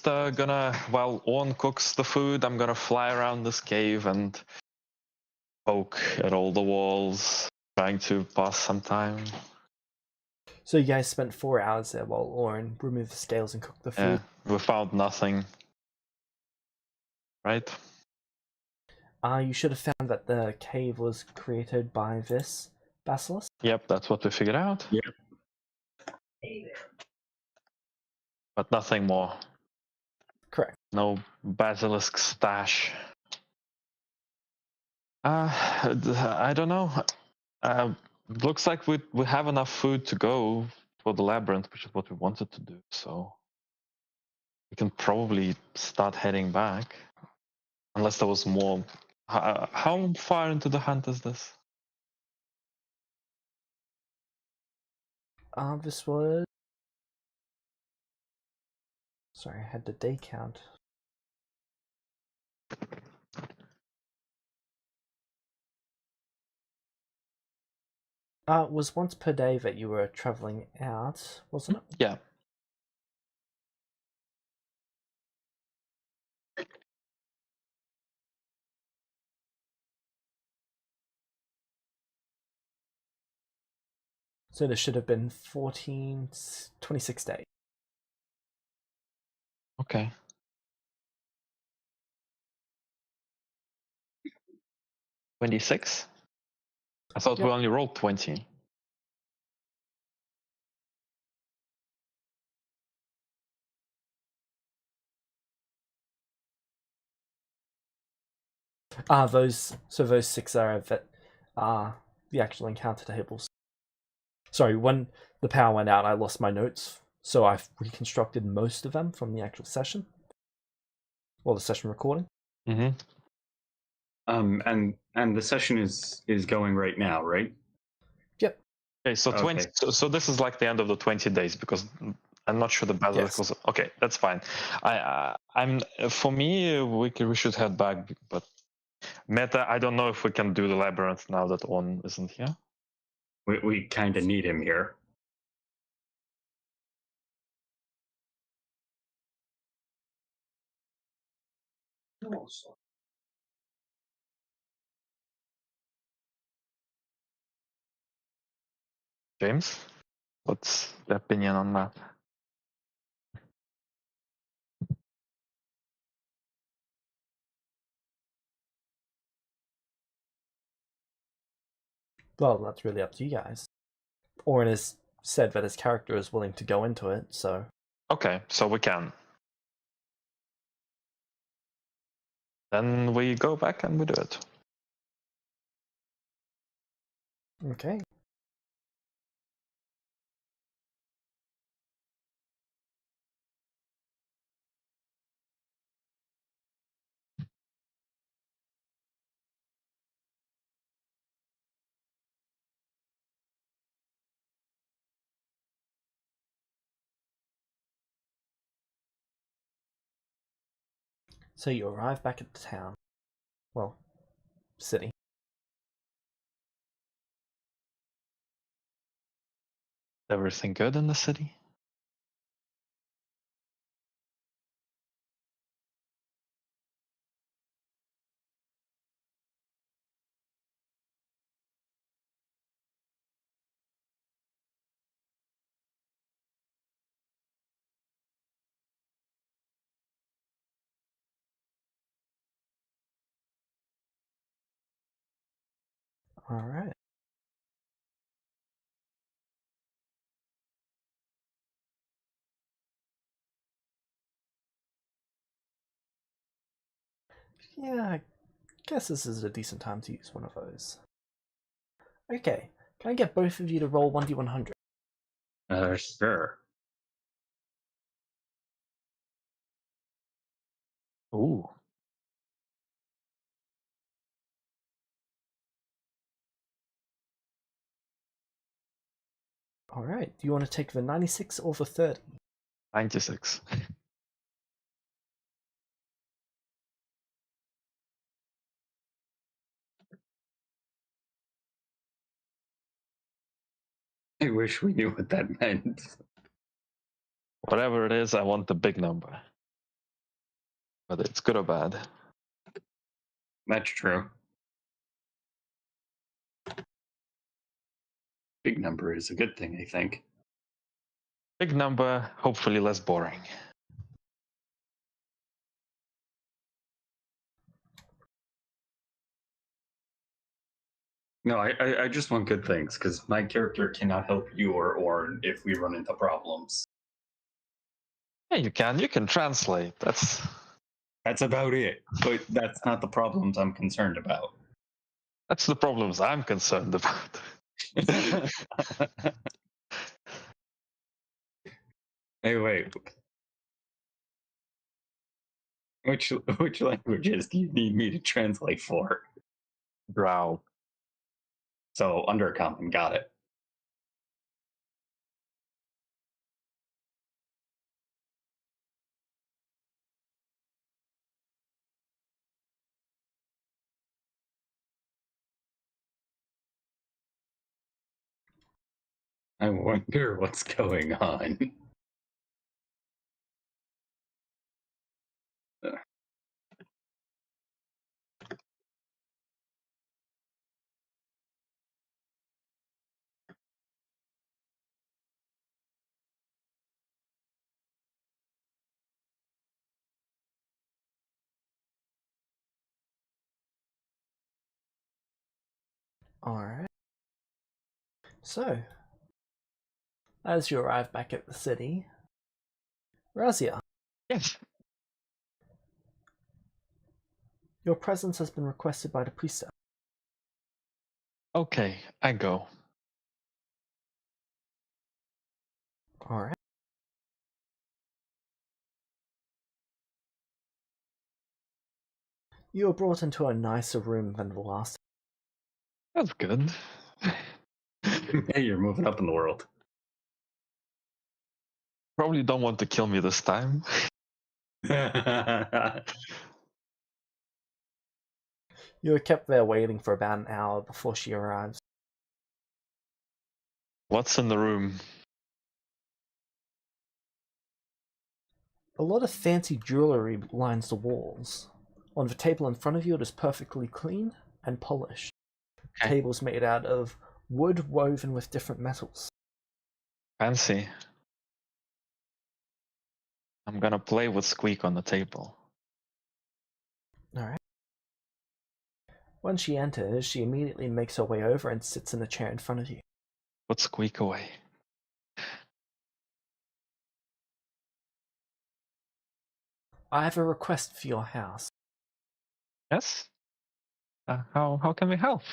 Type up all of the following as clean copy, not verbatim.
just gonna, while Orn cooks the food, I'm gonna fly around this cave and poke at all the walls, trying to pass some time. So you guys spent 4 hours there while Orin removed the scales and cooked the food. We found nothing. Right? You should have found that the cave was created by this basilisk. Yep, that's what we figured out. Yep. But nothing more. Correct. No basilisk stash. I don't know. Looks like we have enough food to go for the labyrinth, which is what we wanted to do. So we can probably start heading back, unless there was more. How far into the hunt is this? This was. Sorry, I had the day count. It was once per day that you were traveling out, wasn't it? Yeah. So there should have been 26 days. Okay. 26? I thought we only rolled 20. Those 6 are the actual encounter tables. Sorry, when the power went out, I lost my notes, so I've reconstructed most of them from the actual session, or the session recording. Mm-hmm. And the session is going right now, right? Yep. Okay, so 20. So this is like the end of the 20 days, because I'm not sure the basilisk was. Okay, that's fine. I'm for me, we should head back, but Meta, I don't know if we can do the labyrinth now that Orn isn't here. We kind of need him here. James, what's the opinion on that? Well, that's really up to you guys. Orin has said that his character is willing to go into it, so... Okay, so we can. Then we go back and we do it. Okay. So you arrive back at the town. Well, city. Everything good in the city? Alright. Yeah, I guess this is a decent time to use one of those. Okay, can I get both of you to roll 1d100? Sure. Ooh. Alright, do you want to take the 96 or the 30? 96. I wish we knew what that meant. Whatever it is, I want the big number. whether it's good or bad. That's true. Big number is a good thing, I think. Big number, hopefully less boring. No, I just want good things because my character cannot help you or Orn if we run into problems. Yeah, you can translate. That's about it. But that's not the problems I'm concerned about. the problems I'm concerned about. Hey, wait. Which languages do you need me to translate for? Drow. So Undercommon, got it. I wonder what's going on. Alright. So, as you arrive back at the city, Razia, Yes. your presence has been requested by the priestess. Okay, I go. Alright. You were brought into a nicer room than the last. That's good. Hey, you're moving up in the world. Probably don't want to kill me this time. You were kept there waiting for about an hour before she arrives. What's in the room? A lot of fancy jewellery lines the walls. On the table in front of you, it is perfectly clean and polished. The Okay. table's made out of wood woven with different metals. Fancy. I'm gonna play with Squeak on the table. Alright. When she enters, she immediately makes her way over and sits in the chair in front of you. Put Squeak away. I have a request for your house. Yes? How can we help?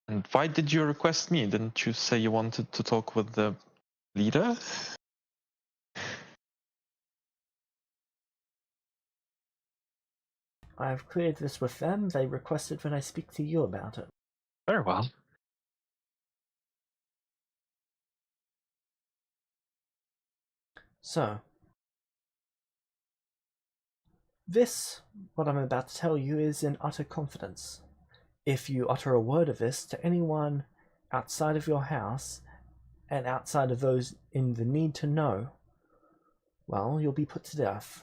And why did you request me? Didn't you say you wanted to talk with the leader? I have cleared this with them. They requested that I speak to you about it. Very well. So, what I'm about to tell you, is in utter confidence. If you utter a word of this to anyone outside of your house, and outside of those in the need to know, well, you'll be put to death.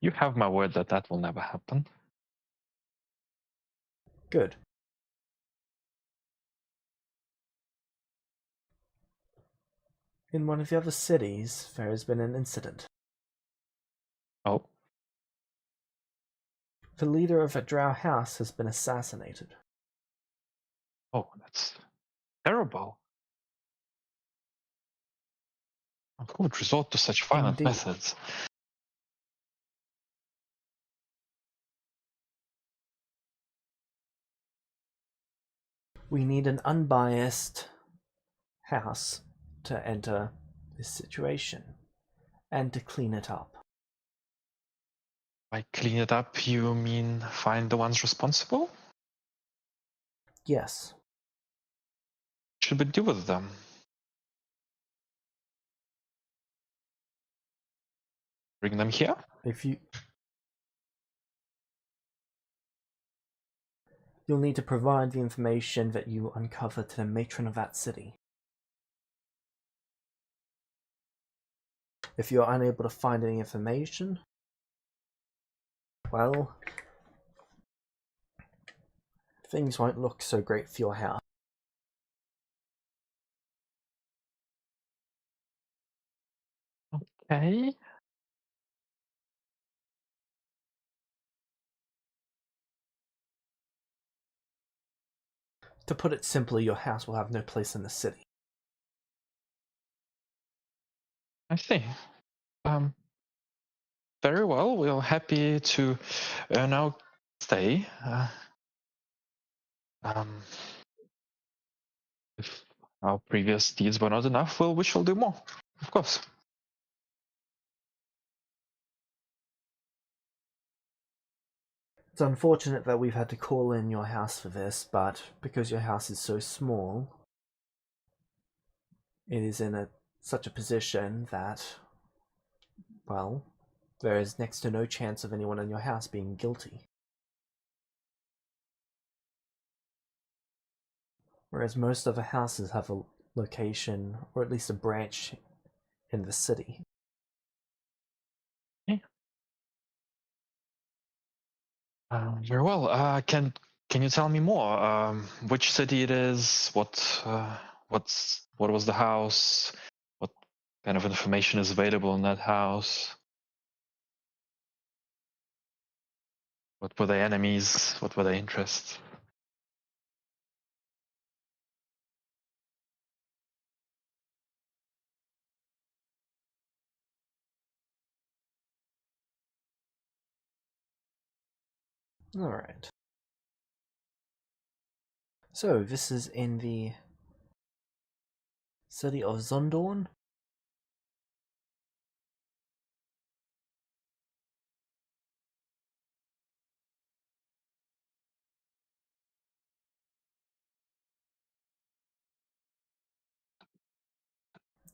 You have my word that that will never happen. Good. In one of the other cities, there has been an incident. Oh, The leader of a drow house has been assassinated. oh, that's terrible. Who would resort to such violent Indeed. methods? We need an unbiased house to enter this situation and to clean it up. By clean it up, you mean find the ones responsible? Yes. What should we do with them? Bring them here? You'll need to provide the information that you uncover to the matron of that city. If you're unable to find any information, well, things won't look so great for your house. Okay. To put it simply, your house will have no place in the city. I see. Very well. We're happy to now stay. If our previous deeds were not enough, well, we shall do more, of course. It's unfortunate that we've had to call in your house for this, but because your house is so small, it is in such a position that, well, there is next to no chance of anyone in your house being guilty. Whereas most other houses have a location, or at least a branch, in the city. Okay. Very well. Can you tell me more? Which city it is? What was the house? What kind of information is available in that house? What were their enemies? What were their interests? Alright. So, this is in the city of Zondorn.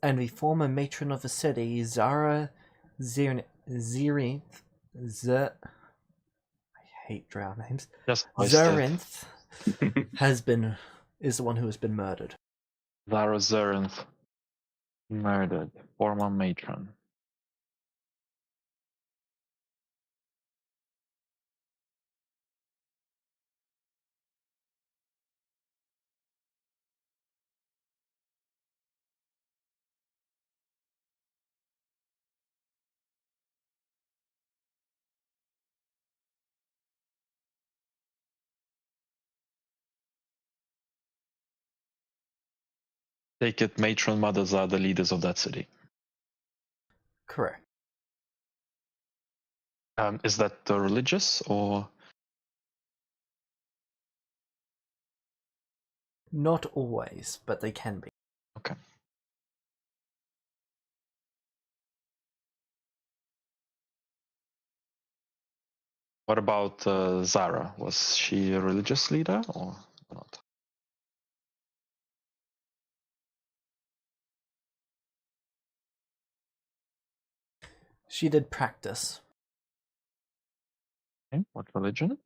And the former matron of the city, Zara Zirinth, I hate drow names. Just Zarinth is the one who has been murdered. Lara Zerenth murdered, former matron. Take it, matron mothers are the leaders of that city. Correct. Is that religious or? Not always, but they can be. Okay. What about Zara? Was she a religious leader or not? She did practice. Okay. What religion?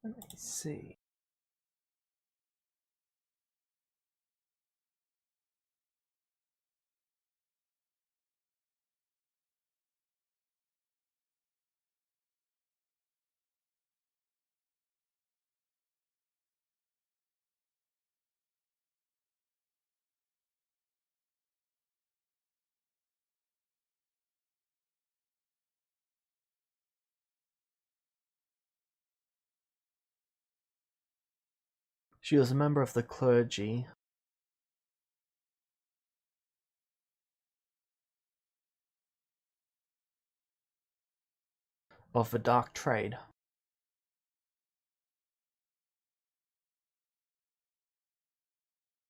Let me see. She was a member of the clergy of the dark trade.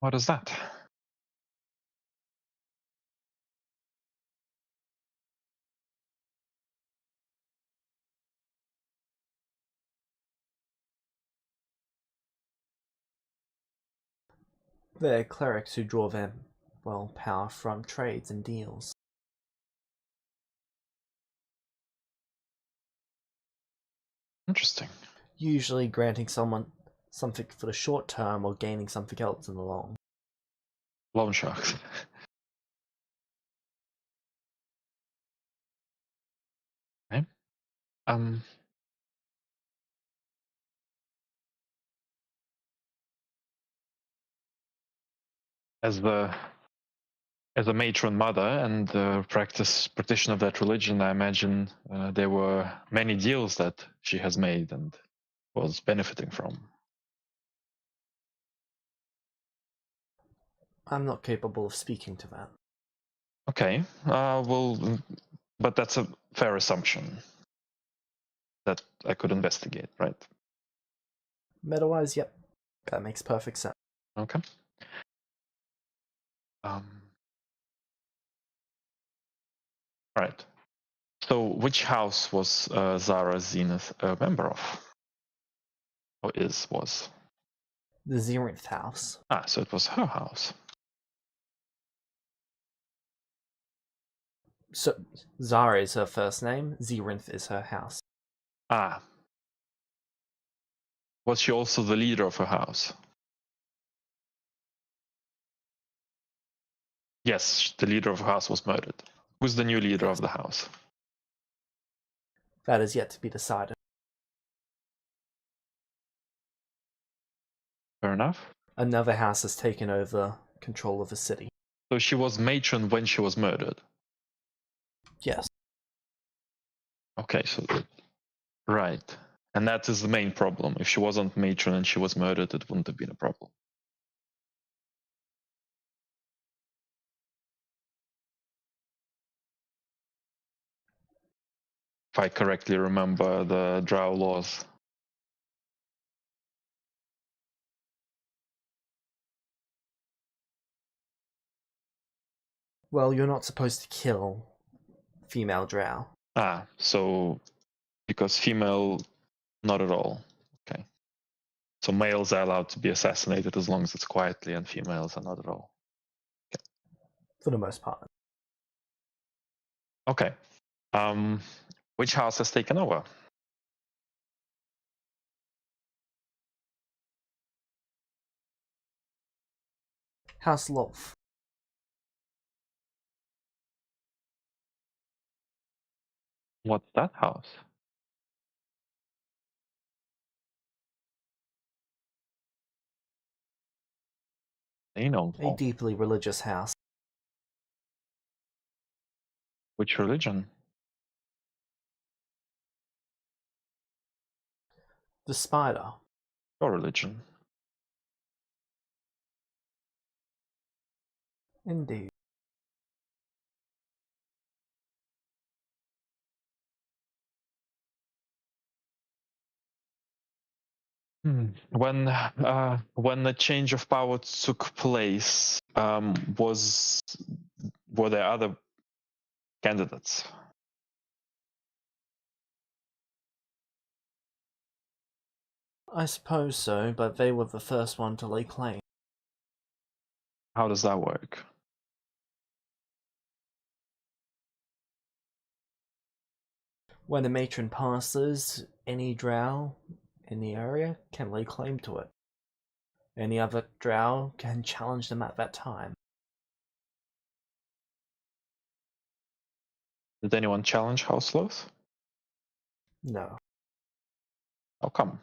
What is that? They're clerics who draw their, power from trades and deals. Interesting. Usually granting someone something for the short term or gaining something else in the long. Loan sharks. Okay. As a matron mother and practitioner of that religion, I imagine there were many deals that she has made and was benefiting from. I'm not capable of speaking to that. Okay, but that's a fair assumption that I could investigate, right? Meta-wise, yep. That makes perfect sense. Okay. Right. So, which house was Zara Zenith a member of? Or was? The Xerinth house. Ah, so it was her house. So, Zara is her first name, Xerinth is her house. Ah. Was she also the leader of her house? Yes, the leader of her house was murdered. Who's the new leader of the house? That is yet to be decided. Fair enough. Another house has taken over control of the city. So she was matron when she was murdered? Yes. Okay, so... Right. And that is the main problem. If she wasn't matron and she was murdered, it wouldn't have been a problem. If I correctly remember the drow laws. Well, you're not supposed to kill female drow. Ah, so because female, not at all. Okay. So males are allowed to be assassinated as long as it's quietly, and females are not at all. Okay. For the most part. Okay. Which house has taken over? House Lolf. What's that house? They know. A deeply religious house. Which religion? The Spider. Your religion. Indeed. When the change of power took place, were there other candidates? I suppose so, but they were the first one to lay claim. How does that work? When a matron passes, any drow in the area can lay claim to it. Any other drow can challenge them at that time. Did anyone challenge House Loth? No. How come?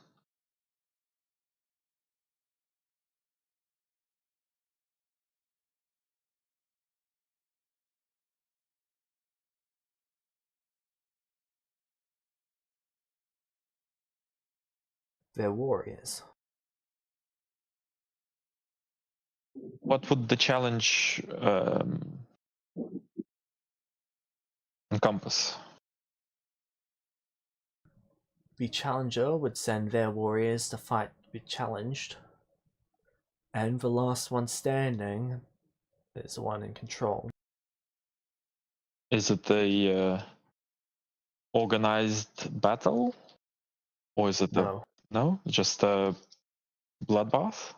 They're warriors. What would the challenge encompass? The challenger would send their warriors to fight the challenged, and the last one standing is the one in control. Is it a organized battle? Or is it no? Just a bloodbath?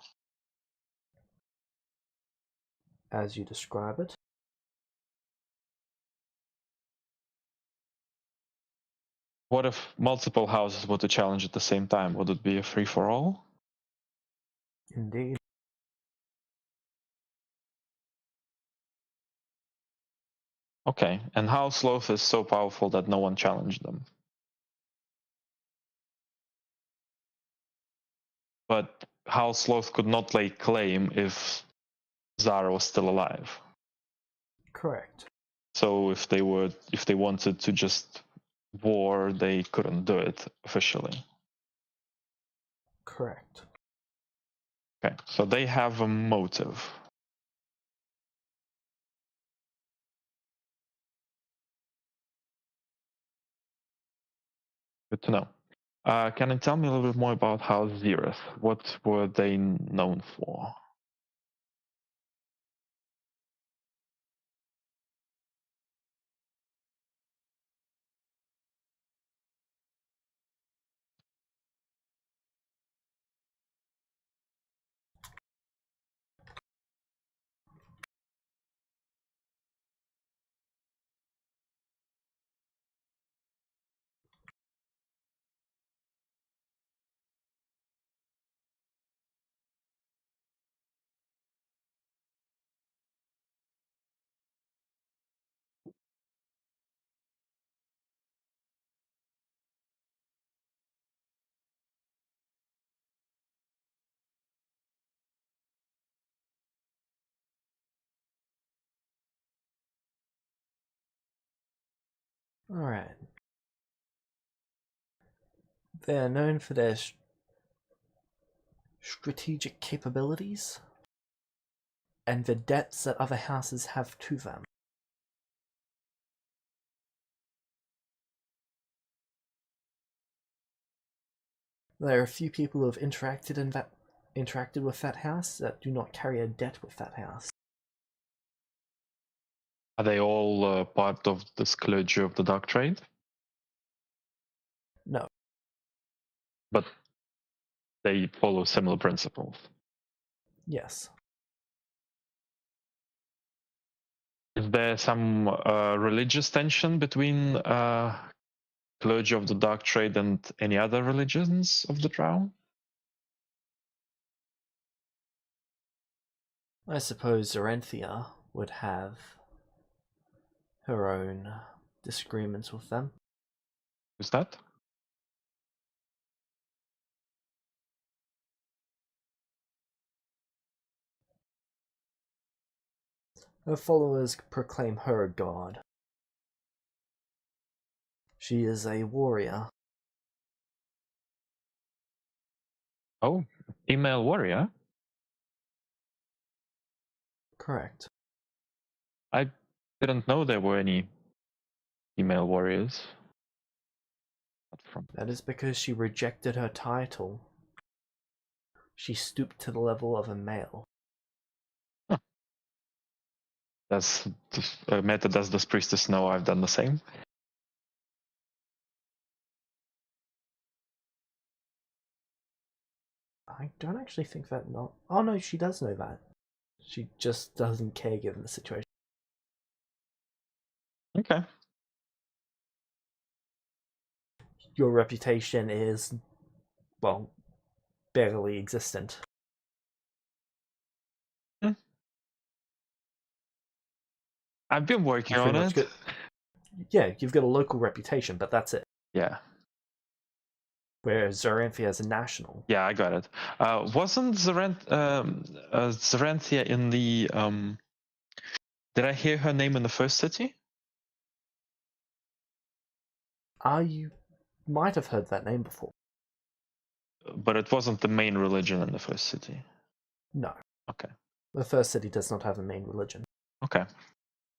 As you describe it. What if multiple houses were to challenge at the same time? Would it be a free-for-all? Indeed. Okay, and House Sloth is so powerful that no one challenged them. But House Sloth could not lay claim if Zara was still alive. Correct. So if they wanted to just war, they couldn't do it officially. Correct. Okay, so they have a motive. Good to know. Can you tell me a little bit more about House Zereth? What were they known for? All right. They are known for their strategic capabilities and the debts that other houses have to them. There are a few people who have interacted with that house that do not carry a debt with that house. Are they all part of this clergy of the dark trade? No. But they follow similar principles. Yes. Is there some religious tension between clergy of the dark trade and any other religions of the drow? I suppose Zoranthia would have her own disagreements with them. Is that? Her followers proclaim her a god. She is a warrior. Oh, female warrior? Correct. I didn't know there were any female warriors. Not from... That is because she rejected her title. She stooped to the level of a male. Huh. Meta, does this priestess know I've done the same? I don't actually think that not. Oh no, she does know that. She just doesn't care given the situation. Okay. Your reputation is, well, barely existent. I've been working on it. Yeah, you've got a local reputation, but that's it. Yeah. Whereas Zoranthia is a national. Yeah, I got it. Wasn't Zoranthia in the... Did I hear her name in the first city? You might have heard that name before. But it wasn't the main religion in the first city. No. Okay. The first city does not have a main religion. Okay.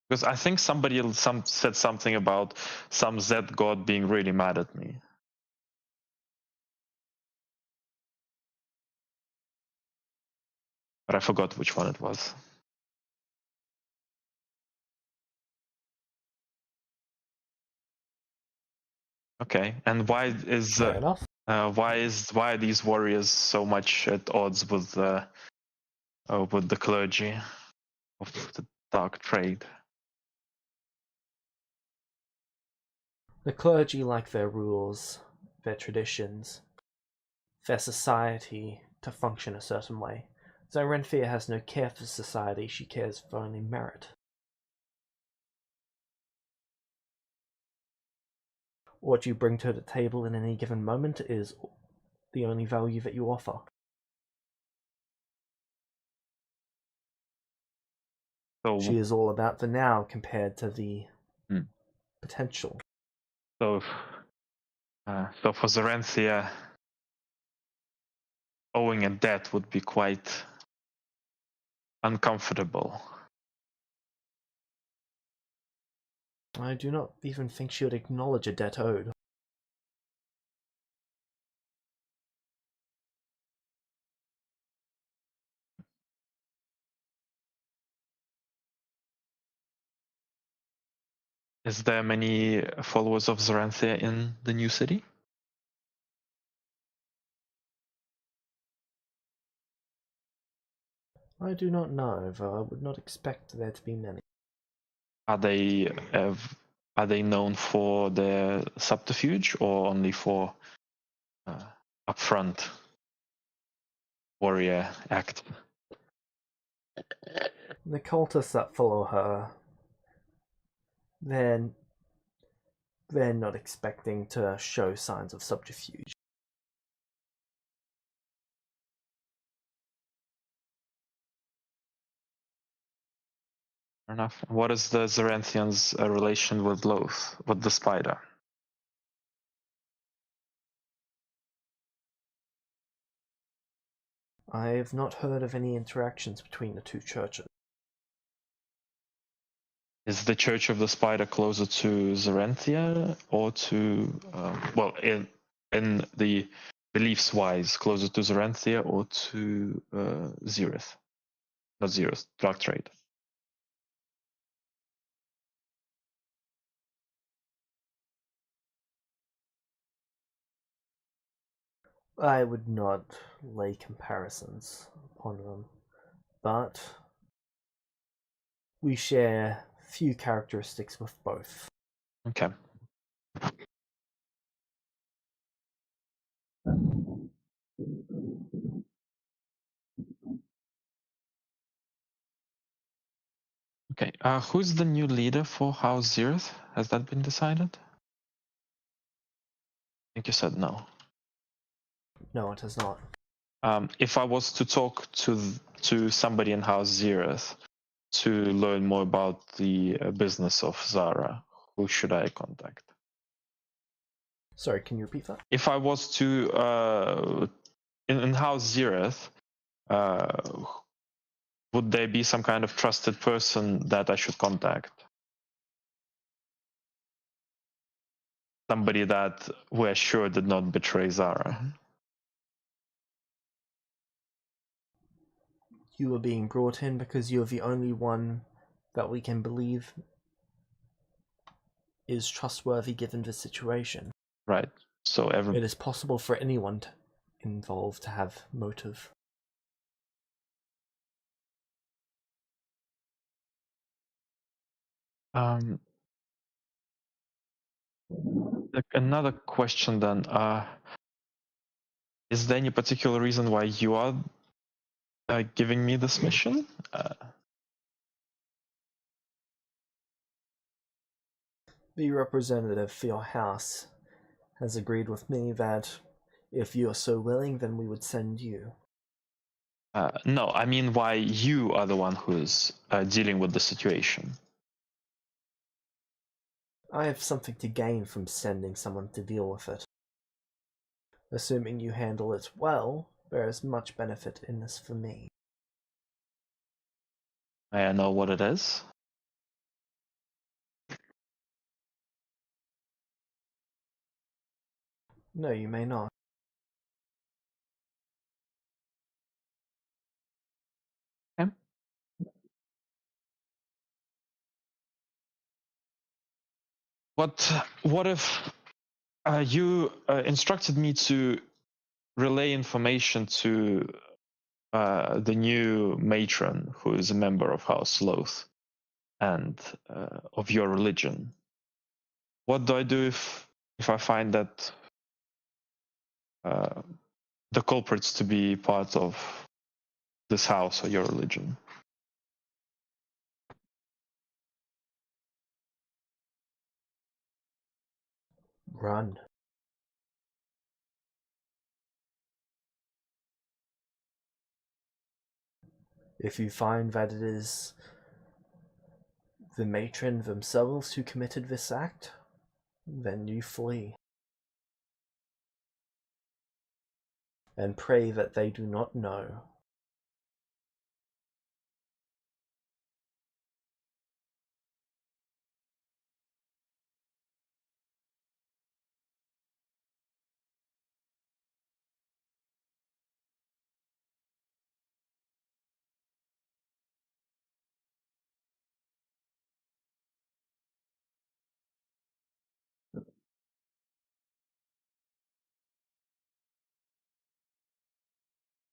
Because I think somebody said something about some Z god being really mad at me. But I forgot which one it was. Okay, and why are these warriors so much at odds with the clergy of the dark trade? The clergy like their rules, their traditions, their society to function a certain way. Zyrenthia has no care for society, she cares for only merit. What you bring to the table in any given moment is the only value that you offer. So She is all about the now compared to the potential. So for Zoranthia, owing a debt would be quite uncomfortable. I do not even think she would acknowledge a debt owed. Is there many followers of Zoranthia in the new city? I do not know, though I would not expect there to be many. Are they known for their subterfuge or only for upfront warrior act? The cultists that follow her, they're not expecting to show signs of subterfuge. Fair enough. What is the Zoranthians' relation with Loth, with the spider? I have not heard of any interactions between the two churches. Is the Church of the Spider closer to Zoranthia or to, in the beliefs-wise, closer to Zoranthia or to Zereth? Not Zereth, Dark Trade. I would not lay comparisons upon them, but we share few characteristics with both. Okay. Okay. Who's the new leader for House Zereth? Has that been decided? I think you said no. No, it has not. If I was to talk to somebody in House Zereth to learn more about the business of Zara, who should I contact? Sorry, can you repeat that? If I was to in House Zereth, would there be some kind of trusted person that I should contact? Somebody that we're sure did not betray Zara. You are being brought in because you are the only one that we can believe is trustworthy given the situation. Right. So It is possible for anyone involved to have motive. Another question then. Is there any particular reason why you are giving me this mission? The representative for your house has agreed with me that if you are so willing, then we would send you. No, I mean why you are the one who's dealing with the situation. I have something to gain from sending someone to deal with it. Assuming you handle it well, there is much benefit in this for me. May I know what it is? No, you may not. Okay. What if you instructed me to relay information to the new matron who is a member of House Loth and of your religion? what do I do if I find that the culprits to be part of this house or your religion? Run. If you find that it is the matron themselves who committed this act, then you flee. And pray that they do not know.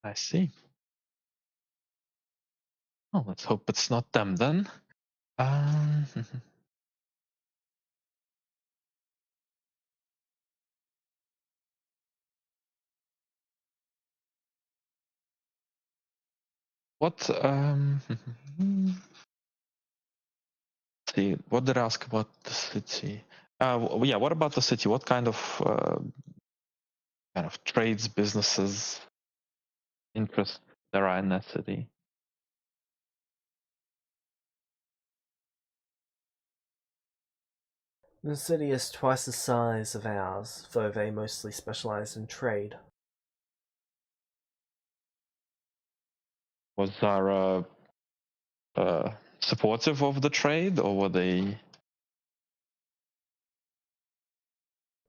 I see. Oh, let's hope it's not them then. What? See, what did I ask about the city? Yeah, what about the city? What kind of trades, businesses, interests there are in that city? The city is twice the size of ours, though they mostly specialize in trade. Was Zara supportive of the trade, or were they?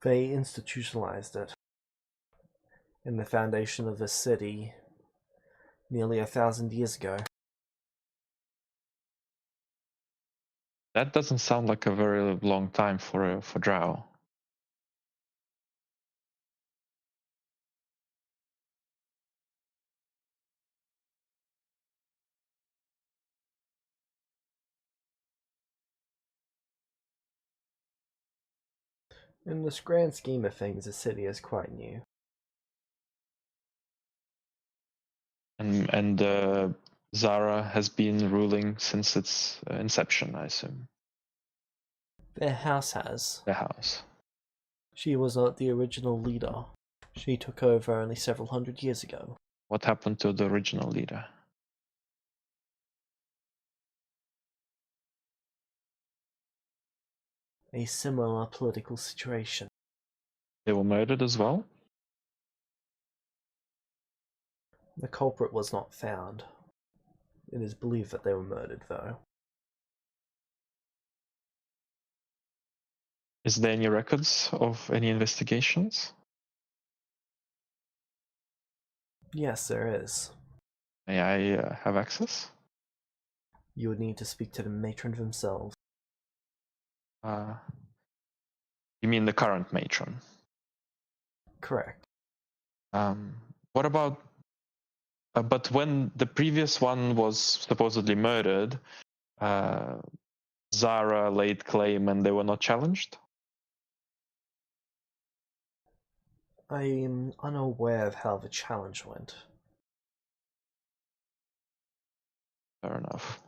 They institutionalized it. In the foundation of this city nearly 1,000 years ago. That doesn't sound like a very long time for Drow. In this grand scheme of things, the city is quite new. And Zara has been ruling since its inception, I assume. Their house has. The house. She was not the original leader. She took over only several hundred years ago. What happened to the original leader? A similar political situation. They were murdered as well? The culprit was not found. It is believed that they were murdered, though. Is there any records of any investigations? Yes, there is. May I have access? You would need to speak to the matron themselves. You mean the current matron? Correct. What about... but when the previous one was supposedly murdered, Zara laid claim and they were not challenged? I am unaware of how the challenge went. Fair enough.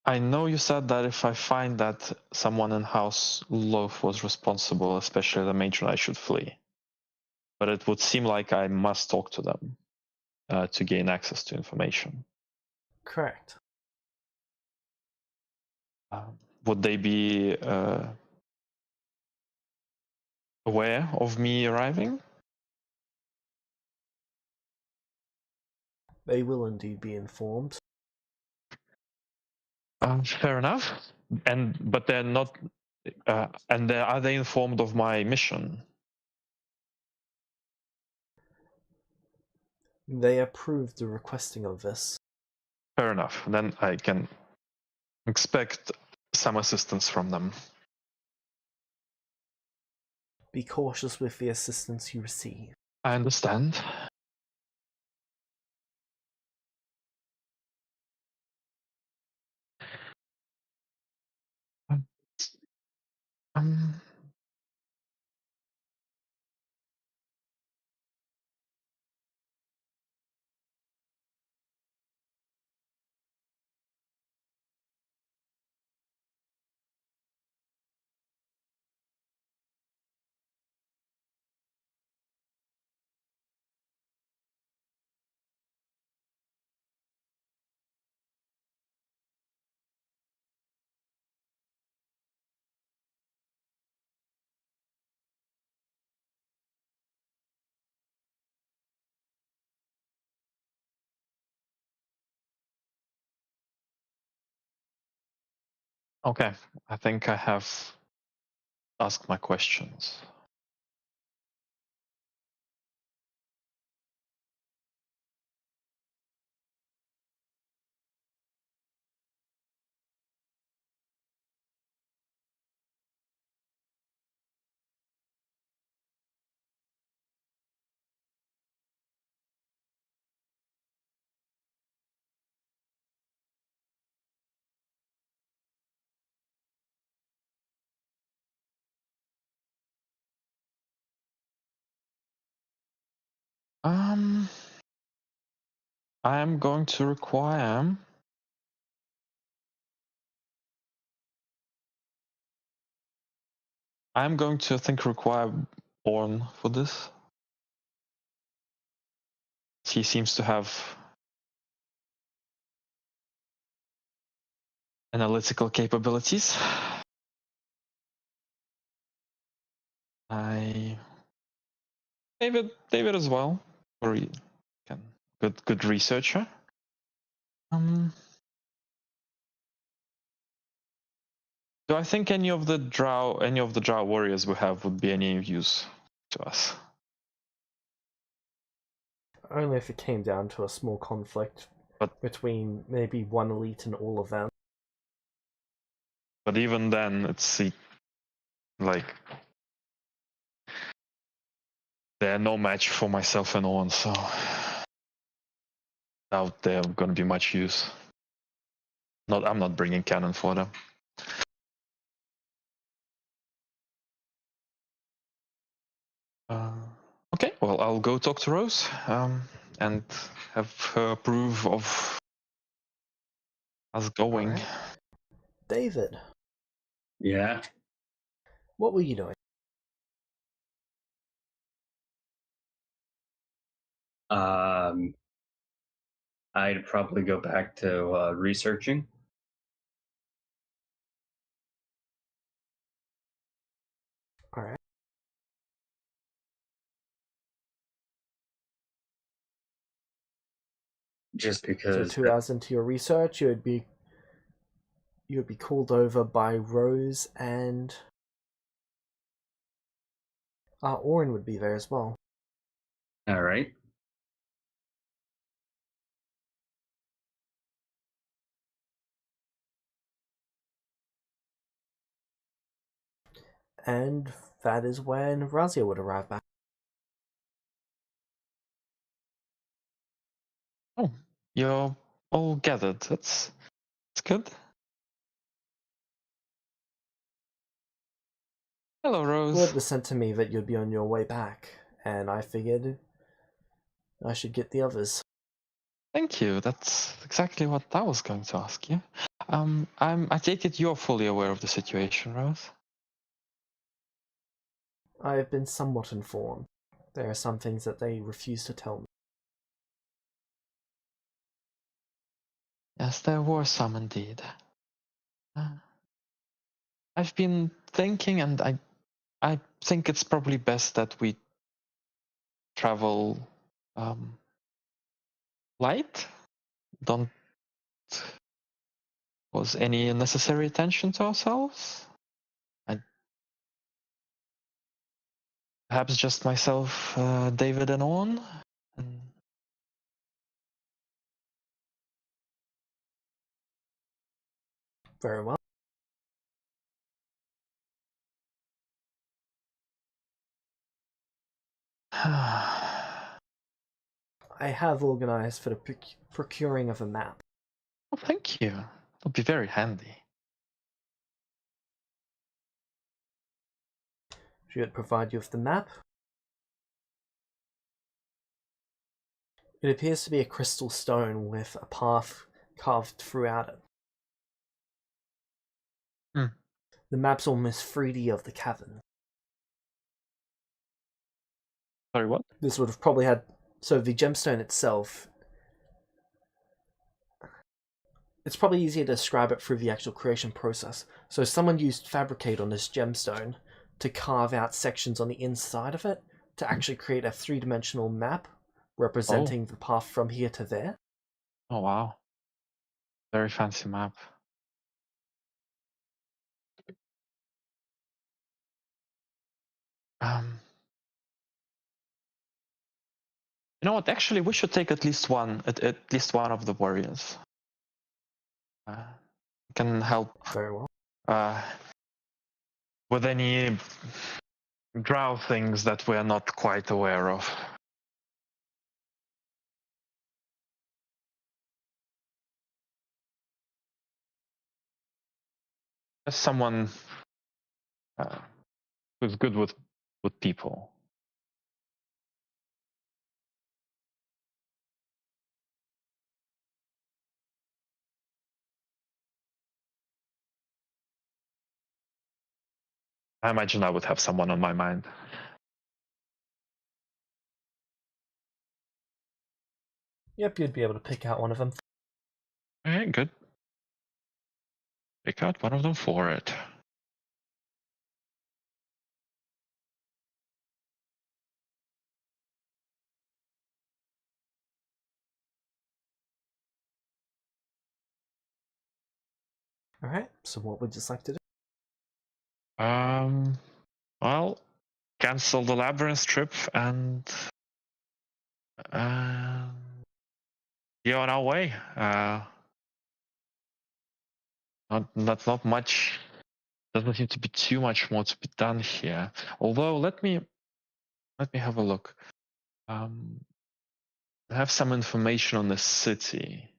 I know you said that if I find that someone in House Loaf was responsible, especially the matron, I should flee. But it would seem like I must talk to them to gain access to information. Correct. Would they be aware of me arriving? They will indeed be informed. Fair enough. But they're not. Are they informed of my mission? They approved the requesting of this. Fair enough. Then I can expect some assistance from them. Be cautious with the assistance you receive. I understand. Um, okay, I think I have asked my questions. I am going to require. I'm going to, I think, require Orn for this. He seems to have analytical capabilities. David as well, or good researcher. Do I think any of the drow warriors we have would be any use to us? Only if it came down to a small conflict between maybe one elite and all of them. But even then, it's like they're no match for myself and Owen, so doubt they're gonna be much use. I'm not bringing cannon for them. Okay, well, I'll go talk to Rose and have her approve of us going. Right. David. Yeah. What were you doing? I'd probably go back to researching. All right. Just So because. 2 hours into your research, you would be called over by Rose, and Orin would be there as well. All right. And that is when Razia would arrive back. Oh, you're all gathered. That's good. Hello, Rose. Word was sent to me that you'd be on your way back, and I figured I should get the others. Thank you. That's exactly what I was going to ask you. I take it you're fully aware of the situation, Rose? I have been somewhat informed. There are some things that they refuse to tell me. Yes, there were some indeed. I've been thinking, and I think it's probably best that we travel light. Don't cause any unnecessary attention to ourselves. Perhaps just myself, David, and Owen. Very well. I have organized for the procuring of a map. Oh, thank you. That'll be very handy. Should provide you with the map. It appears to be a crystal stone with a path carved throughout it. The map's almost 3D of the cavern. Sorry, what? This would have probably had... So the gemstone itself... It's probably easier to describe it through the actual creation process. So someone used Fabricate on this gemstone to carve out sections on the inside of it to actually create a three-dimensional map representing the path from here to there. Oh, wow. Very fancy map. You know what? Actually, we should take at least one of the warriors. Can help. Very well. With any drow things that we're not quite aware of. As someone who's good with people. I imagine I would have someone on my mind. Yep, you'd be able to pick out one of them. Alright, good. Pick out one of them for it. Alright, so what would you like to do? Well, cancel the labyrinth trip and be on our way. Not much. Doesn't seem to be too much more to be done here. Although let me have a look. I have some information on the city.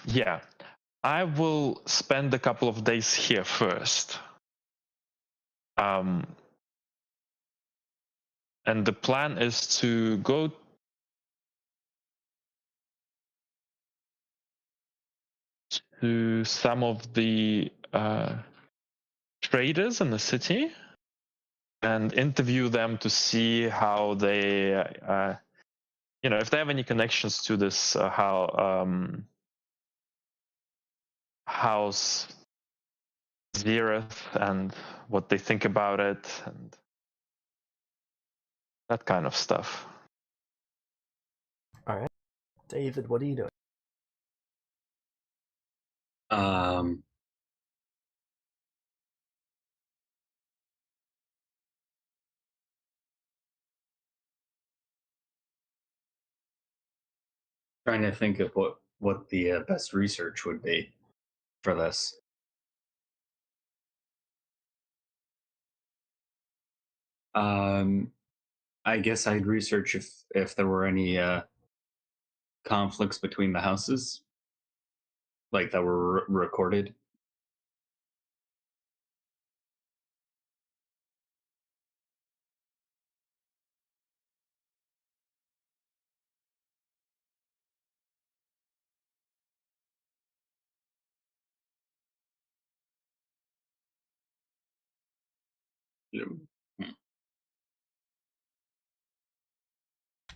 Yeah, I will spend a couple of days here first. And the plan is to go to some of the traders in the city and interview them to see how they, if they have any connections to this house Zereth and what they think about it and that kind of stuff. Alright. David, what are you doing? Trying to think of what the best research would be for this. I guess I'd research if there were any conflicts between the houses, like that were recorded.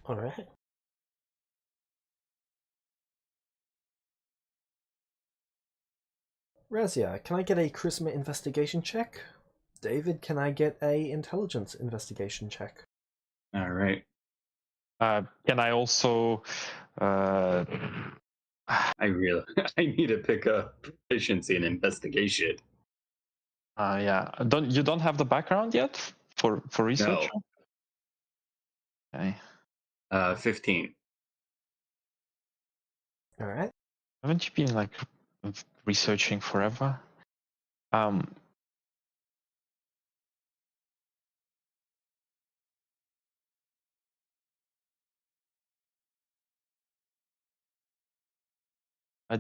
Alright. Razia, can I get a charisma investigation check? David, can I get a intelligence investigation check? All right. Can I also? I need to pick up proficiency in investigation. Yeah. You don't have the background yet for research? No. Okay. 15. All right. Haven't you been like researching forever? A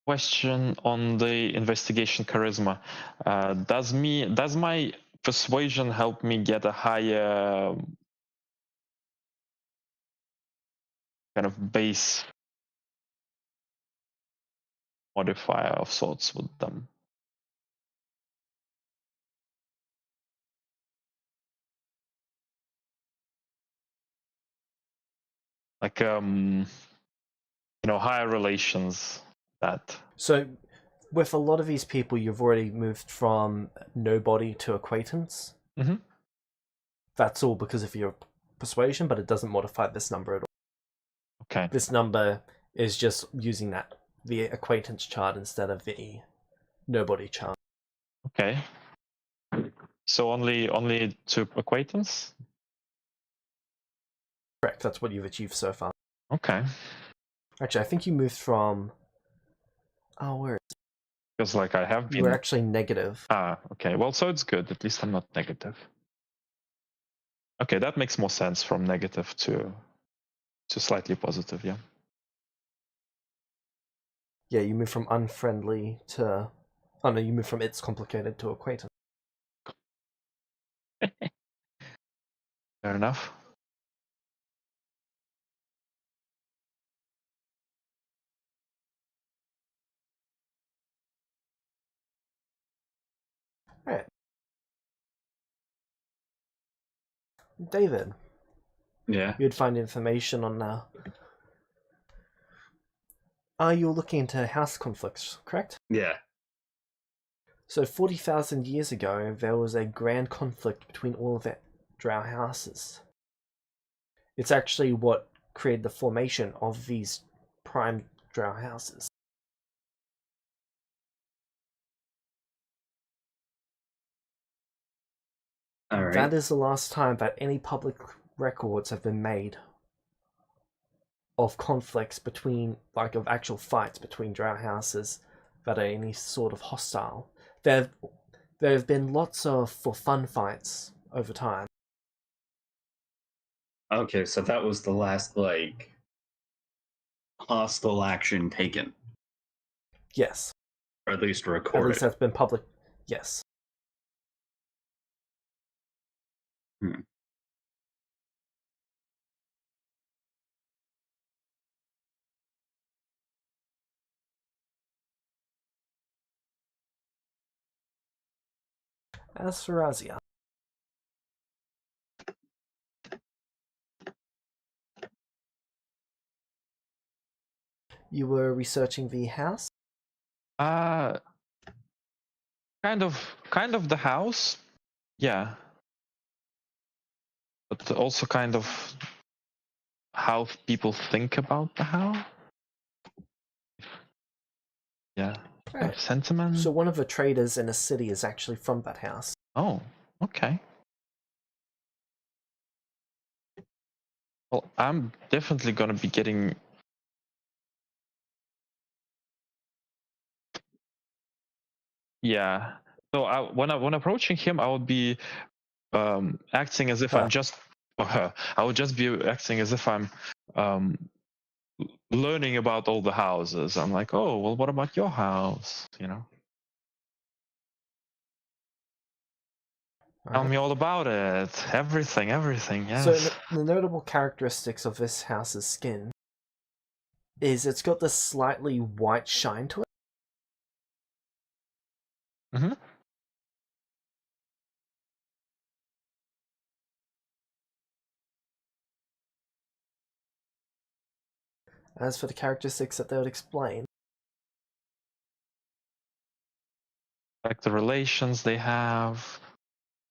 question on the investigation charisma. Does my persuasion help me get a higher kind of base modifier of sorts with them? Like higher relations that. So, with a lot of these people, you've already moved from nobody to acquaintance. Mm-hmm. That's all because of your persuasion, but it doesn't modify this number at all. Okay. This number is just using the acquaintance chart instead of the nobody chart. Okay. So only to acquaintance? Correct, that's what you've achieved so far. Okay. Actually, I think you moved from... Oh, where is it? Because I have been... You were actually negative. Okay. Well, so it's good. At least I'm not negative. Okay, that makes more sense from negative to slightly positive, yeah. Yeah, you move from unfriendly to... Oh no, you move from it's complicated to acquaintance. Fair enough. Alright. David. Yeah. You'd find information on... you're looking into house conflicts, correct? Yeah. So 40,000 years ago, there was a grand conflict between all of the drow houses. It's actually what created the formation of these prime drow houses. All right. That is the last time that any public records have been made of conflicts between, of actual fights between drow houses that are any sort of hostile. There have been lots of for fun fights over time. Okay, so that was the last hostile action taken, Yes. or at least At recorded. least that's been public. Yes. Hmm. As for Razia, you were researching the house? Kind of the house, yeah. But also kind of how people think about the house. Yeah. Kind of sentiment. So one of the traders in a city is actually from that house. Oh, okay. Well, I'm definitely gonna be getting... Yeah. So when approaching him, I would be acting as if I'm just... Or her. I would just be acting as if I'm learning about all the houses. I'm like, oh, well, what about your house? Tell me all about it. Everything, yes. So the notable characteristics of this house's skin is it's got this slightly white shine to it. Mm-hmm. As for the characteristics that they would explain, Like the relations they have,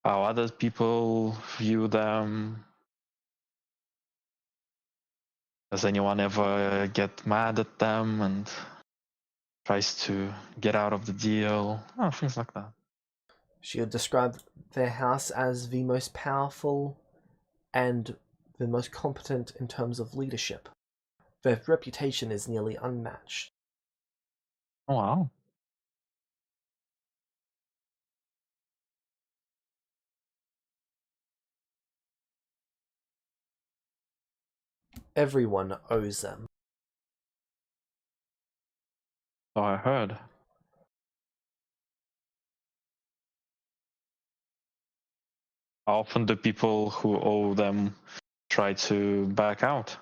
how other people view them. Does anyone ever get mad at them and tries to get out of the deal? Oh, things like that. she would describe their house as the most powerful and the most competent in terms of leadership. Their reputation is nearly unmatched. Oh, wow. everyone owes them. So I heard. How often do people who owe them try to back out?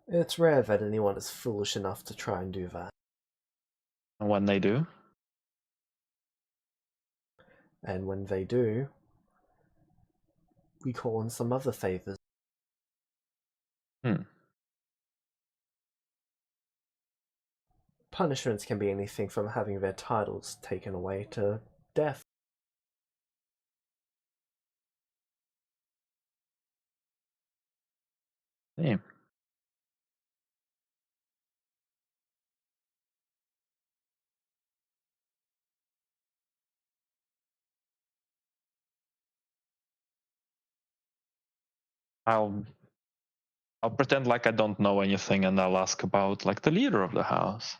It's rare that anyone is foolish enough to try and do that. And when they do? And when they do, we call in some other favors. Punishments can be anything from having their titles taken away to death. Damn. I'll pretend like I don't know anything, and I'll ask about like the leader of the house.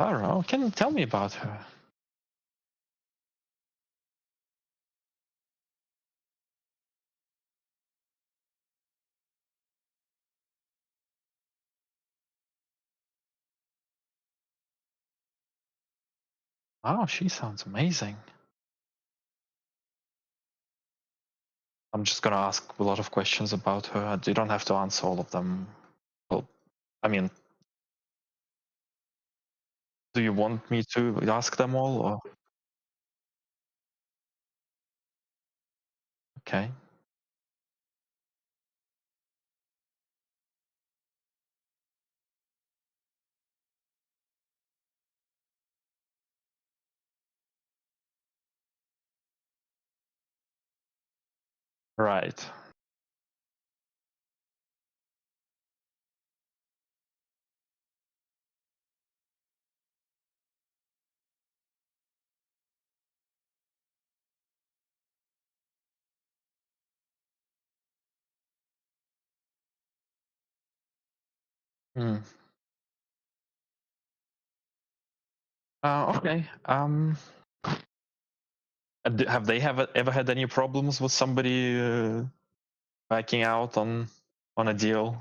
Sarah, can you tell me about her? Oh, she sounds amazing. I'm just gonna ask a lot of questions about her. You don't have to answer all of them. Well, I mean, do you want me to ask them all? Or? Okay. Right. Hmm. Okay. Have they ever had any problems with somebody backing out on a deal?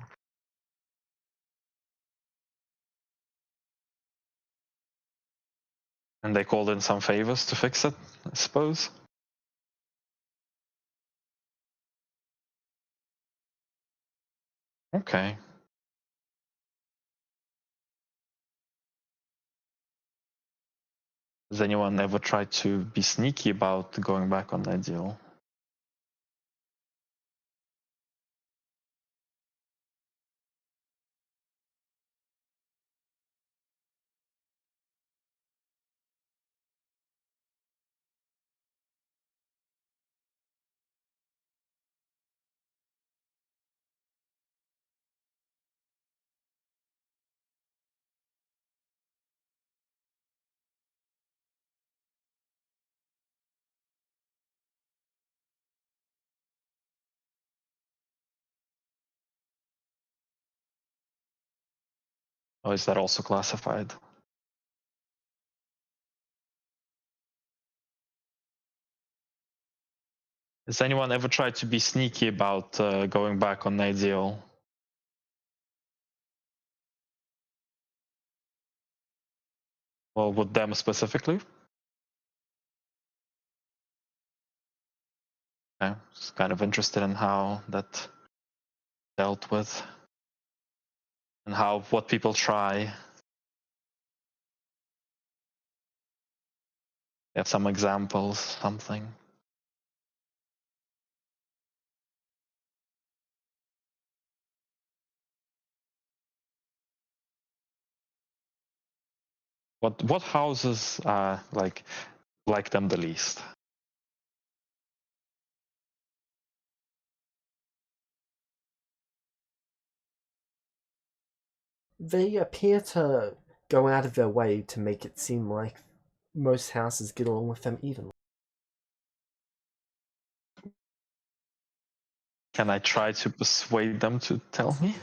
And they called in some favors to fix it, I suppose. Okay. Has anyone ever tried to be sneaky about going back on that deal? Or is that also classified? Has anyone ever tried to be sneaky about going back on that deal? Well, with them specifically? Okay. Just kind of interested in how that dealt with and what people try. You have some examples, something. What houses like them the least? They appear to go out of their way to make it seem like most houses get along with them evenly. Can I try to persuade them to tell me?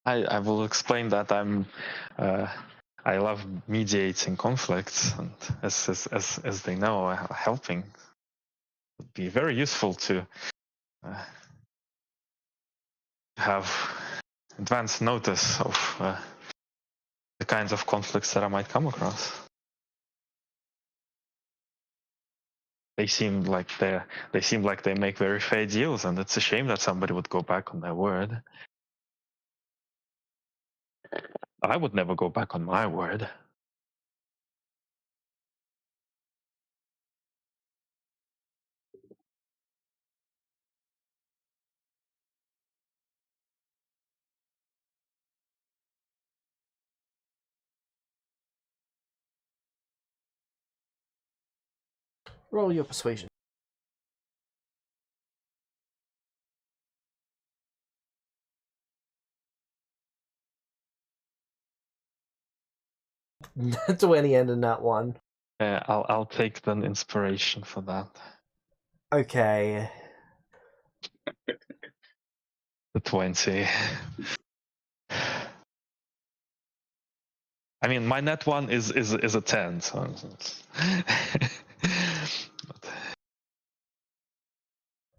I will explain that I love mediating conflicts, and as they know, helping would be very useful to have advance notice of the kinds of conflicts that I might come across. They seem like they make very fair deals, and it's a shame that somebody would go back on their word. I would never go back on my word. Roll your persuasion. To any end in that one. I'll take the inspiration for that. Okay. The 20. I mean, my net one is a 10. So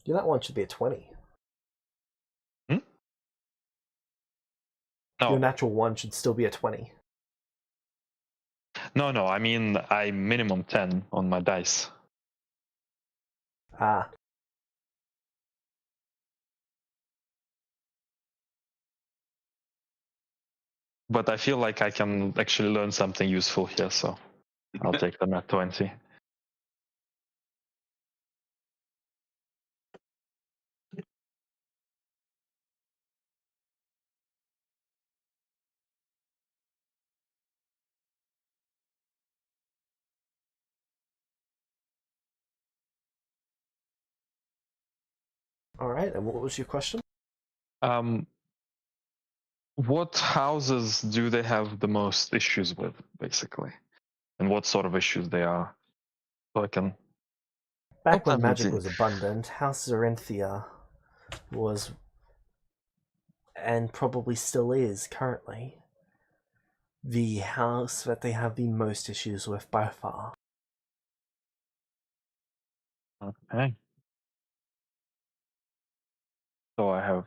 Yeah, that one should be a 20. Hmm? No. Your natural one should still be a 20. No. I mean, I minimum 10 on my dice. Ah. But I feel like I can actually learn something useful here, so I'll take the net 20. Alright, and what was your question? What houses do they have the most issues with, basically? And what sort of issues they are? So I can... Back when magic was abundant, House Zorinthia was, and probably still is currently, the house that they have the most issues with by far. Okay. So I have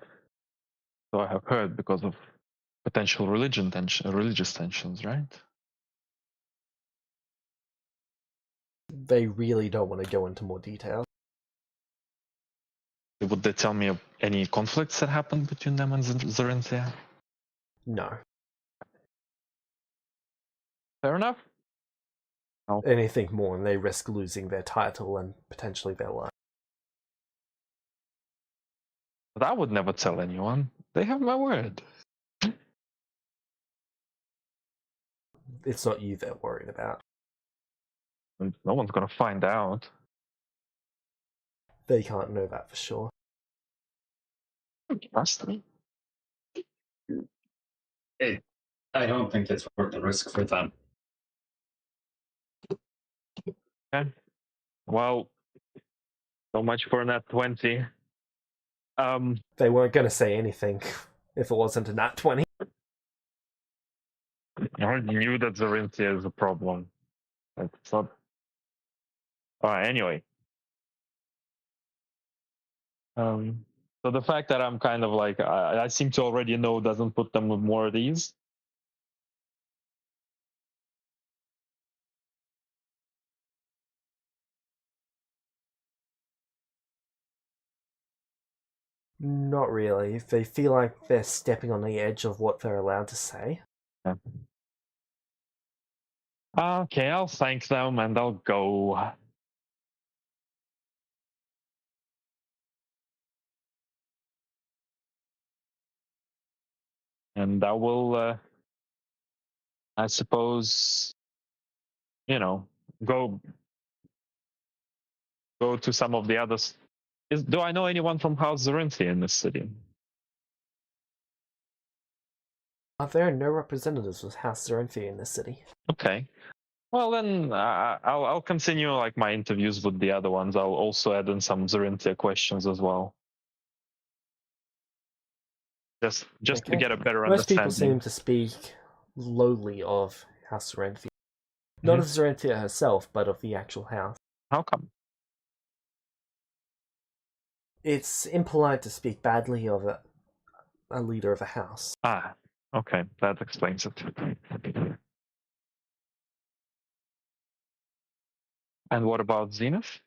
heard because of potential religious tensions, right? They really don't want to go into more detail. Would they tell me of any conflicts that happened between them and Zorinthia? No. Fair enough. Anything more, and they risk losing their title and potentially their life. But I would never tell anyone. They have my word. It's not you they're worried about. And no one's gonna find out. They can't know that for sure. Trust me. I don't think it's worth the risk for them. Okay. Well, so much for nat 20. They weren't going to say anything if it wasn't a nat 20. I knew that Zorinthia is a problem. It's not. Alright, anyway. So the fact that I'm kind of like, I seem to already know doesn't put them with more of these. Not really. If they feel like they're stepping on the edge of what they're allowed to say. Yeah. Okay, I'll thank them and I'll go. And I will, I suppose, go to some of the others. Do I know anyone from House Zorinthi in this city? There are no representatives of House Zorinthi in this city. Okay. Well, then I'll continue like my interviews with the other ones. I'll also add in some Zorinthia questions as well. Just to get a better Most understanding. people seem to speak lowly of House Zorinthia. Not of Zorinthia herself, but of the actual house. How come? It's impolite to speak badly of a leader of a house. Ah, okay. That explains it. And what about Zenith?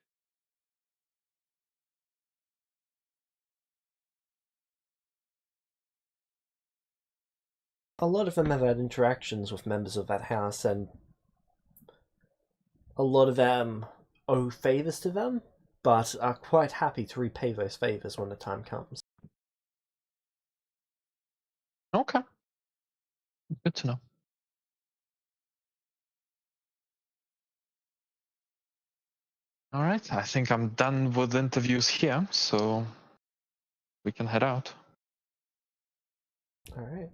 A lot of them have had interactions with members of that house, and a lot of them owe favors to them, but are quite happy to repay those favors when the time comes. Okay. Good to know. All right. I think I'm done with interviews here, so we can head out. All right.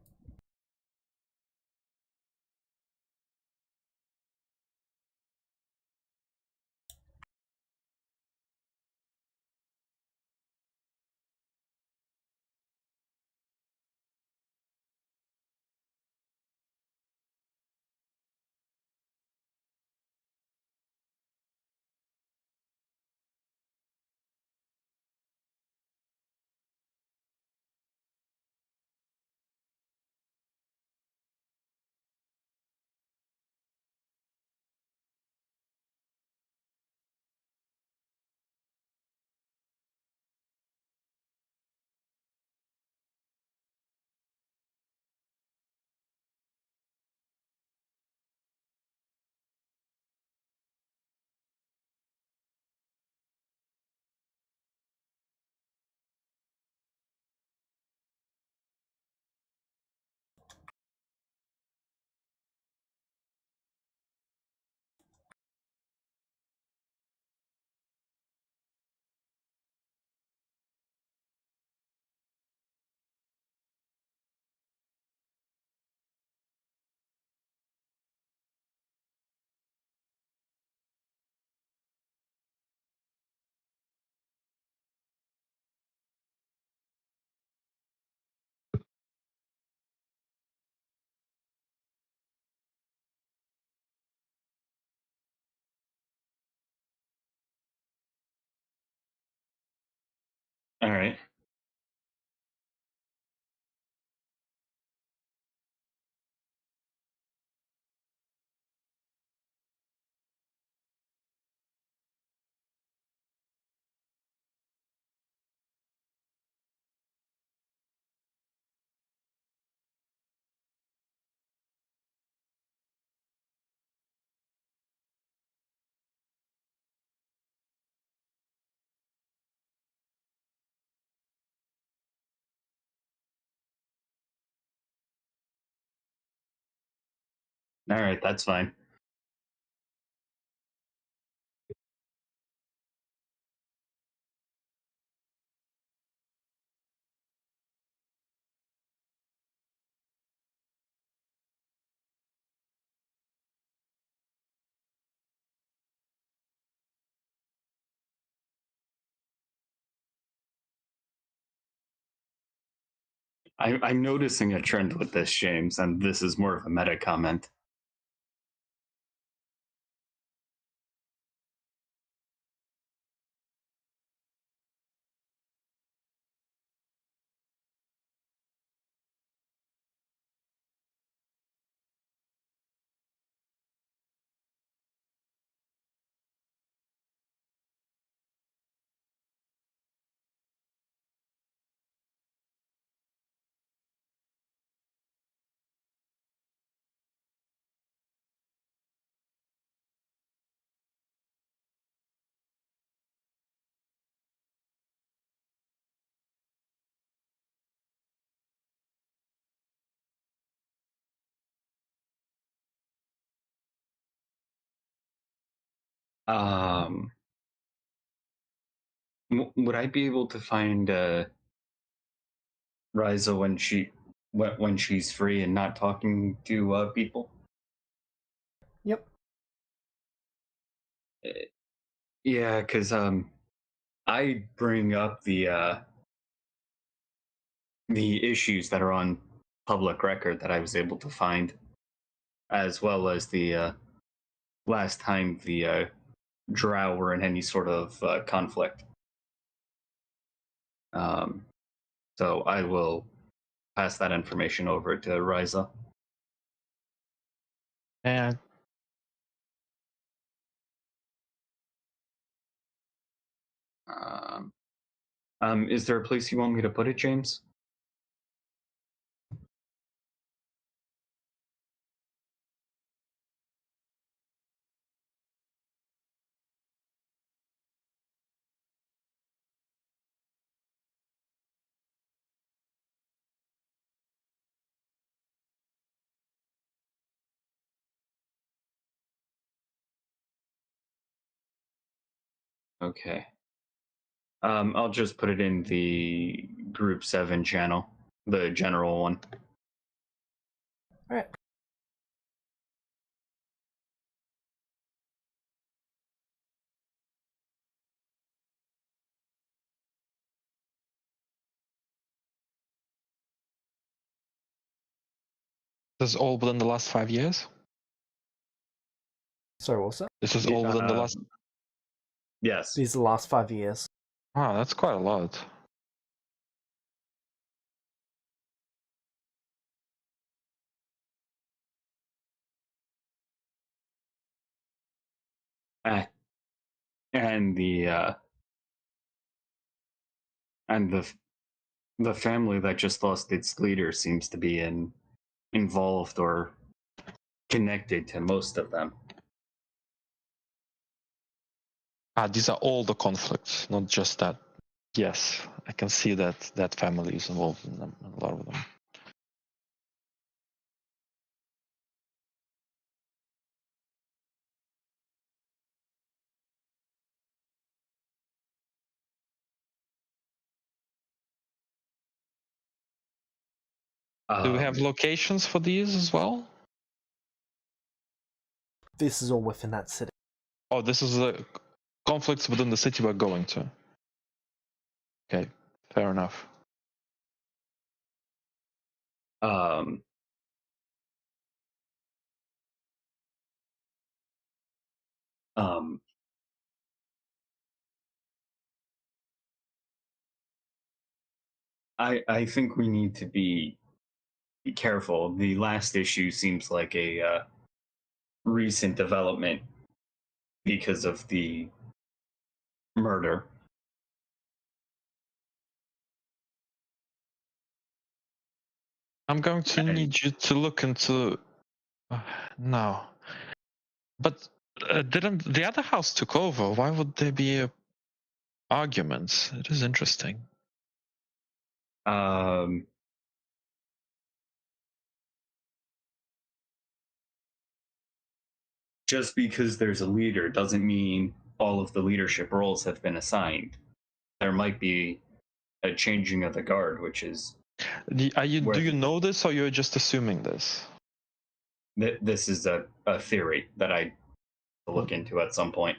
All right. All right, that's fine. I'm noticing a trend with this, James, and this is more of a meta comment. Um, would I be able to find Riza when she's free and not talking to people? Yep. Uh, Yeah, because I bring up the issues that are on public record that I was able to find, as well as the last time the drow were in any sort of conflict. Um, so I will pass that information over to Riza. And Is there a place you want me to put it, James? Okay. I'll just put it in the Group 7 channel, the general one. All right. this is all within the last 5 years? Sorry, what was that? This is all within the last... Yes. These are the last 5 years. Wow, that's quite a lot. Ah, and the family that just lost its leader seems to be involved or connected to most of them. These are all the conflicts, not just that. Yes, I can see that that family is involved in them, a lot of them. Do we have locations for these as well? This is all within that city. Oh, this is the conflicts within the city we're going to. Okay, fair enough. Um, um, I think we need to be careful. The last issue seems like a recent development because of the murder. I'm going to need you to look into... no. But didn't the other house took over? Why would there be arguments? It is interesting. Just because there's a leader doesn't mean all of the leadership roles have been assigned. There might be a changing of the guard, which is... Do you know this, or you're just assuming this? This is a theory that I look into at some point.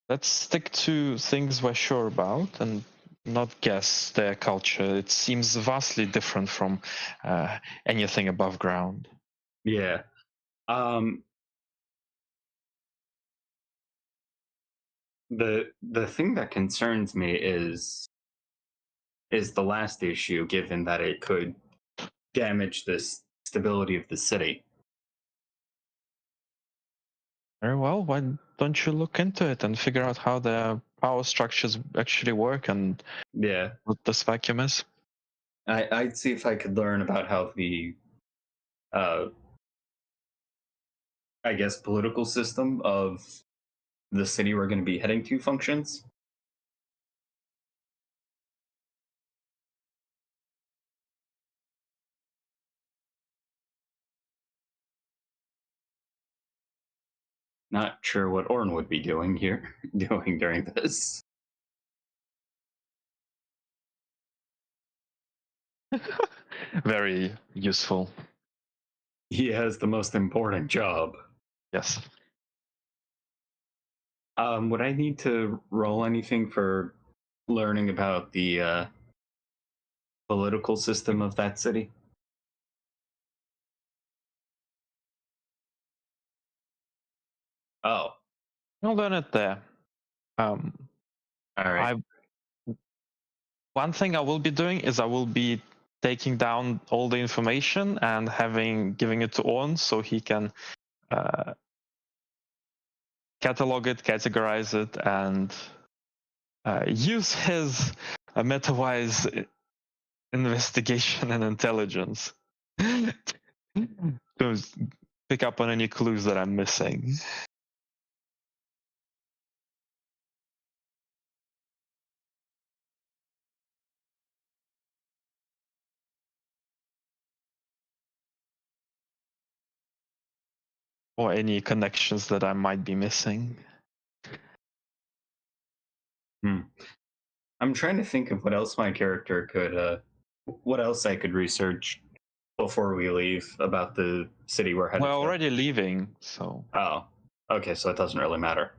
Let's stick to things we're sure about and not guess their culture. It seems vastly different from anything above ground. Yeah. The thing that concerns me is the last issue, given that it could damage the stability of the city. Very well. Why don't you look into it and figure out how their power structures actually work and what this vacuum is? I'd see if I could learn about how the, I guess, political system of the city we're going to be heading to functions. Not sure what Orn would be doing here, doing during this. Very useful. He has the most important job. Yes. Would I need to roll anything for learning about the political system of that city? Oh, I'll learn it there. all right. One thing I will be doing is I will be taking down all the information and giving it to Orn so he can catalog it, categorize it, and use his meta-wise investigation and intelligence to pick up on any clues that I'm missing. Or any connections that I might be missing. I'm trying to think of what else my character could, what else I could research before we leave about the city we're headed We're to. already leaving, so. Oh, okay, so it doesn't really matter.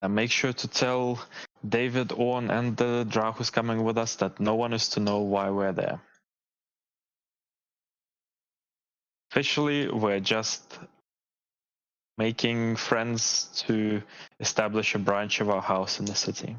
And make sure to tell David, Orn, and the drow who's coming with us that no one is to know why we're there. Officially, we're just making friends to establish a branch of our house in the city.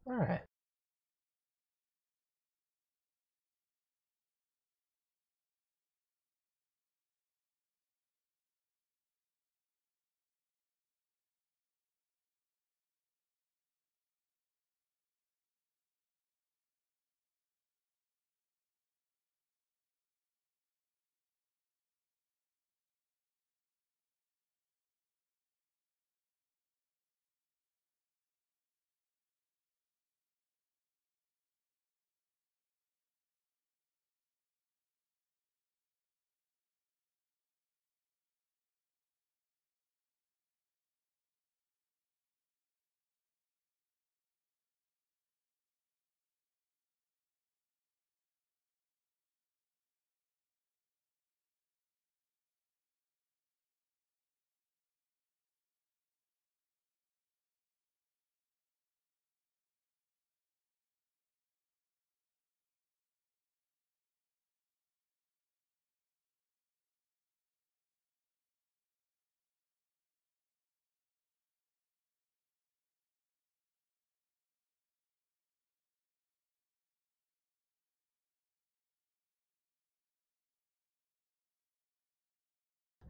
All right.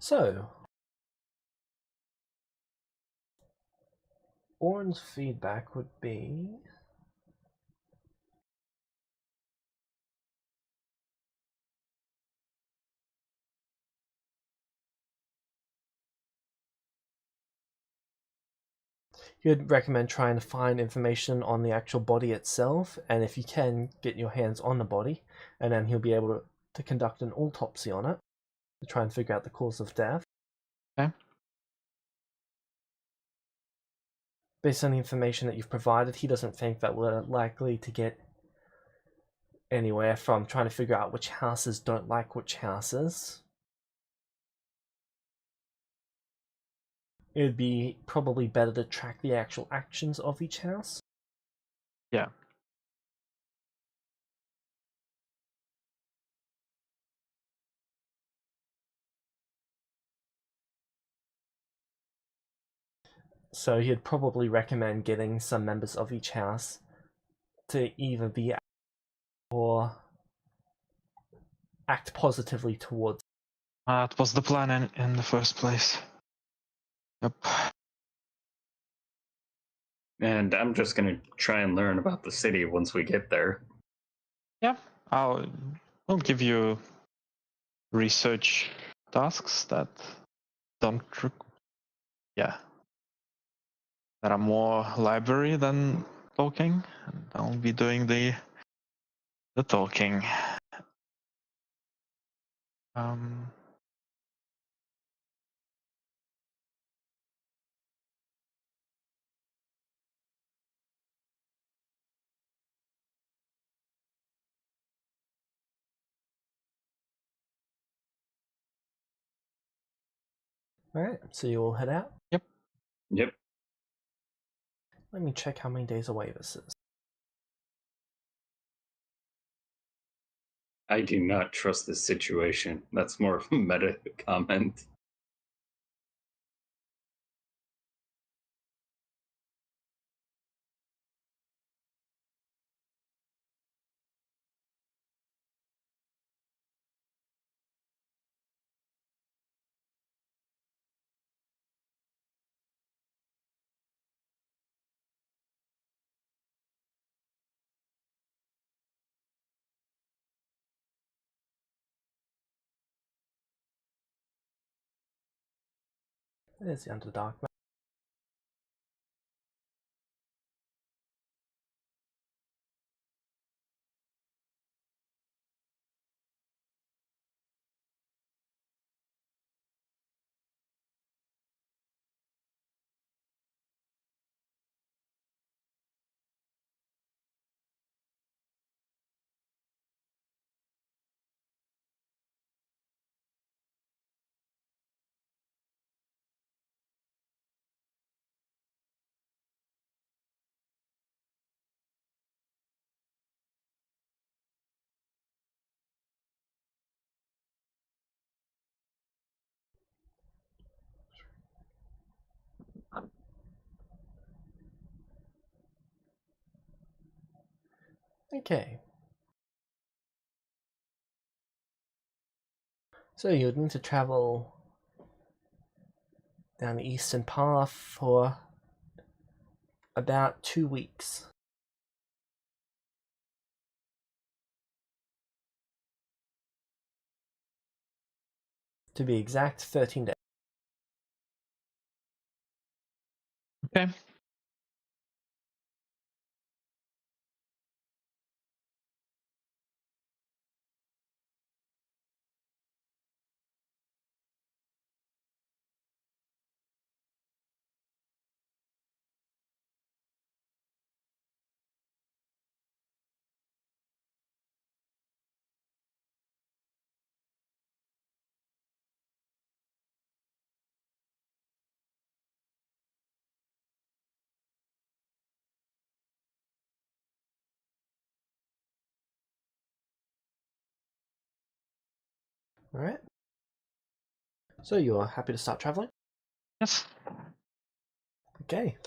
So, Orn's feedback would be you'd recommend trying to find information on the actual body itself, and if you can, get your hands on the body, and then he'll be able to conduct an autopsy on it to try and figure out the cause of death. Okay. Based on the information that you've provided, he doesn't think that we're likely to get anywhere from trying to figure out which houses don't like which houses. it would be probably better to track the actual actions of each house. Yeah. So he'd probably recommend getting some members of each house to either be or act positively towards. That was the plan in the first place. Yep. And I'm just going to try and learn about the city once we get there. Yeah. I'll give you research tasks that don't that are more library than talking, and I'll be doing the talking. Alright, so you all head out. Yep. Let me check how many days away this is. I do not trust this situation. That's more of a meta comment. There's the Underdark map. Okay. So you would need to travel down the eastern path for about 2 weeks. To be exact, 13 days. Okay. Alright. So you're happy to start traveling? Yes. Okay.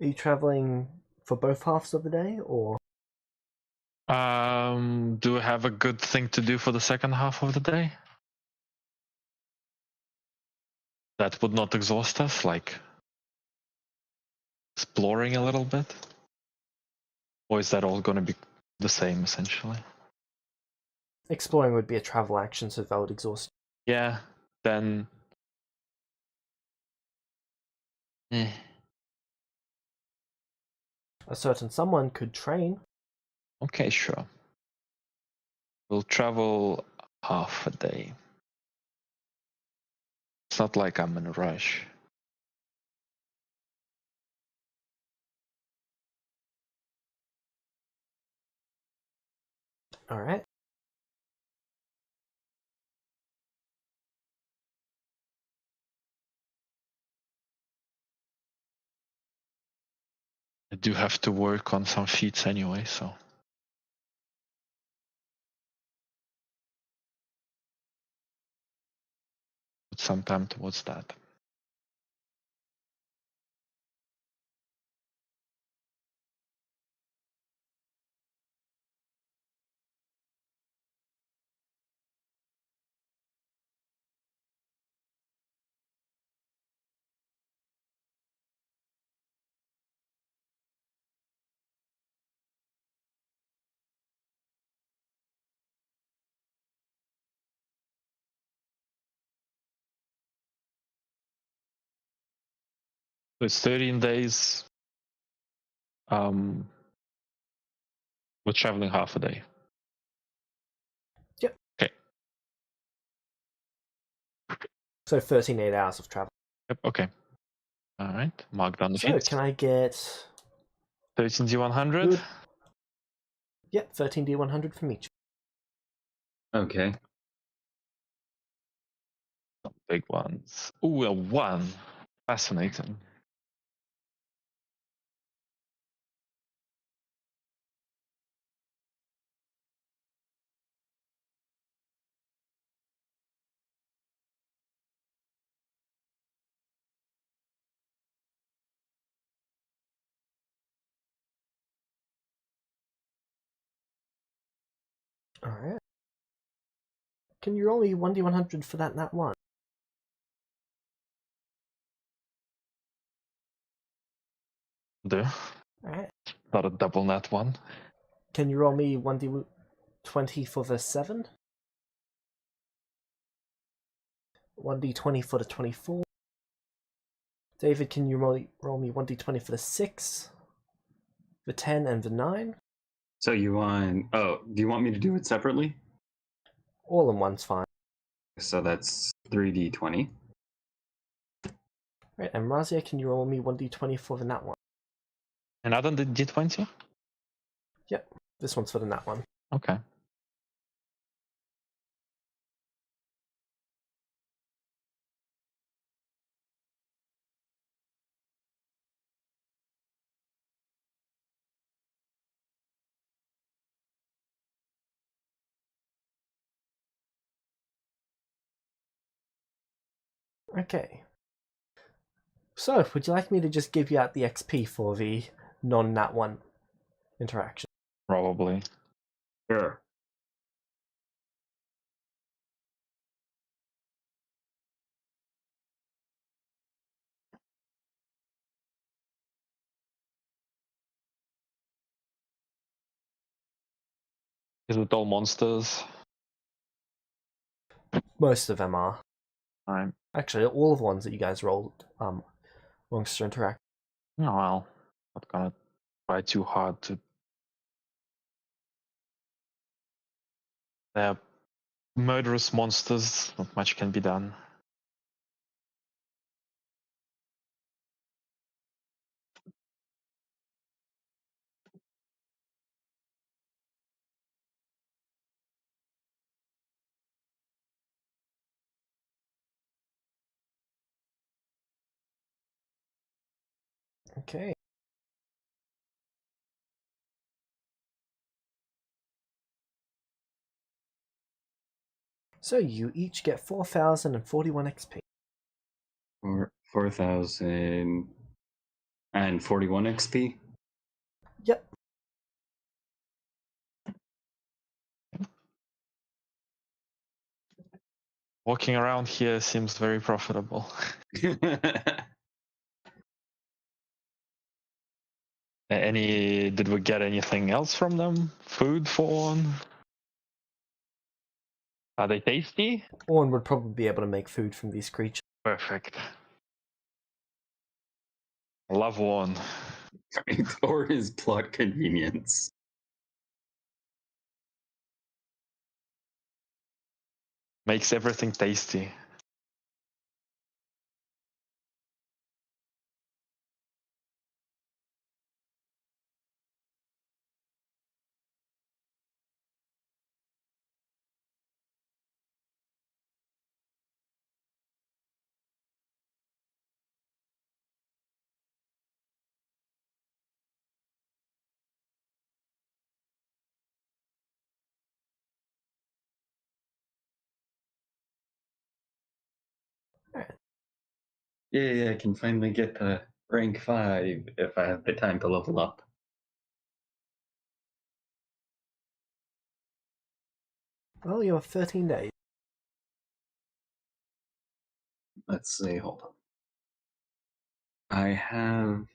Are you traveling for both halves of the day, or? Do we have a good thing to do for the second half of the day? That would not exhaust us, like exploring a little bit? Or is that all going to be the same, essentially? Exploring would be a travel action, so that would exhaust. Yeah, then... A certain someone could train. Okay, sure. We'll travel half a day. It's not like I'm in a rush. Alright. do have to work on some feats anyway, so. Put some time towards that. So it's 13 days. We're traveling half a day. Yep. Okay. So 13 8 hours of travel. Yep. Okay. All right. Mark down the So feats. can I get 13D100. Good. Yep, 13D100 from each. Okay. Some big ones. Ooh, a 1. Fascinating. Alright. Can you roll me 1D100 for that nat 1? Do. Alright. Not a double nat 1. Can you roll me 1D20 for the 7? 1D20 for the 24. David, can you roll me 1D20 for the 6, the 10, and the 9? So you want? Oh, do you want me to do it separately? All in one's fine. So that's 3d20. Right, and Razia, can you roll me 1D20 for the nat 1? Another D20? Yep, this one's for the nat 1. Okay. Okay. So, would you like me to just give you out the XP for the non-nat 1 interaction? Probably. Sure. Is it all monsters? Most of them are. Alright. Actually, all of the ones that you guys rolled, monster interact. Oh well. Not gonna try too hard to. They're murderous monsters. Not much can be done. Okay. So you each get 4,041 XP. 4,041 XP. Yep. Walking around here seems very profitable. Did we get anything else from them? Food for one? Are they tasty? Orn would probably be able to make food from these creatures. Perfect. Love one. Or his plot convenience. Makes everything tasty. Yeah, I can finally get to rank 5 if I have the time to level up. Well, you have 13 days. Let's see, hold on. I have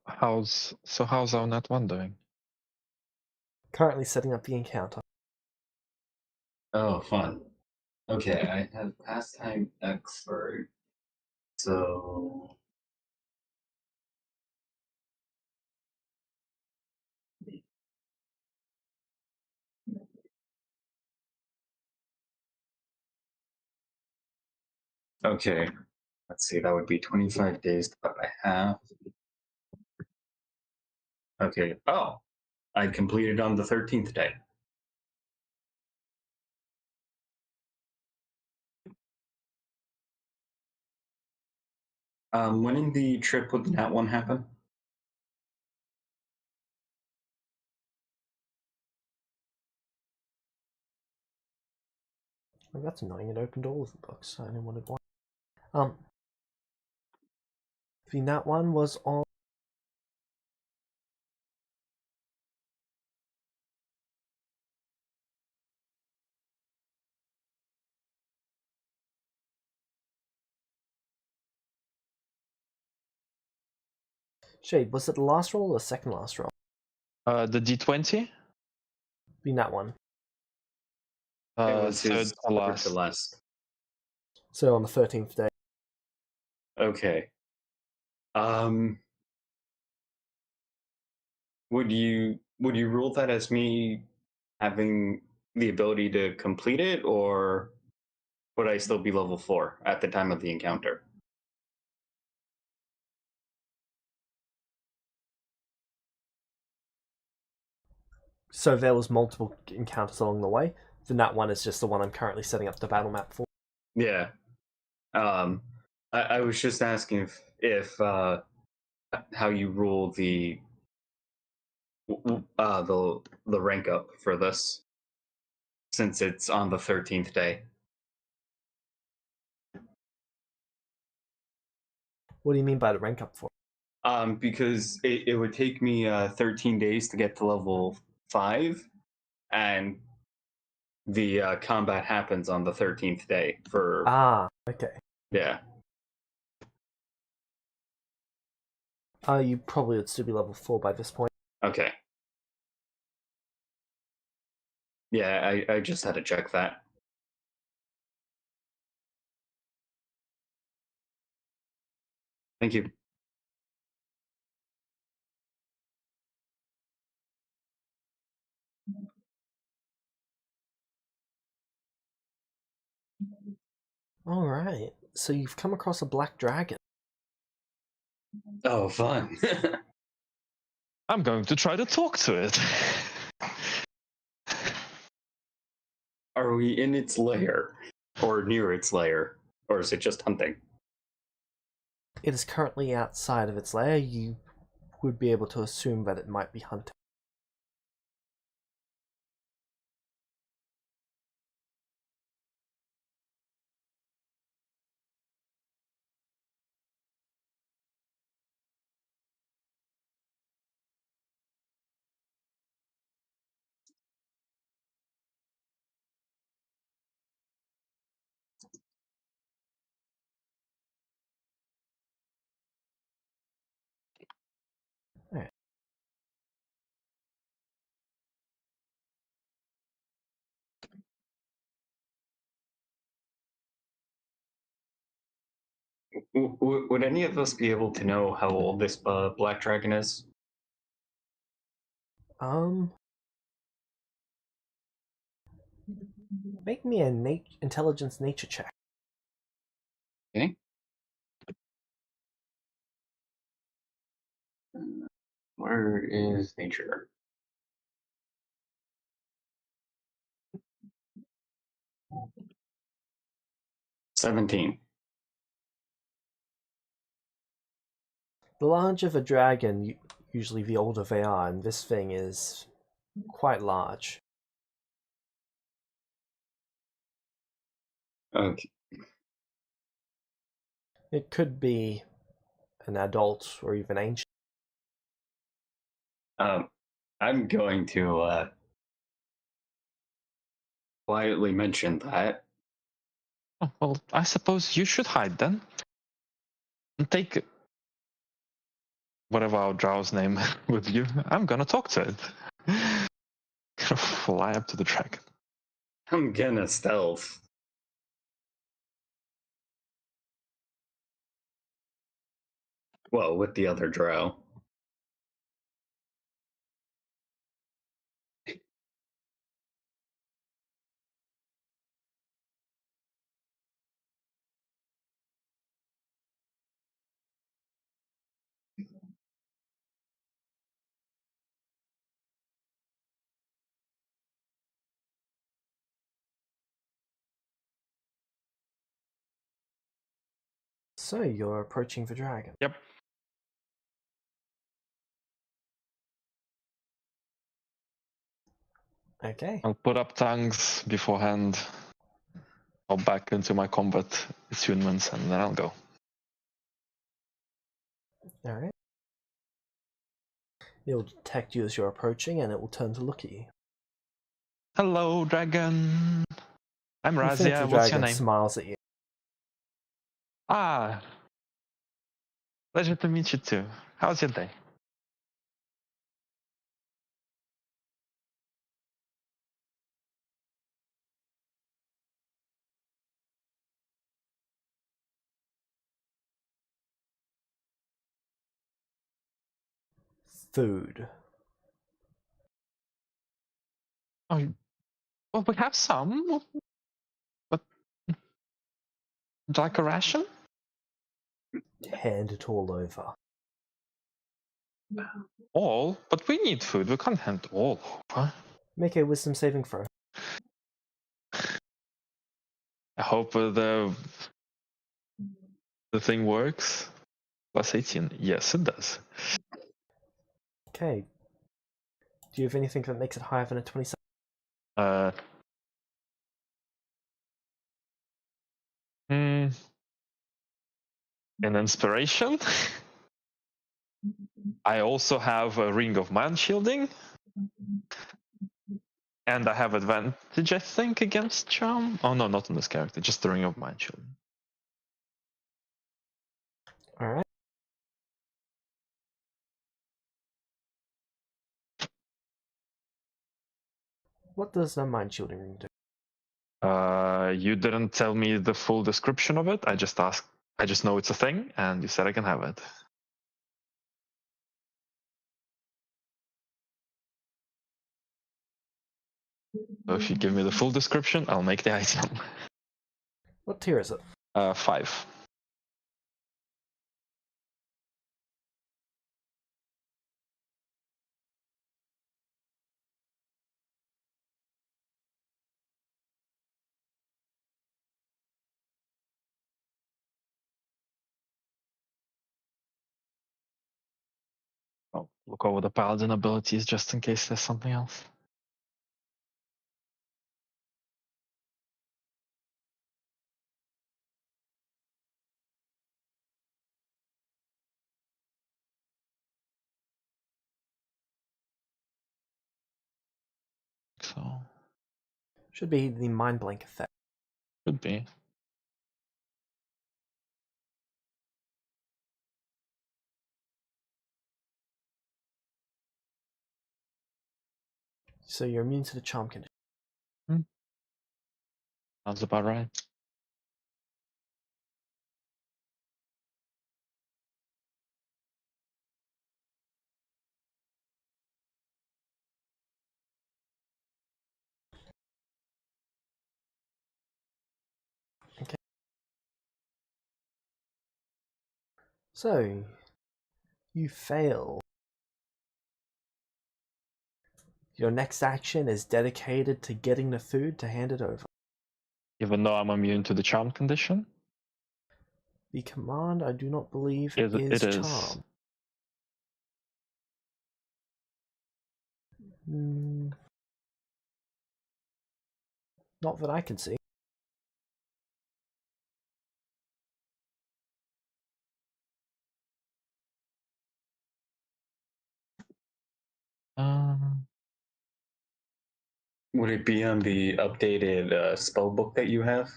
How's our net one doing? Currently setting up the encounter. oh fun. Okay, I have pastime expert. So okay, let's see, that would be 25 days divided by half. Okay. Oh, I completed on the 13th day. When did the trip with the Nat 1 happen? Well, that's annoying. It opened all of the books. I only wanted one. The Nat one was on. Shade, was it the last roll or the second last roll? The D20? The Nat one. It was Third his to third to last. last. So on the 13th day. Okay. Would you rule that as me having the ability to complete it, or would I still be level 4 at the time of the encounter? So there was multiple encounters along the way. The Nat one is just the one I'm currently setting up the battle map for. Yeah. I was just asking if how you rule the rank up for this, since it's on the 13th day. What do you mean by the rank up for? Because it would take me 13 days to get to level 5, and the combat happens on the 13th day for Okay. yeah. You probably would still be level 4 by this point. Okay. Yeah, I just had to check that. Thank you. Alright, so you've come across a black dragon. Oh, fun. I'm going to try to talk to it. Are we in its lair or near its lair, or is it just hunting? It is currently outside of its lair. You would be able to assume that it might be hunting. Alright. Would any of us be able to know how old this black dragon is? Make me a intelligence nature check. Okay. Where is nature? $17. The larger the dragon, usually the older they are, and this thing is quite large. Okay. It could be an adult or even ancient. I'm going to quietly mention that. Oh, well, I suppose you should hide then. And take whatever our drow's name with you. I'm gonna talk to it. Gonna fly up to the dragon. I'm gonna stealth. Well, with the other drow. So you're approaching the dragon. Yep. Okay. I'll put up tongues beforehand. I'll back into my combat attunements and then I'll go. All right. It will detect you as you're approaching, and it will turn to look at you. Hello, dragon. I'm You think Razia. the What's your dragon name? smiles at you. Ah, pleasure to meet you too. How's your day? Food. Oh, well, we have some. But would you like a ration? Hand it all over. All? But we need food. We can't hand all over. Make a wisdom saving throw. I hope the thing works. Plus 18. Yes, it does. Okay. Do you have anything that makes it higher than a 27? An inspiration. I also have a ring of man shielding. And I have advantage, I think, against charm. Oh no, not on this character, just the ring of man shielding. Alright. What does the mind shielding ring do? You didn't tell me the full description of it. I just asked. I just know it's a thing, and you said I can have it. So if you give me the full description, I'll make the item. What tier is it? 5. I'll look over the paladin abilities just in case there's something else. So Should be the mind blank effect. could be. So you're immune to the charm condition. Sounds about right. Okay. So you fail. Your next action is dedicated to getting the food to hand it over. Even though I'm immune to the charm condition. The command, I do not believe, It is is. charm. Not that I can see. Would it be on the updated spell book that you have?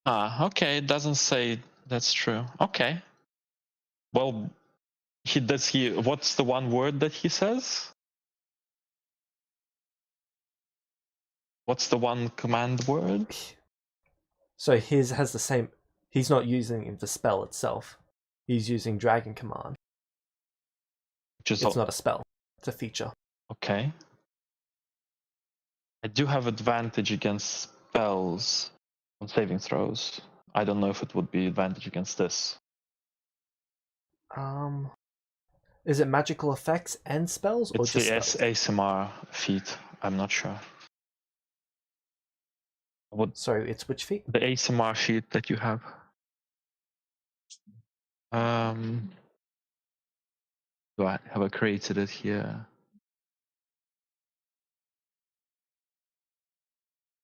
Okay, it doesn't say that's true. Okay. Well, what's the one word that he says? What's the one command word? So his has the same. He's not using the spell itself. He's using Dragon Command. It's not a spell. It's a feature. Okay. I do have advantage against spells on saving throws. I don't know if it would be advantage against this. Is it magical effects and spells, or It's just the spells? ASMR feat. I'm not sure. Sorry, it's which feat? The ASMR sheet that you have. Do I have I created it here?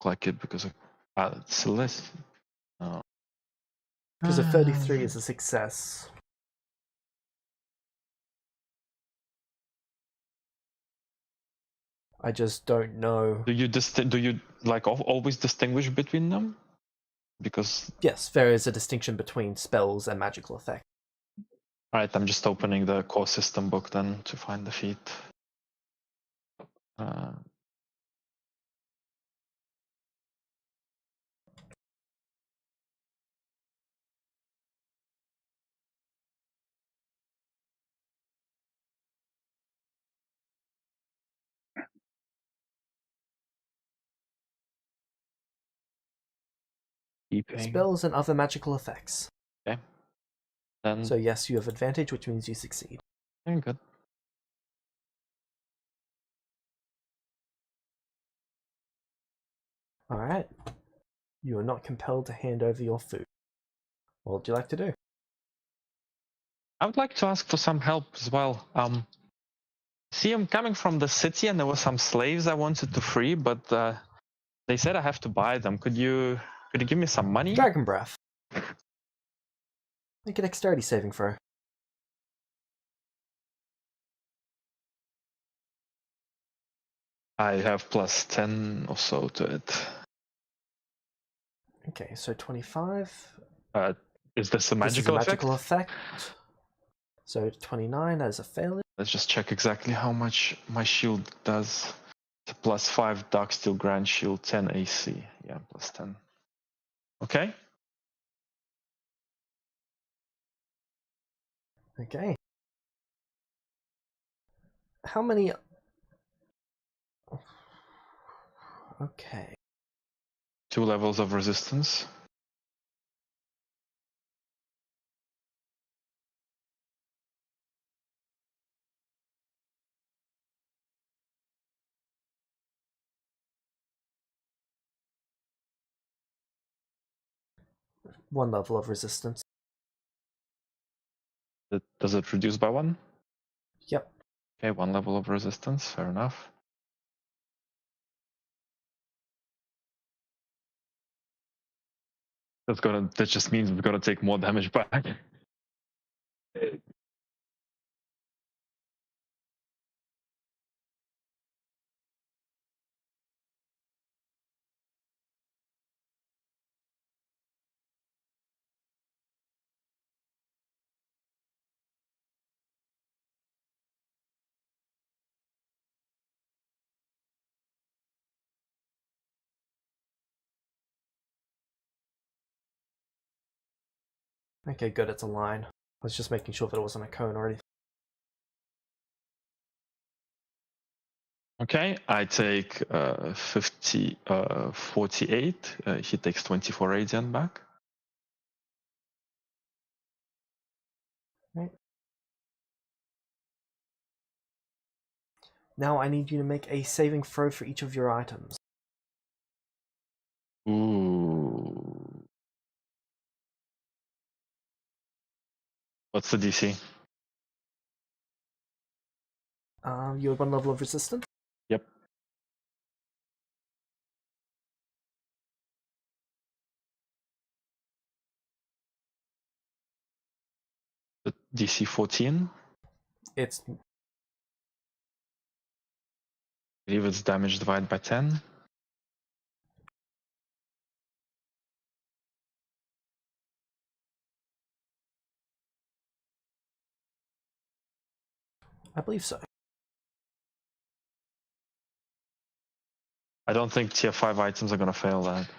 Like it because of it's a list. No. Because a 33 is a success. I just don't know. Do you like always distinguish between them? Because yes, there is a distinction between spells and magical effects. all right, I'm just opening the core system book then to find the feat. Spells and other magical effects. Okay. Then so yes, you have advantage, which means you succeed. very good. Alright. You are not compelled to hand over your food. What would you like to do? I would like to ask for some help as well. See, I'm coming from the city and there were some slaves I wanted to free, but they said I have to buy them. Could you give me some money? Dragon Breath. Make a dexterity saving throw. I have plus 10 or so to it. Okay, so 25. Is this a magical effect? So 29 as a failure. Let's just check exactly how much my shield does. It's a plus 5 Dark Steel Grand Shield, 10 AC. Yeah, plus 10. Okay. Okay. How many... Okay. 2 levels of resistance. One level of resistance. Does it reduce by 1? Yep. Okay, 1 level of resistance. Fair enough. That just means we've got to take more damage back. Okay, good, it's a line. I was just making sure that it wasn't a cone already. Okay, I take 48. He takes 24 radiant back. Right. Now I need you to make a saving throw for each of your items. Ooh. What's the DC? You have 1 level of resistance. Yep. The DC 14. It's I believe it's damage divided by 10. I believe so. I don't think tier 5 items are gonna fail that.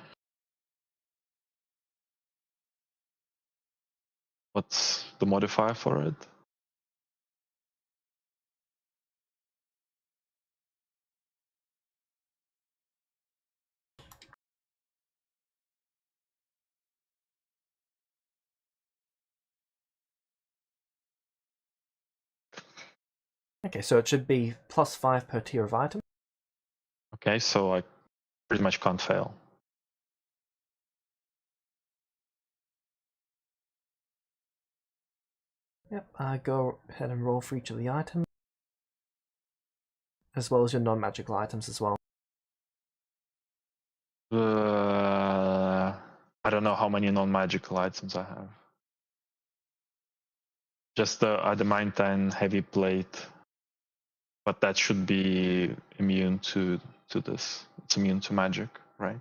What's the modifier for it? Okay, so it should be +5 per tier of item. Okay, so I pretty much can't fail. Yep, go ahead and roll for each of the items, as well as your non-magical items as well. I don't know how many non-magical items I have. Just the adamantine heavy plate, but that should be immune to this. It's immune to magic, right?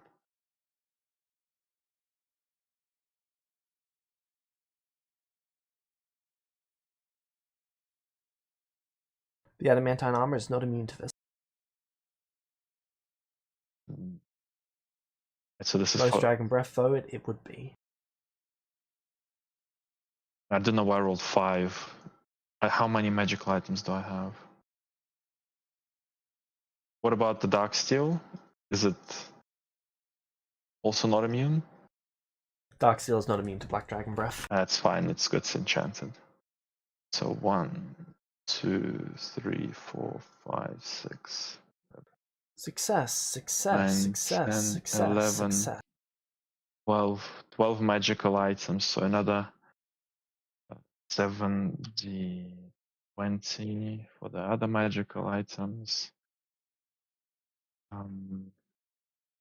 The adamantine armor is not immune to this. So this is Most dragon breath, though, it would be. I don't know why I rolled 5. How many magical items do I have? What about the dark steel? Is it also not immune? Dark Steel is not immune to black dragon breath. That's fine. It's good. It's enchanted. So 1, 2, 3, 4, 5, 6. Success, success, 9, success, 10, success, 11, success. 12 magical items. So another 7, 20 for the other magical items.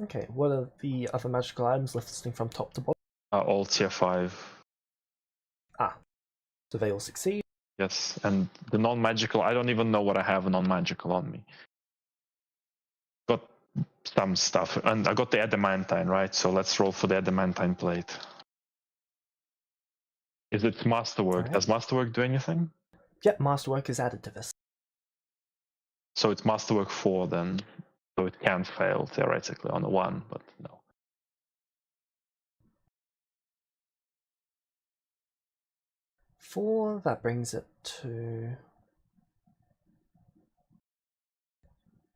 Okay, what are the other magical items listing from top to bottom? All tier 5. So they all succeed. Yes, and the non-magical, I don't even know what I have non-magical on me. Got some stuff, and I got the adamantine, right? So let's roll for the adamantine plate. Is it masterwork? Right. Does masterwork do anything? Yep, masterwork is added to this. So it's masterwork 4 then. So it can fail theoretically on a 1, but no. 4, that brings it to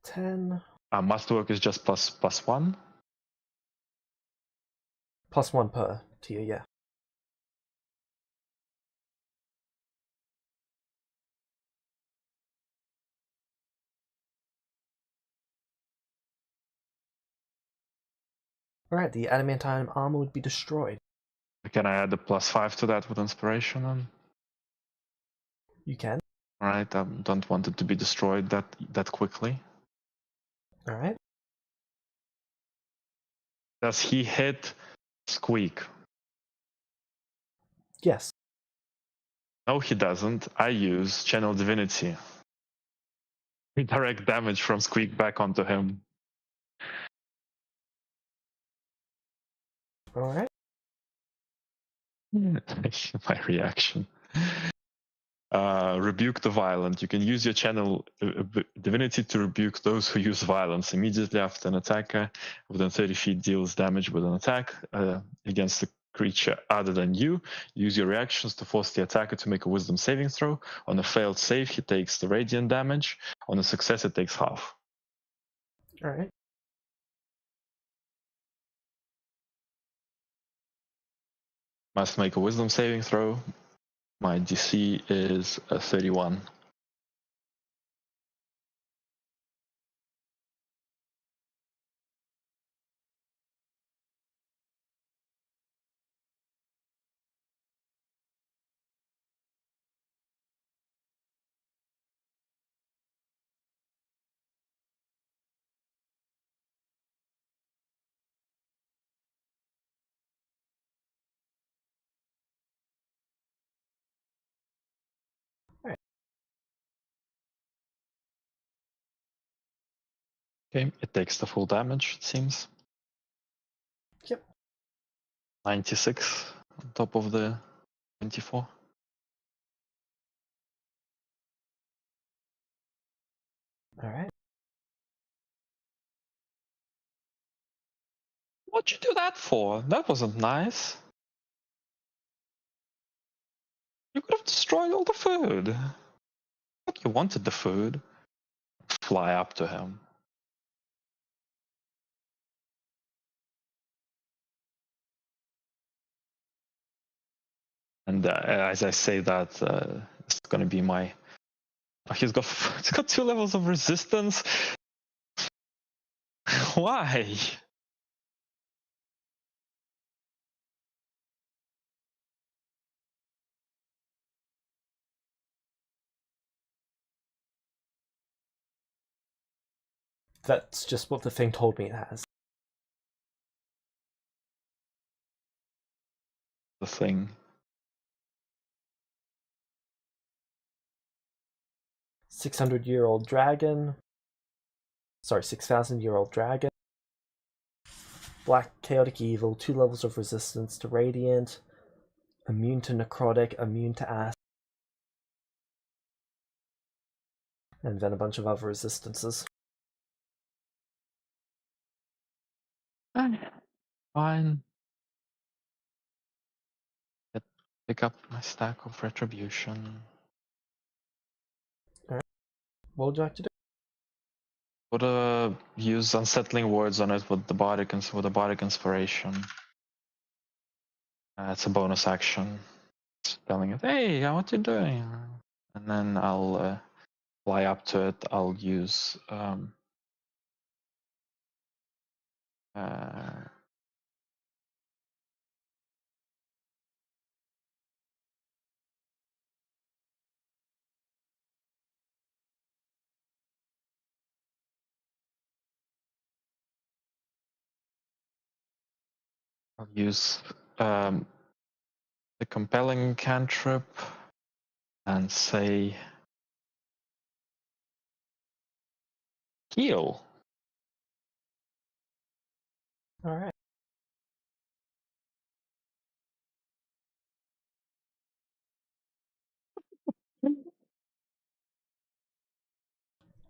10. Masterwork is just +1. +1 per tier, yeah. Alright, the adamantine armor would be destroyed. Can I add a +5 to that with inspiration then? You can. Alright, I don't want it to be destroyed that quickly. Alright. Does he hit Squeak? Yes. No, he doesn't. I use Channel Divinity. Direct damage from Squeak back onto him. Alright. My reaction. Rebuke the violent. You can use your channel divinity to rebuke those who use violence. Immediately after an attacker within 30 feet deals damage with an attack against a creature other than you. Use your reactions to force the attacker to make a wisdom saving throw. On a failed save, he takes the radiant damage. On a success, it takes half. Alright. Must make a wisdom saving throw. My DC is a 31. Okay, it takes the full damage, it seems. Yep. 96 on top of the 24. Alright. What'd you do that for? That wasn't nice. You could have destroyed all the food. But you wanted the food. Fly up to him. And as I say that, it's gonna be my. He's got 2 levels of resistance. Why? That's just what the thing told me it has. The thing. 600-year-old dragon. Sorry, 6,000-year-old dragon. Black chaotic evil, 2 levels of resistance to radiant, immune to necrotic, immune to acid, and then a bunch of other resistances. Fine. Pick up my stack of retribution. Alright. What would you like to do? Would use unsettling words on it with the bardic inspiration. It's a bonus action. Just telling it, hey, what you doing? And then I'll fly up to it. I'll use the compelling cantrip and say heal. Alright.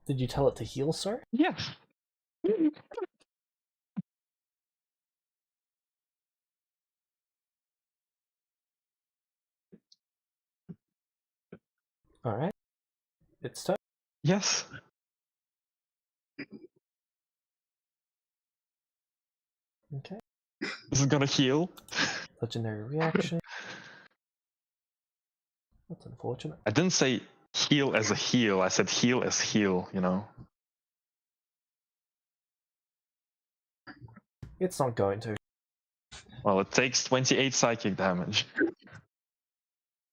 Did you tell it to heal, sir? Yes. Alright. It's time. Yes. Okay. This is gonna heal. Legendary reaction. That's unfortunate. I didn't say heal as a heal. I said heal as heal, you know. It's not going to. Well, it takes 28 psychic damage.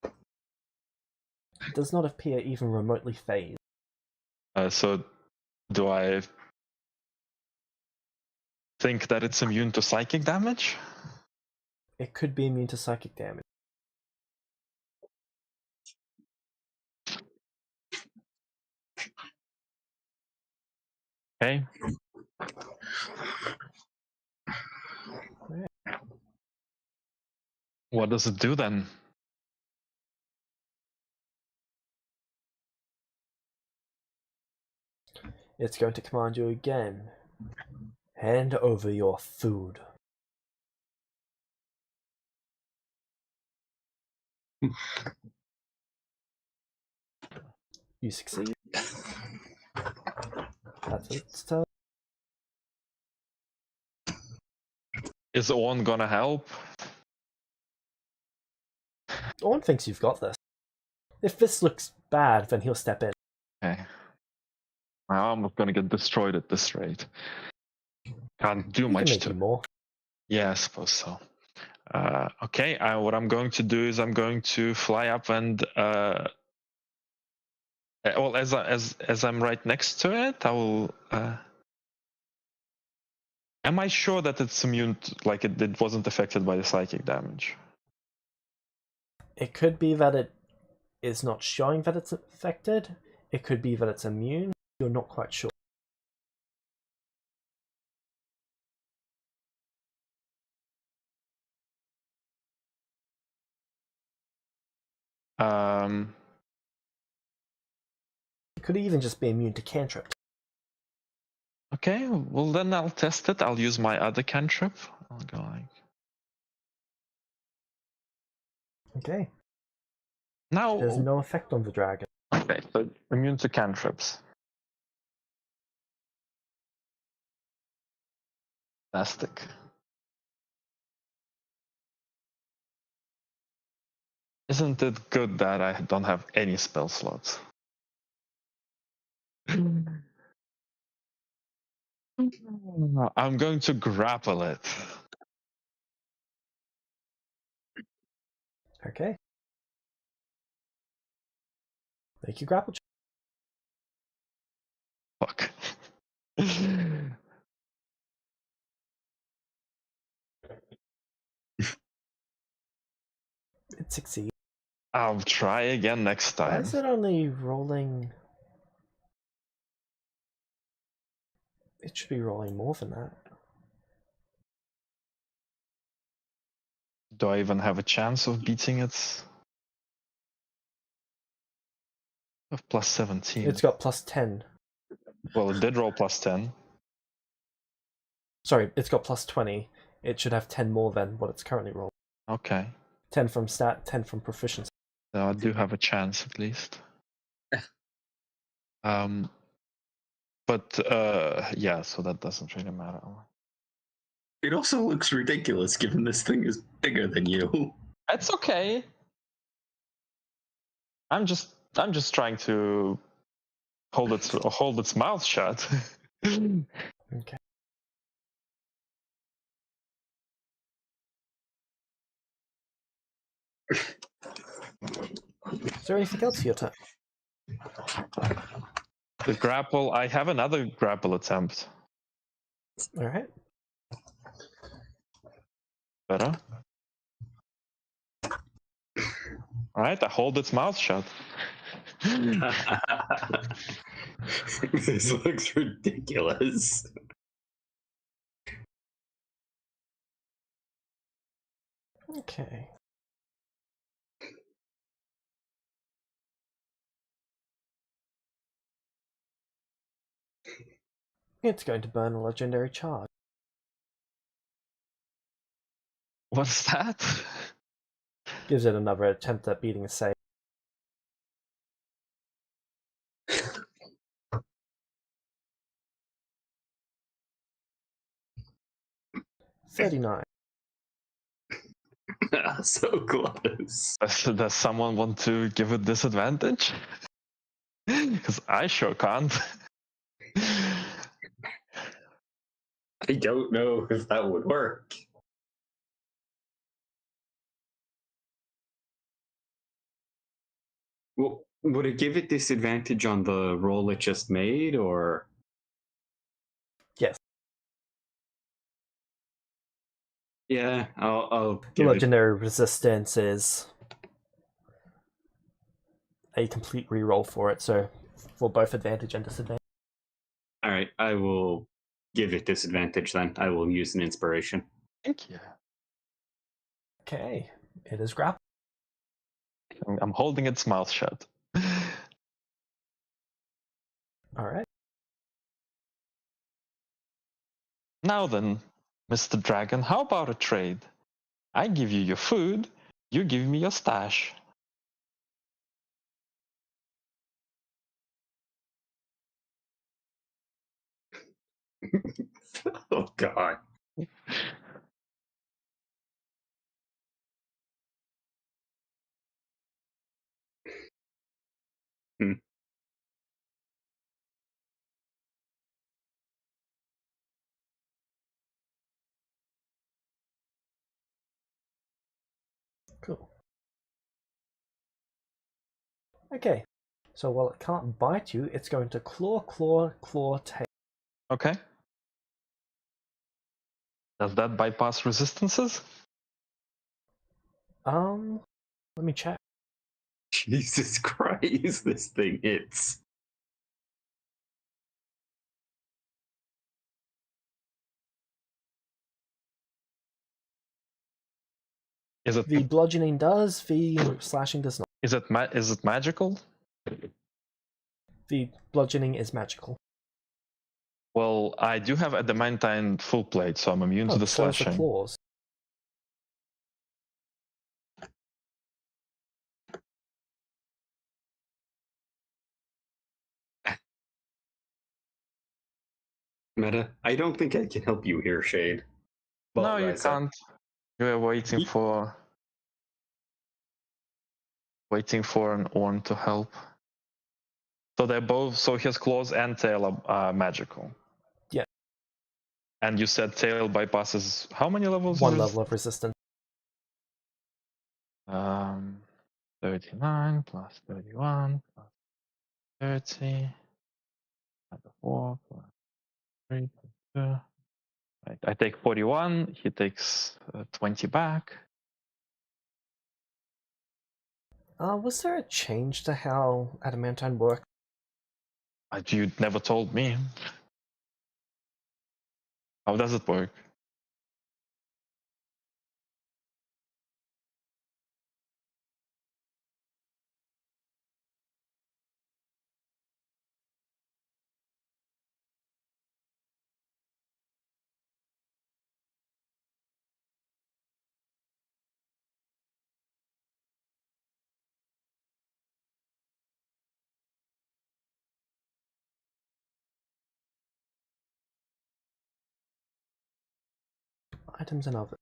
It does not appear even remotely phased. So do I think that it's immune to psychic damage? It could be immune to psychic damage. Okay. What does it do then? It's going to command you again. Hand over your food. You succeed. That's its turn. Is Orn gonna help? Orn thinks you've got this. If this looks bad, then he'll step in. Okay. My arm is gonna get destroyed at this rate. Can't do He can much make to you it. more. Yeah, I suppose so. Okay, what I'm going to do is I'm going to fly up and well, as I'm right next to it, I will. Am I sure that it's immune? Like it wasn't affected by the psychic damage? It could be that it is not showing that it's affected. It could be that it's immune. You're not quite sure. It could even just be immune to cantrip. Okay, well then I'll test it. I'll use my other cantrip. I'll go like. Okay. Now. There's no effect on the dragon. Okay, so immune to cantrips. Fantastic. Isn't it good that I don't have any spell slots? I'm going to grapple it. Okay. Make you grapple check. Fuck. It succeeds. I'll try again next Why time. is it only rolling? It should be rolling more than that. Do I even have a chance of beating it? Of plus 17. It's got plus 10. Well, it did roll plus 10. Sorry, it's got plus 20. It should have 10 more than what it's currently rolling. Okay. 10 from stat, 10 from proficiency. So I do have a chance at least. But yeah, so that doesn't really matter. It also looks ridiculous given this thing is bigger than you. It's okay. I'm just trying to hold its mouth shut. Okay. Is there anything else for your turn? The grapple. I have another grapple attempt. Alright. Better. All right, I hold its mouth shut. This looks ridiculous. Okay. It's going to burn a legendary charge. What's that? Gives it another attempt at beating a save. $39. So close. Does someone want to give it disadvantage? Because I sure can't. I don't know if that would work. Well, would it give it disadvantage on the roll it just made, or? Yes. Yeah, I'll The give it. legendary resistance is a complete reroll for it, so for both advantage and disadvantage. All right, I will give it disadvantage then. I will use an inspiration. Thank you. Okay. It is grappled. I'm holding its mouth shut. Alright. Now then, Mr. Dragon, how about a trade? I give you your food, you give me your stash. Oh God. Hmm. Cool. Okay. So while it can't bite you, it's going to claw, tail. Okay. Does that bypass resistances? Let me check. Jesus Christ, this thing hits. Is it The bludgeoning does, the slashing does not. Is it magical? The bludgeoning is magical. Well, I do have adamantine full plate, so I'm immune to the so is the slashing. claws. Meta, I don't think I can help you here, Shade. No, you rise up. can't. You're waiting for an Orn to help. So they're both. So his claws and tail are magical. Yeah. And you said tail bypasses how many levels? 1 level of resistance. 39 plus 31 plus 30. 4 plus 3 plus 2. Right. I take 41. He takes 20 back. Was there a change to how adamantine works? You never told me. How does it work? Items and others.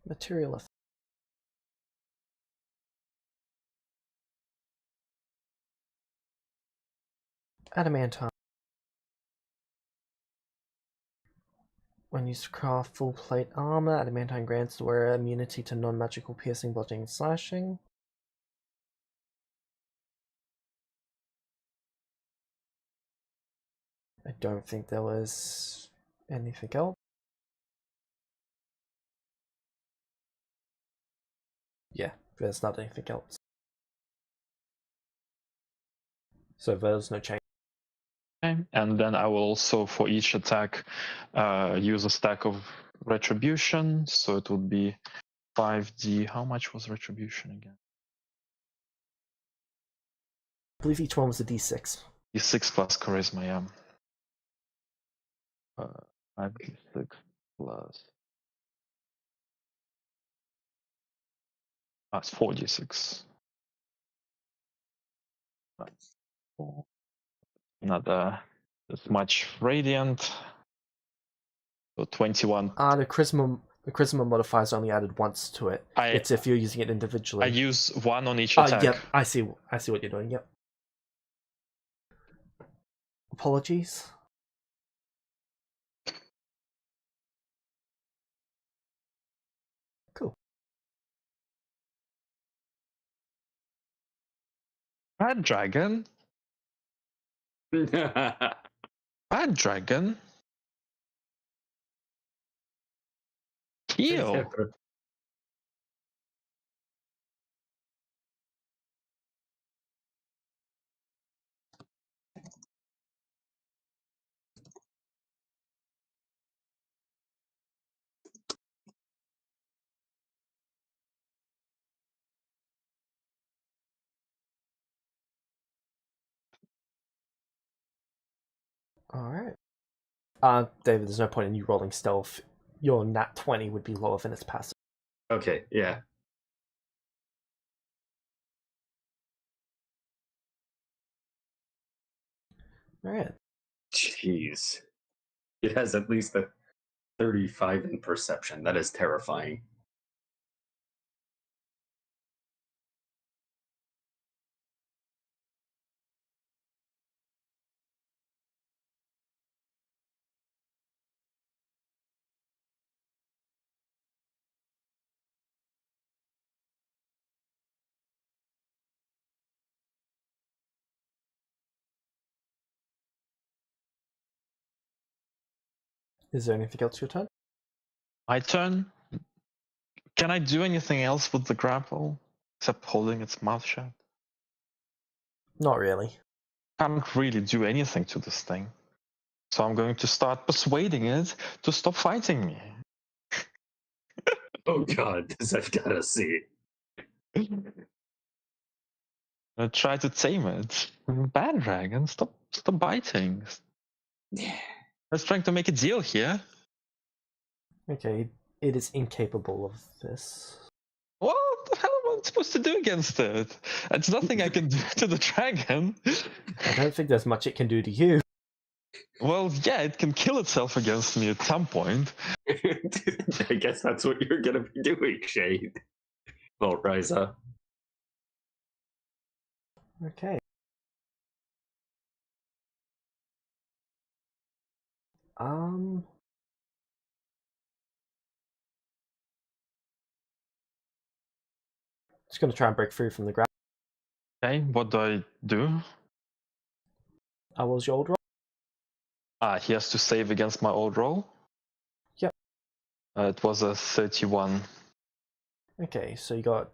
Material effect. Adamantine. When used to craft full plate armor, adamantine grants the wearer immunity to non-magical piercing, bludgeoning, and slashing. I don't think there was anything else. Yeah, there's not anything else. So there's no change. Okay. And then I will also, for each attack, use a stack of retribution. So it would be 5d. How much was retribution again? I believe each one was a d6. d6 plus charisma, yeah. 5d6 plus. That's 4d6. That's 4. Not as much radiant. So 21. The charisma modifier is only added once to it. It's if you're using it individually. I use 1 on each attack. Yep, I see what you're doing, yep. Apologies. Cool. Bad dragon? Bad dragon? Heal! Alright. David, there's no point in you rolling stealth. Your nat 20 would be lower than its passive. Okay, yeah. Alright. Jeez. It has at least a 35 in perception. That is terrifying. Is there anything else your turn? My turn? Can I do anything else with the grapple? Except holding its mouth shut? Not really. can't really do anything to this thing. So I'm going to start persuading it to stop fighting me. Oh god, this I've gotta see. I try to tame it. Bad dragon, stop biting. I was trying to make a deal here. Okay, it is incapable of this. What the hell am I supposed to do against it? It's nothing I can do to the dragon. I don't think there's much it can do to you. Well, yeah, it can kill itself against me at some point. I guess that's what you're gonna be doing, Shade. Well, Ryza. Okay. Just gonna try and break free from the ground. Okay, what do I do? What was your old roll? He has to save against my old roll. Yep. It was a 31. Okay, so you got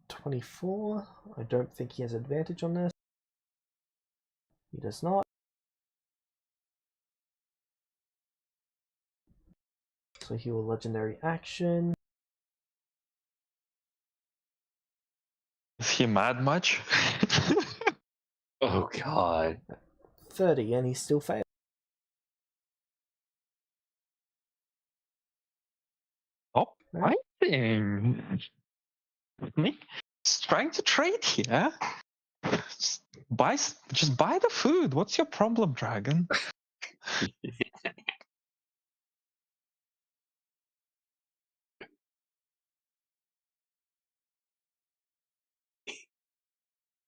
24. I don't think he has advantage on this. He does not. So he will legendary action. Is he mad much? Oh god. 30, and he still fails. Stop fighting! Me? Just trying to trade here. Just buy the food. What's your problem, dragon?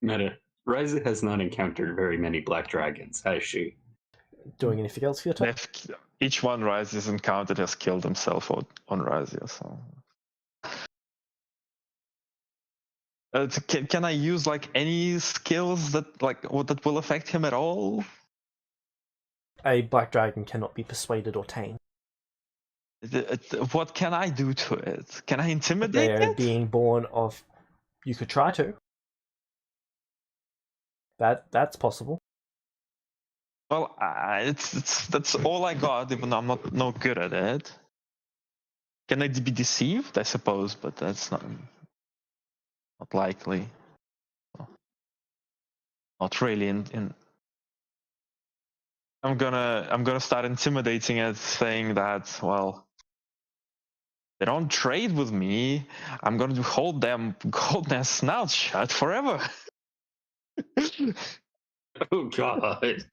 Meta. Ryza has not encountered very many black dragons, has she? Doing anything else for your turn? Each one Ryze encountered has killed himself on Ryze. So. Can I use like any skills that that will affect him at all? A black dragon cannot be persuaded or tamed. What can I do to it? Can I intimidate They are it? being born of. You could try to. That's possible. Well, that's all I got. Even though I'm not good at it. Can I be deceived? I suppose, but that's not likely. Not really. I'm gonna start intimidating it, saying that they don't trade with me. I'm going to hold their snouts shut forever. Oh god.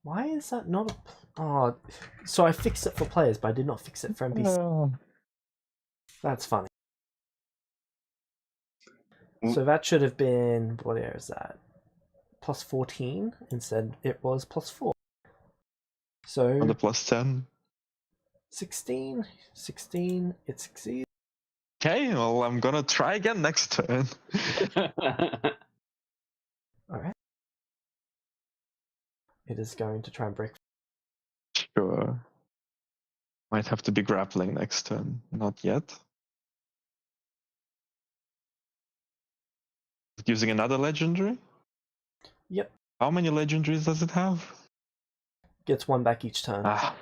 Why is that not a... Oh, so I fixed it for players, but I did not fix it for NPCs. That's funny. So that should have been... What area is that? Plus 14. Instead, it was plus 4. So... On the plus 10. 16. 16. It succeeds. Okay, well, I'm gonna try again next turn. Alright. It is going to try and break. Sure. Might have to be grappling next turn. Not yet. Using another legendary? Yep. How many legendaries does it have? Gets 1 back each turn. Ah.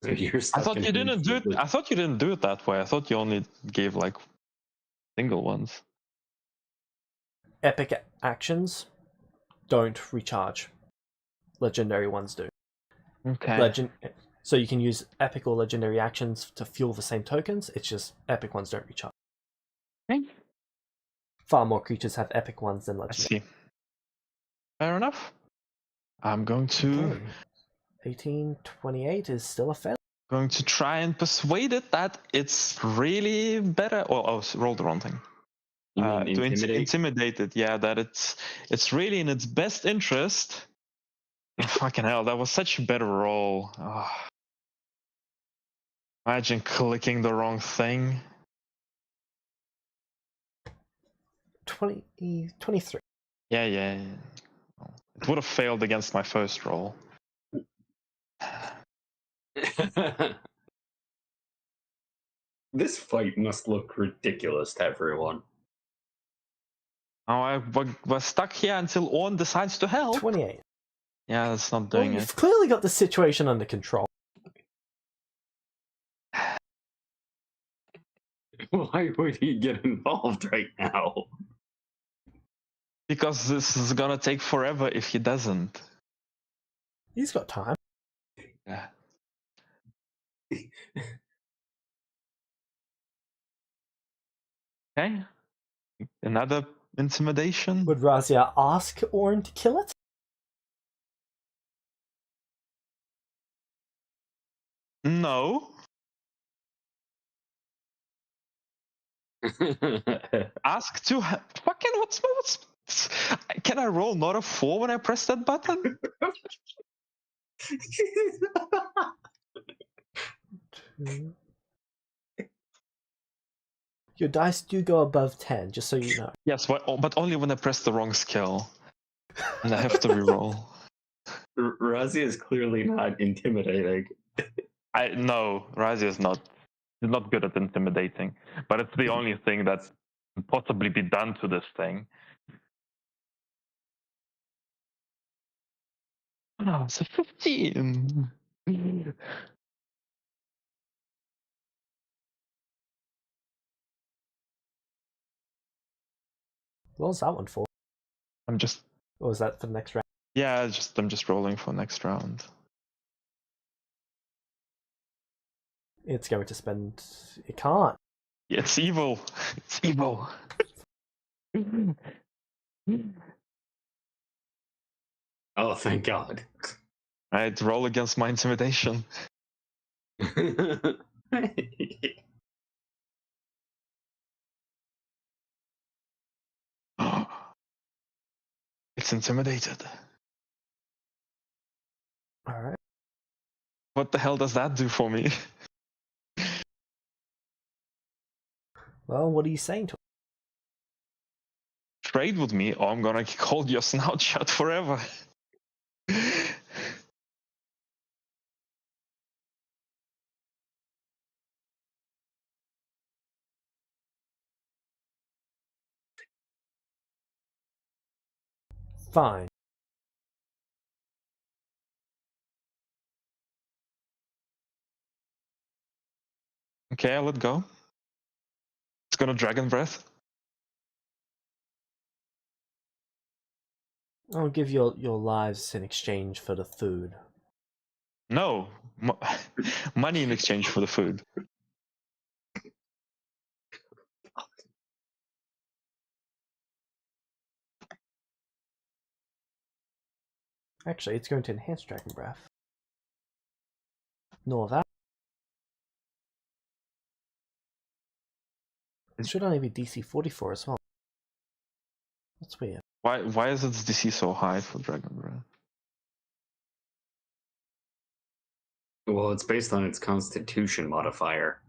So you're I thought you didn't do it. with- I thought you didn't do it that way. I thought you only gave like single ones. Epic actions don't recharge. Legendary ones do. Okay. So you can use epic or legendary actions to fuel the same tokens. It's just epic ones don't recharge. Okay. Far more creatures have epic ones than I legendary. see. Fair enough. I'm going to Okay. 1828 is still a fail. going to try and persuade it that it's really better. Roll the wrong thing. You mean To intimidate? intimidate it, yeah, that it's really in its best interest. Fucking hell, that was such a better roll. Oh. Imagine clicking the wrong thing. 23. Yeah. It would have failed against my first roll. This fight must look ridiculous to everyone. Oh, I was stuck here until Orn decides to help. 28. Yeah, that's not Well, doing you've it. clearly got the situation under control. Why would he get involved right now? Because this is gonna take forever if he doesn't. He's got time. Yeah. Okay. Another intimidation. Would Razia ask Orin to kill it? No. Ask to fucking what's can I roll not a 4 when I press that button? Two. Your dice do go above 10, just so you know. Yes, but only when I press the wrong skill. And I have to reroll. Razia is clearly not intimidating. No, Razi is not good at intimidating, but it's the only thing that can possibly be done to this thing. Oh, it's a 15. What was that one for? I'm just Or was that for the next round? yeah, I'm just rolling for next round. It's going to spend... It can't. It's evil. It's evil. Oh, thank God. I'd roll against my intimidation. It's intimidated. Alright. What the hell does that do for me? Well, what are you saying to him? Trade with me, or I'm gonna hold your snout shut forever. Fine. Okay, I'll let go. It's gonna dragon breath. I'll give your lives in exchange for the food. No, money in exchange for the food. Actually, it's going to enhance Dragon Breath. Nor that. It should only be DC 44 as well. That's weird. Why is its DC so high for dragon breath? Well, it's based on its constitution modifier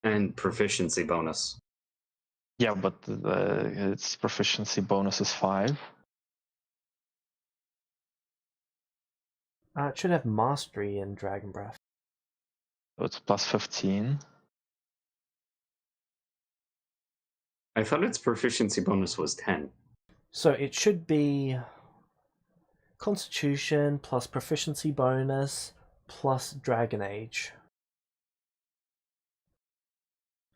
and proficiency bonus. Yeah, but its proficiency bonus is 5. It should have Mastery in Dragon Breath. So it's plus 15. I thought its proficiency bonus was 10. So it should be Constitution plus Proficiency bonus plus Dragon Age.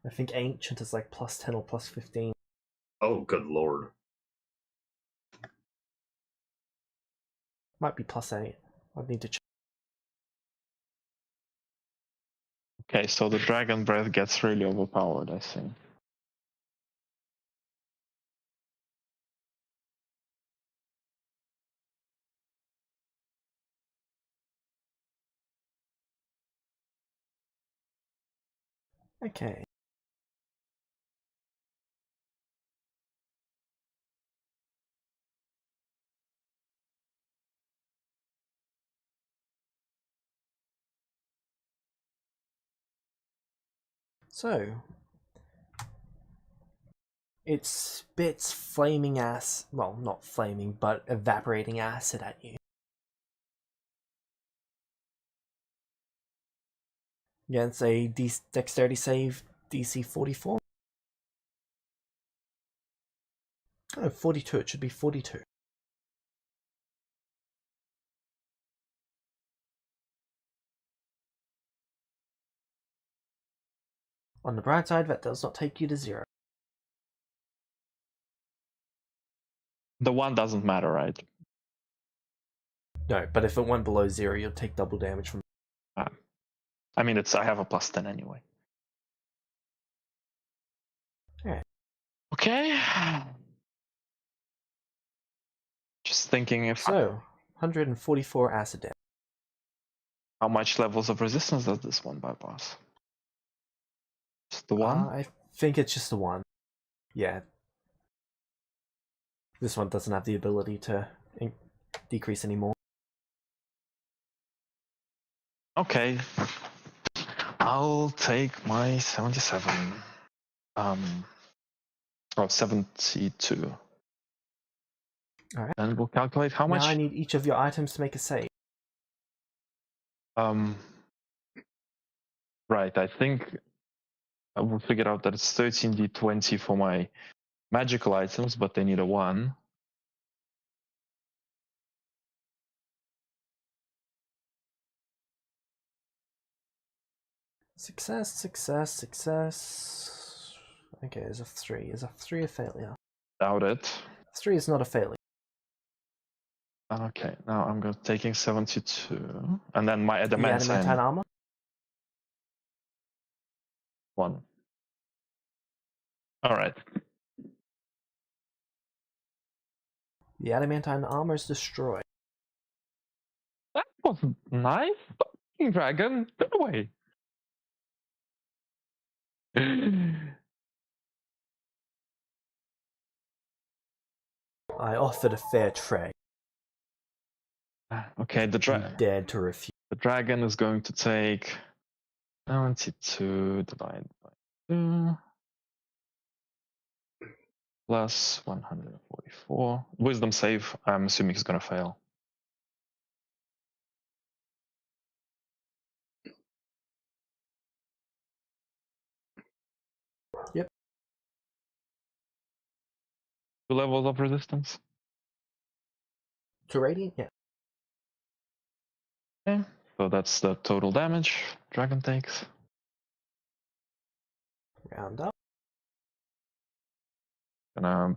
I think Ancient is like plus 10 or plus 15. Oh, good lord. Might be plus 8. I'd need to check. Okay, so the dragon breath gets really overpowered, I think. Okay. So, it spits flaming well, not flaming, but evaporating acid at you. Against a dexterity save DC 44. Oh, 42. It should be 42. On the bright side, that does not take you to 0. The 1 doesn't matter, right? No, but if it went below 0, you'll take double damage from... I mean, I have a +10 anyway. Alright. Okay. Just thinking if So, 144 acid damage. how much levels of resistance does this one bypass? Just the 1? I think it's just the 1. Yeah. This one doesn't have the ability to decrease anymore. Okay. I'll take my 77. 72. Alright. And we'll calculate how much. Now I need each of your items to make a save. Right, I think I will figure out that it's 13d20 for my magical items, but they need a 1. Success, success, success. Okay, is a 3. Is a 3 a failure? Doubt it. 3 is not a failure. Okay, now I'm taking 72. And then my The adamantine adamantine armor? 1. Alright. The adamantine armor is destroyed. That wasn't nice. Fucking dragon, get away. I offered a fair trade. Okay, You dared to refuse. the dragon is going to take 72 divided by 2 plus 144. Wisdom save, I'm assuming he's going to fail. Yep. 2 levels of resistance. To radiant? Yeah. Okay, so that's the total damage dragon takes. Round up. Gonna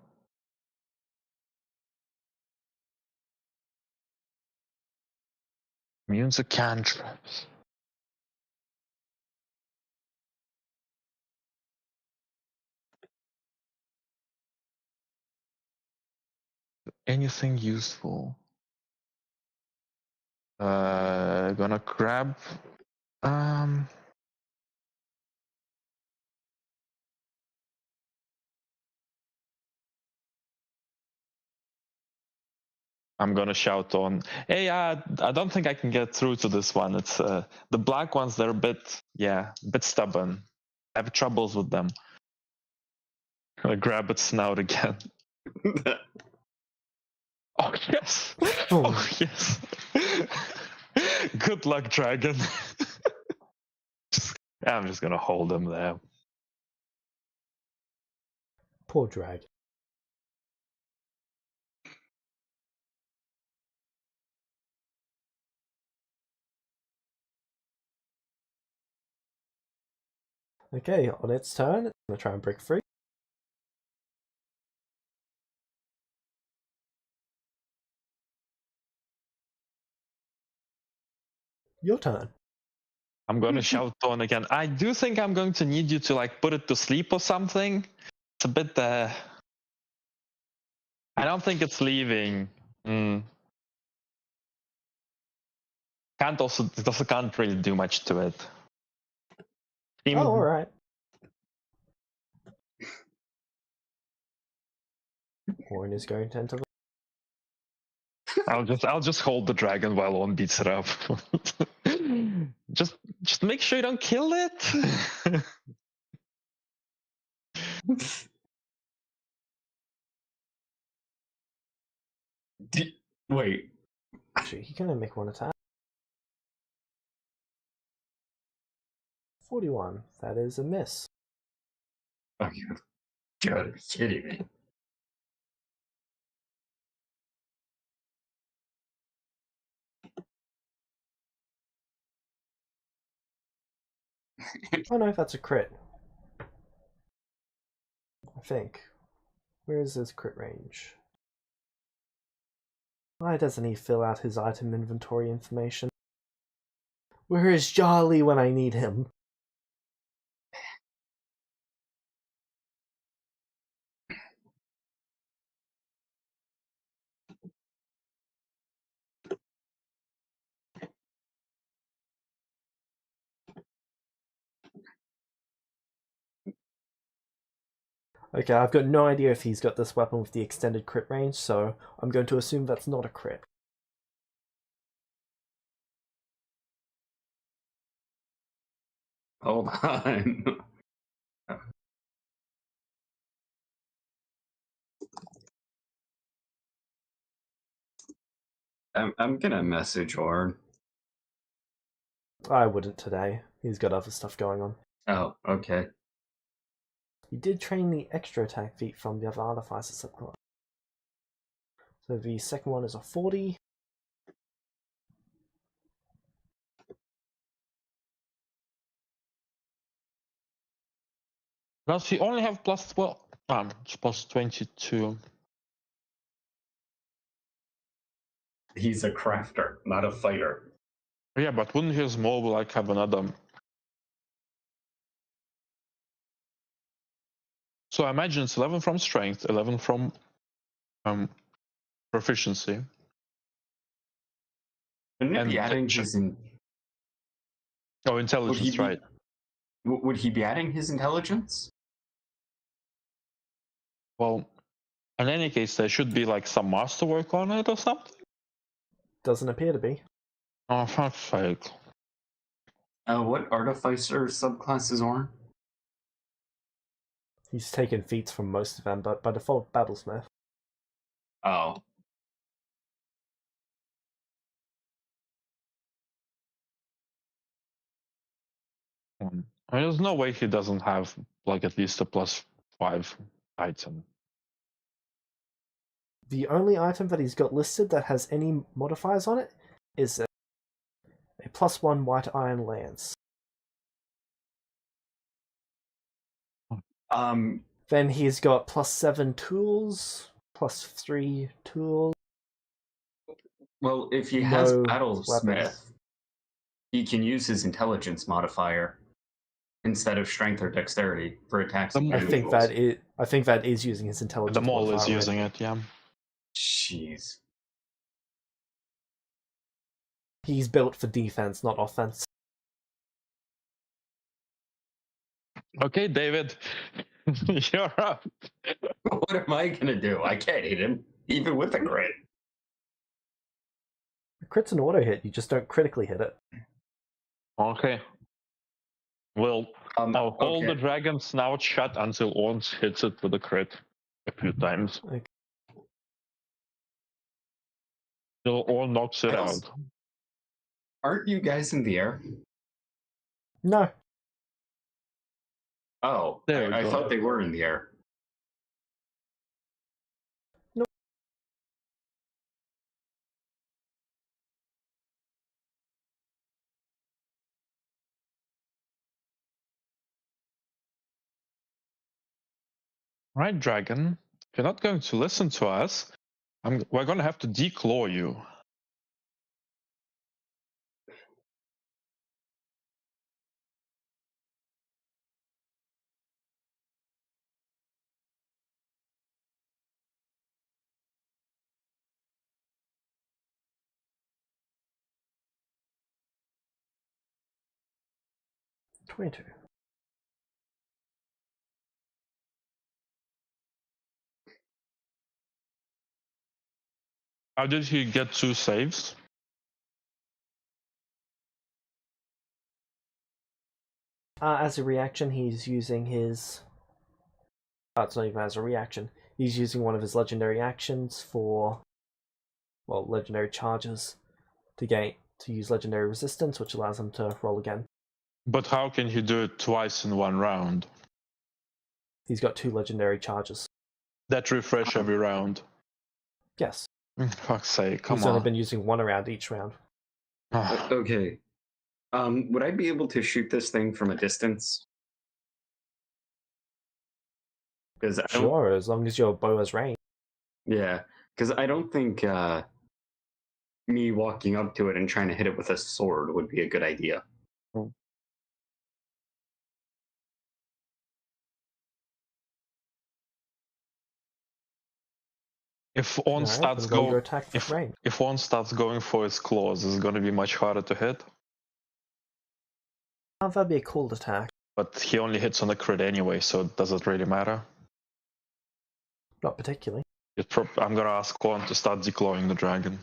immune to cantrips. Anything useful? Gonna grab I'm gonna shout on, hey, I don't think I can get through to this one. It's the black ones, they're a bit stubborn. I have troubles with them. Gonna grab its snout again. Oh yes! Oh yes! Good luck, dragon. I'm just gonna hold him there. Poor drag. Okay, on its turn, it's going to try and break free. Your turn. I'm gonna shout on again. I do think I'm going to need you to like put it to sleep or something. It's a bit I don't think it's leaving. It also can't really do much to it. Oh, alright. Horn is going to enter. I'll just hold the dragon while one beats it up. just make sure you don't kill it. Wait. Actually, he can only make one attack. 41. That is a miss. Oh, you gotta be kidding me. Oh no, that's a crit. I think. Where is his crit range? Why doesn't he fill out his item inventory information? Where is Charlie when I need him? Okay, I've got no idea if he's got this weapon with the extended crit range, so I'm going to assume that's not a crit. Hold on. I'm gonna message Orn. I wouldn't today. He's got other stuff going on. Oh, okay. He did train the extra attack feat from the other artificers. So the second one is a 40. Does he only have plus 12? It's plus 22. He's a crafter, not a fighter. Yeah, but wouldn't his mobile like have another? So I imagine it's 11 from strength, 11 from proficiency. Wouldn't it And be adding his Oh, intelligence, right? Would he be adding his intelligence? Well, in any case, there should be like some masterwork on it or something. Doesn't appear to be. Oh, fuck's sake. What artificer subclass is Orn? He's taken feats from most of them, but by default, Battlesmith. Oh. I mean, there's no way he doesn't have like at least a +5 item. The only item that he's got listed that has any modifiers on it is a +1 white iron lance. Then he's got +7 tools, +3 tools. Well, if he has No Battlesmith, weapons. he can use his intelligence modifier instead of strength or dexterity for attacks. The- I think that is using his intelligence. The mole is modifier using already. it, yeah. Jeez. He's built for defense, not offense. Okay, David, you're up. What am I gonna do? I can't hit him, even with a crit. A crit's an auto hit, you just don't critically hit it. Okay. Well, I'll hold the Okay. dragon's snout shut until Orns hits it with a crit a few times. Okay. Till Orn knocks it Battles- out. Aren't you guys in the air? No. Oh, There we I go. thought they were in the air. Right, dragon. If you're not going to listen to us, we're going to have to declaw you. $22. How did he get 2 saves? As a reaction, he's using his... Oh, it's not even as a reaction. He's using one of his legendary actions for... Well, legendary charges to use legendary resistance, which allows him to roll again. But how can he do it twice in one round? He's got 2 legendary charges. That refresh every round. Yes. Fuck's sake, come He's on. only been using 1 around each round. Okay. Would I be able to shoot this thing from a distance? Because Sure, as long as your bow has range. yeah, because I don't think me walking up to it and trying to hit it with a sword would be a good idea. If one Alright, starts then roll your going, attack with range. if one starts going for his claws, it's going to be much harder to hit. That'd be a cool attack. But he only hits on the crit anyway, so does it really matter? Not particularly. I'm gonna ask one to start declawing the dragon.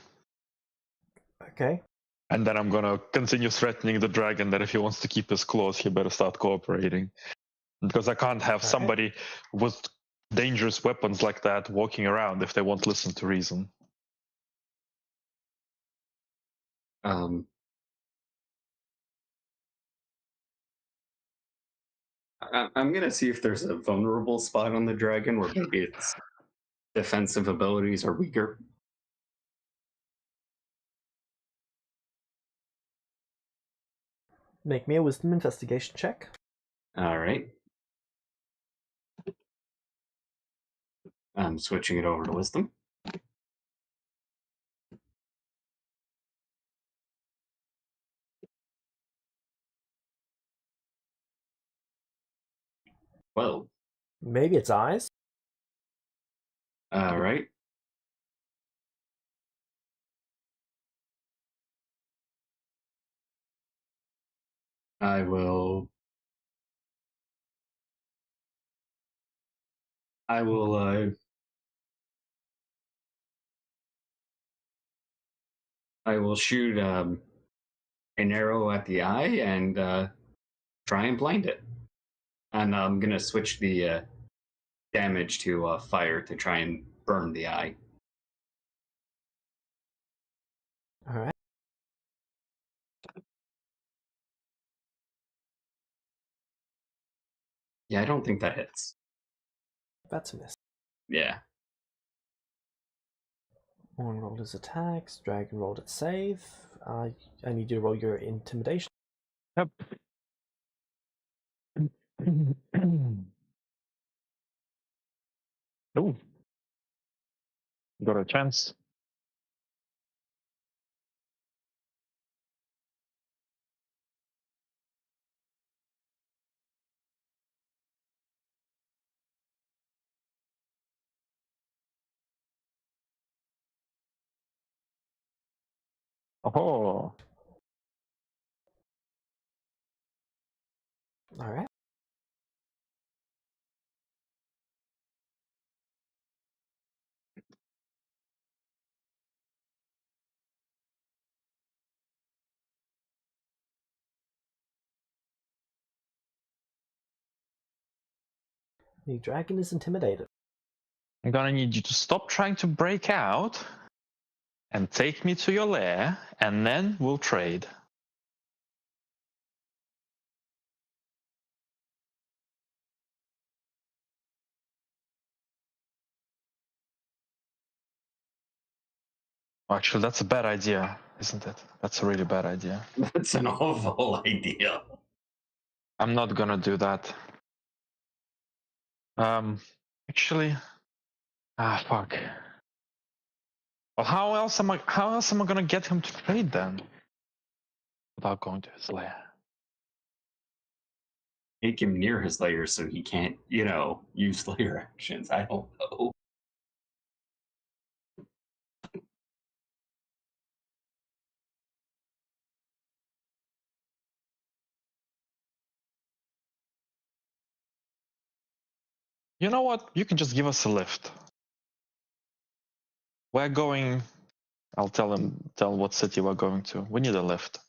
Okay. And then I'm gonna continue threatening the dragon that if he wants to keep his claws, he better start cooperating. Because I can't have somebody with dangerous weapons like that walking around if they won't listen to reason. I'm gonna see if there's a vulnerable spot on the dragon where maybe its defensive abilities are weaker. Make me a wisdom investigation check. All right. I'm switching it over to wisdom. Well, Maybe its eyes? all right. I will. I will. I will shoot an arrow at the eye and try and blind it. And I'm gonna switch the damage to fire to try and burn the eye. Alright. Yeah, I don't think that hits. That's a miss. Yeah. One rolled his attacks, dragon rolled its save. I need you to roll your intimidation. Yep. Oh, got a chance. Oh, Alright. The dragon is intimidated. I'm gonna need you to stop trying to break out and take me to your lair, and then we'll trade. Actually, that's a bad idea, isn't it? That's a really bad idea. That's an awful idea. I'm not gonna do that. Actually, fuck. Well, how else am I gonna get him to trade then? Without going to his lair. Make him near his lair so he can't, use lair actions. I don't know. You know what? You can just give us a lift. We're going. I'll tell what city we're going to. We need a lift.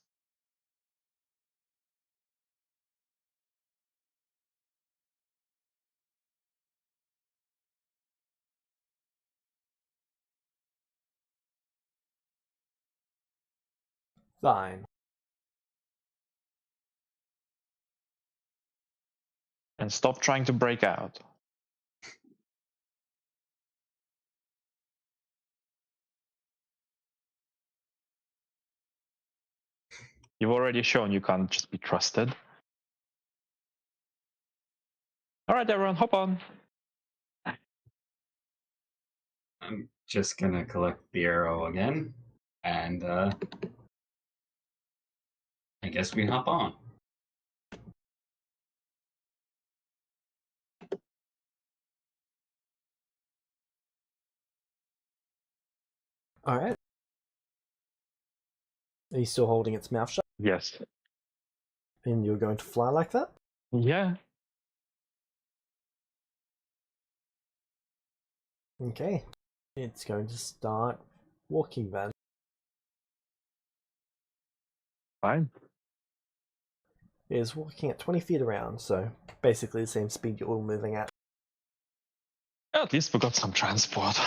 Fine. And stop trying to break out. You've already shown you can't just be trusted. All right, everyone, hop on. I'm just gonna collect the arrow again, and I guess we hop on. All right. Are you still holding its mouth shut? Yes. And you're going to fly like that? Yeah. Okay. It's going to start walking then. Fine. It is walking at 20 feet around, so basically the same speed you're all moving at. At least we got some transport.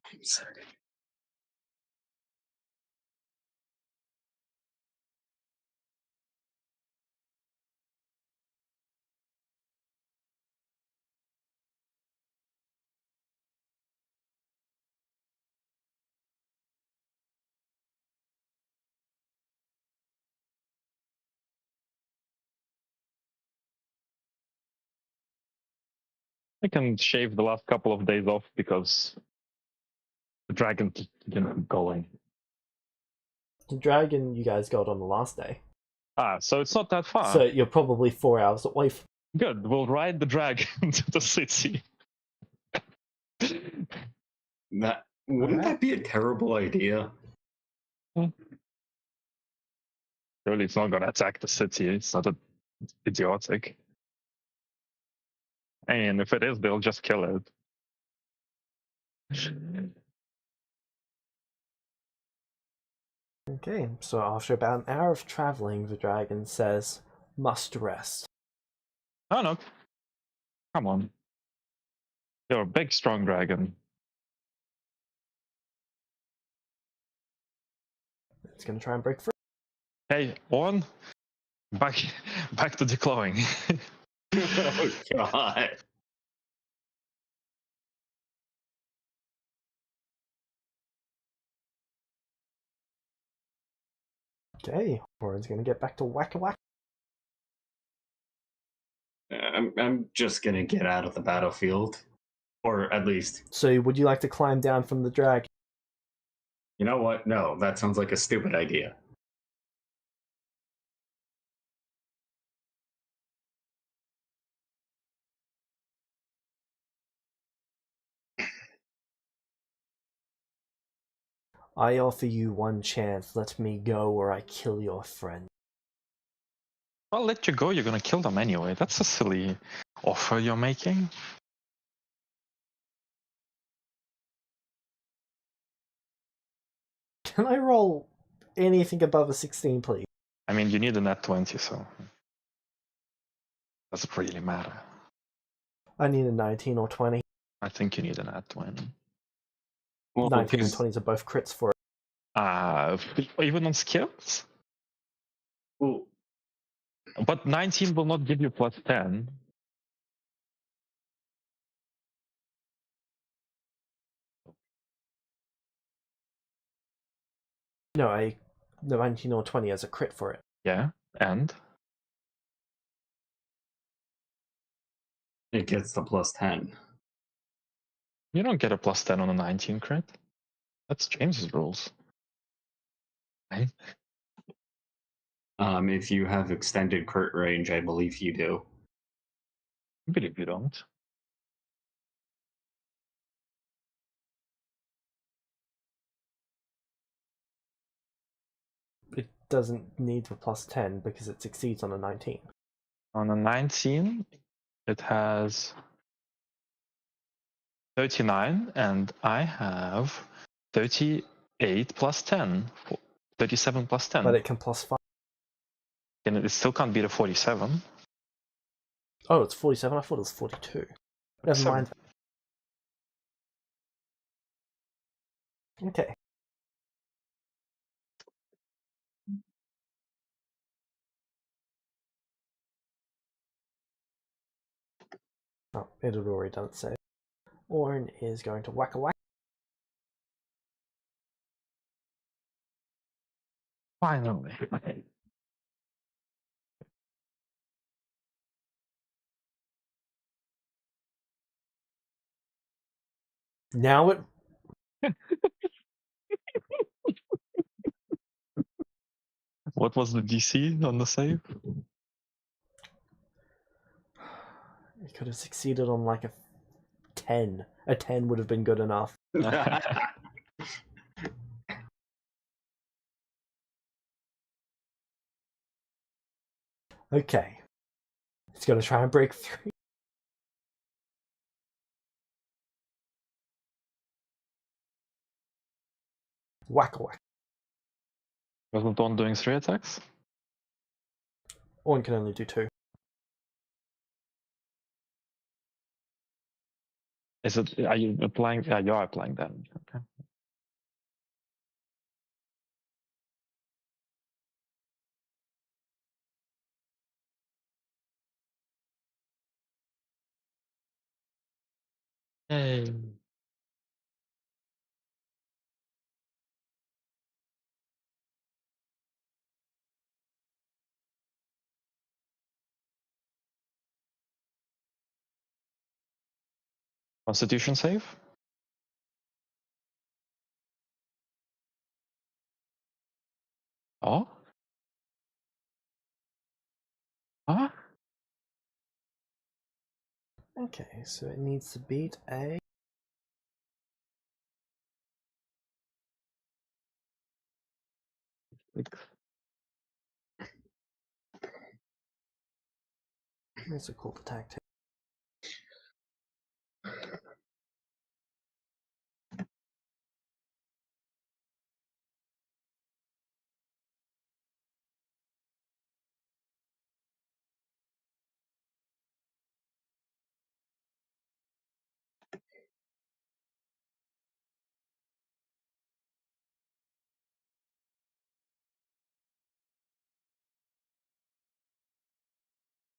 I'm sorry. I can shave the last couple of days off because the dragon didn't going. The dragon you guys got on the last day. Ah, so it's not that far. So you're probably 4 hours away from. Good. We'll ride the dragon to the city. That wouldn't Alright. that be a terrible idea? Surely it's not gonna attack the city. It's not idiotic. And if it is, they'll just kill it. Okay, so after about an hour of traveling, the dragon says, "Must rest." Oh no. Come on. You're a big, strong dragon. It's going to try and break free. Hey, Orn, back to declawing. Oh God! Okay, Orin's going to get back to whack-a-whack. I'm just gonna get out of the battlefield, or at least, So would you like to climb down from the dragon? you know what? No, that sounds like a stupid idea. I offer you one chance. Let me go or I kill your friend. I'll let you go. You're gonna kill them anyway. That's a silly offer you're making. Can I roll anything above a 16, please? I mean, you need a net 20, so doesn't really matter. I need a 19 or 20. I think you need a net 20. Well, 19 and because 20s are both crits for it. Even on skills? well, But 19 will not give you plus 10. No, the 19 or 20 as a crit for it. Yeah, and? it gets the plus 10. You don't get a plus 10 on a 19 crit. That's James's rules. Right? If you have extended crit range, I believe you do. I believe you don't. It doesn't need the plus 10 because it succeeds on a 19. On a 19, it has 39, and I have 38 plus 10. 37 plus 10. But it can plus 5. And it still can't beat a 47. Oh, it's 47? I thought it was 42. Never mind. Okay. Oh, it had already done its save. Orin is going to whack a whack. Finally. Now it. What was the DC on the save? You could have succeeded on like a 10. A 10 would have been good enough. Okay. It's gonna try and break through. Whack a whack. Wasn't one doing 3 attacks? One can only do 2. Is it? Are you applying? Yeah, you are applying damage. Okay. Hey. Constitution save? Oh? Huh? Okay, so it needs to beat a. What's it called? The tactic.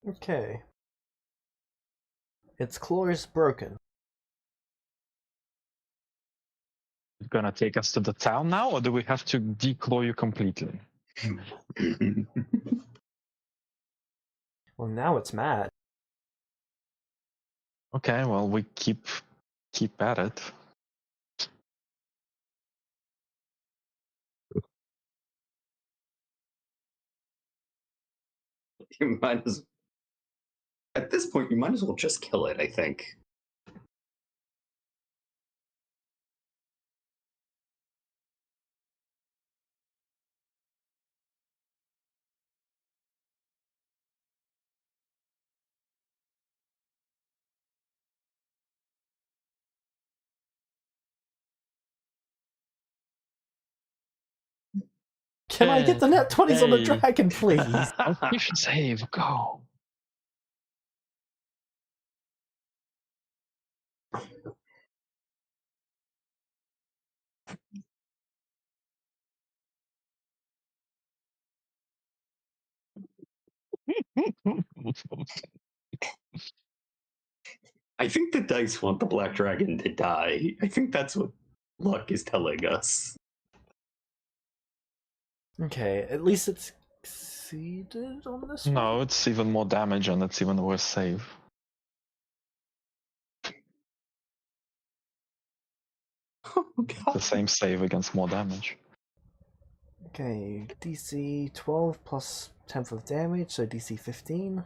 Okay. Its claw is broken. It's gonna take us to the town now, or do we have to declaw you completely? Well, now it's mad. Okay, well we keep at it. You might as at this point you might as well just kill it, I think. Can I get the net 20s on the Hey. dragon, please? Constitution save, go. I think the dice want the black dragon to die. I think that's what luck is telling us. Okay, at least it's succeeded on this one. No, it's even more damage and it's even worse save. Oh god. The same save against more damage. Okay, DC 12 plus 10th of damage, so DC 15.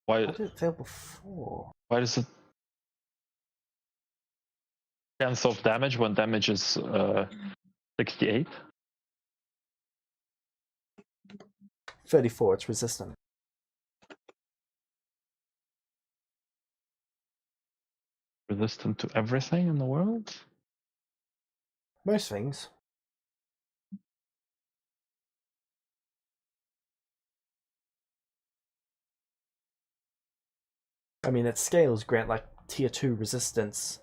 Why How did it fail before? is it 10th of damage when damage is 68? 34, it's resistant. Resistant to everything in the world? Most things. I mean, its scales grant like tier 2 resistance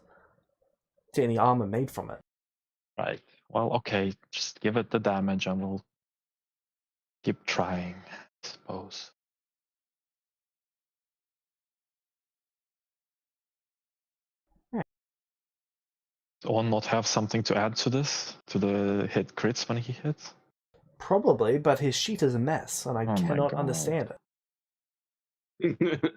to any armor made from it. Right. Well, okay, just give it the damage and we'll keep trying, I suppose. Does one not have something to add to this? To the hit crits when he hits? Probably, but his sheet is a mess, and I my cannot God. understand it.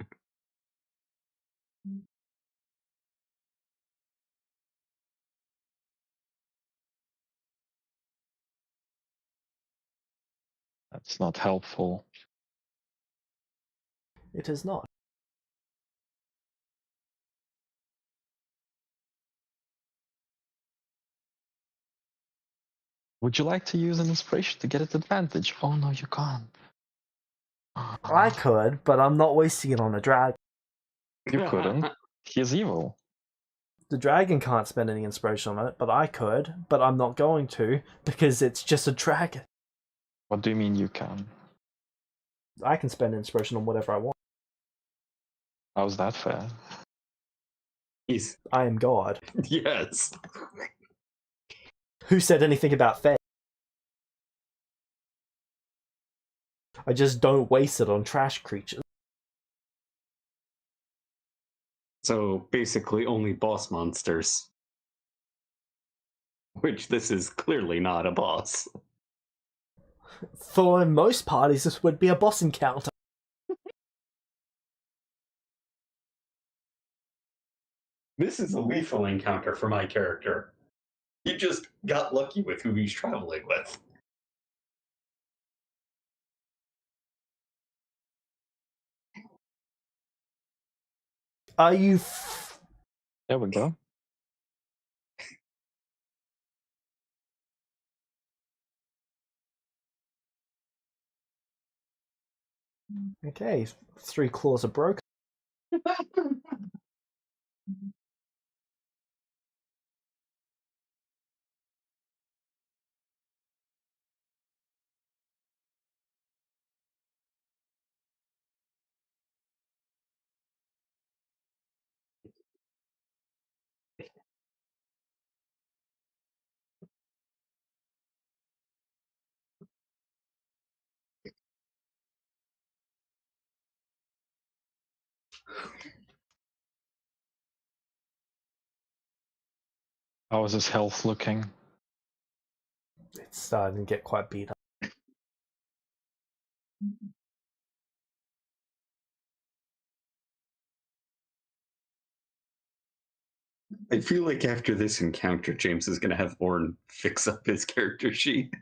That's not helpful. It is not. Would you like to use an inspiration to get an advantage? Oh no, you can't. I could, but I'm not wasting it on a dragon. You couldn't. He is evil. The dragon can't spend any inspiration on it, but I could, but I'm not going to, because it's just a dragon. What do you mean you can? I can spend inspiration on whatever I want. How's that fair? He's I am God. yes. Who said anything about fair? I just don't waste it on trash creatures. So basically, only boss monsters. Which this is clearly not a boss. For most parties, this would be a boss encounter. This is a lethal encounter for my character. He just got lucky with who he's traveling with. Are you There we go. Okay, 3 claws are broken. How is his health looking? It's starting to get quite beat up. I feel like after this encounter, James is going to have Orn fix up his character sheet.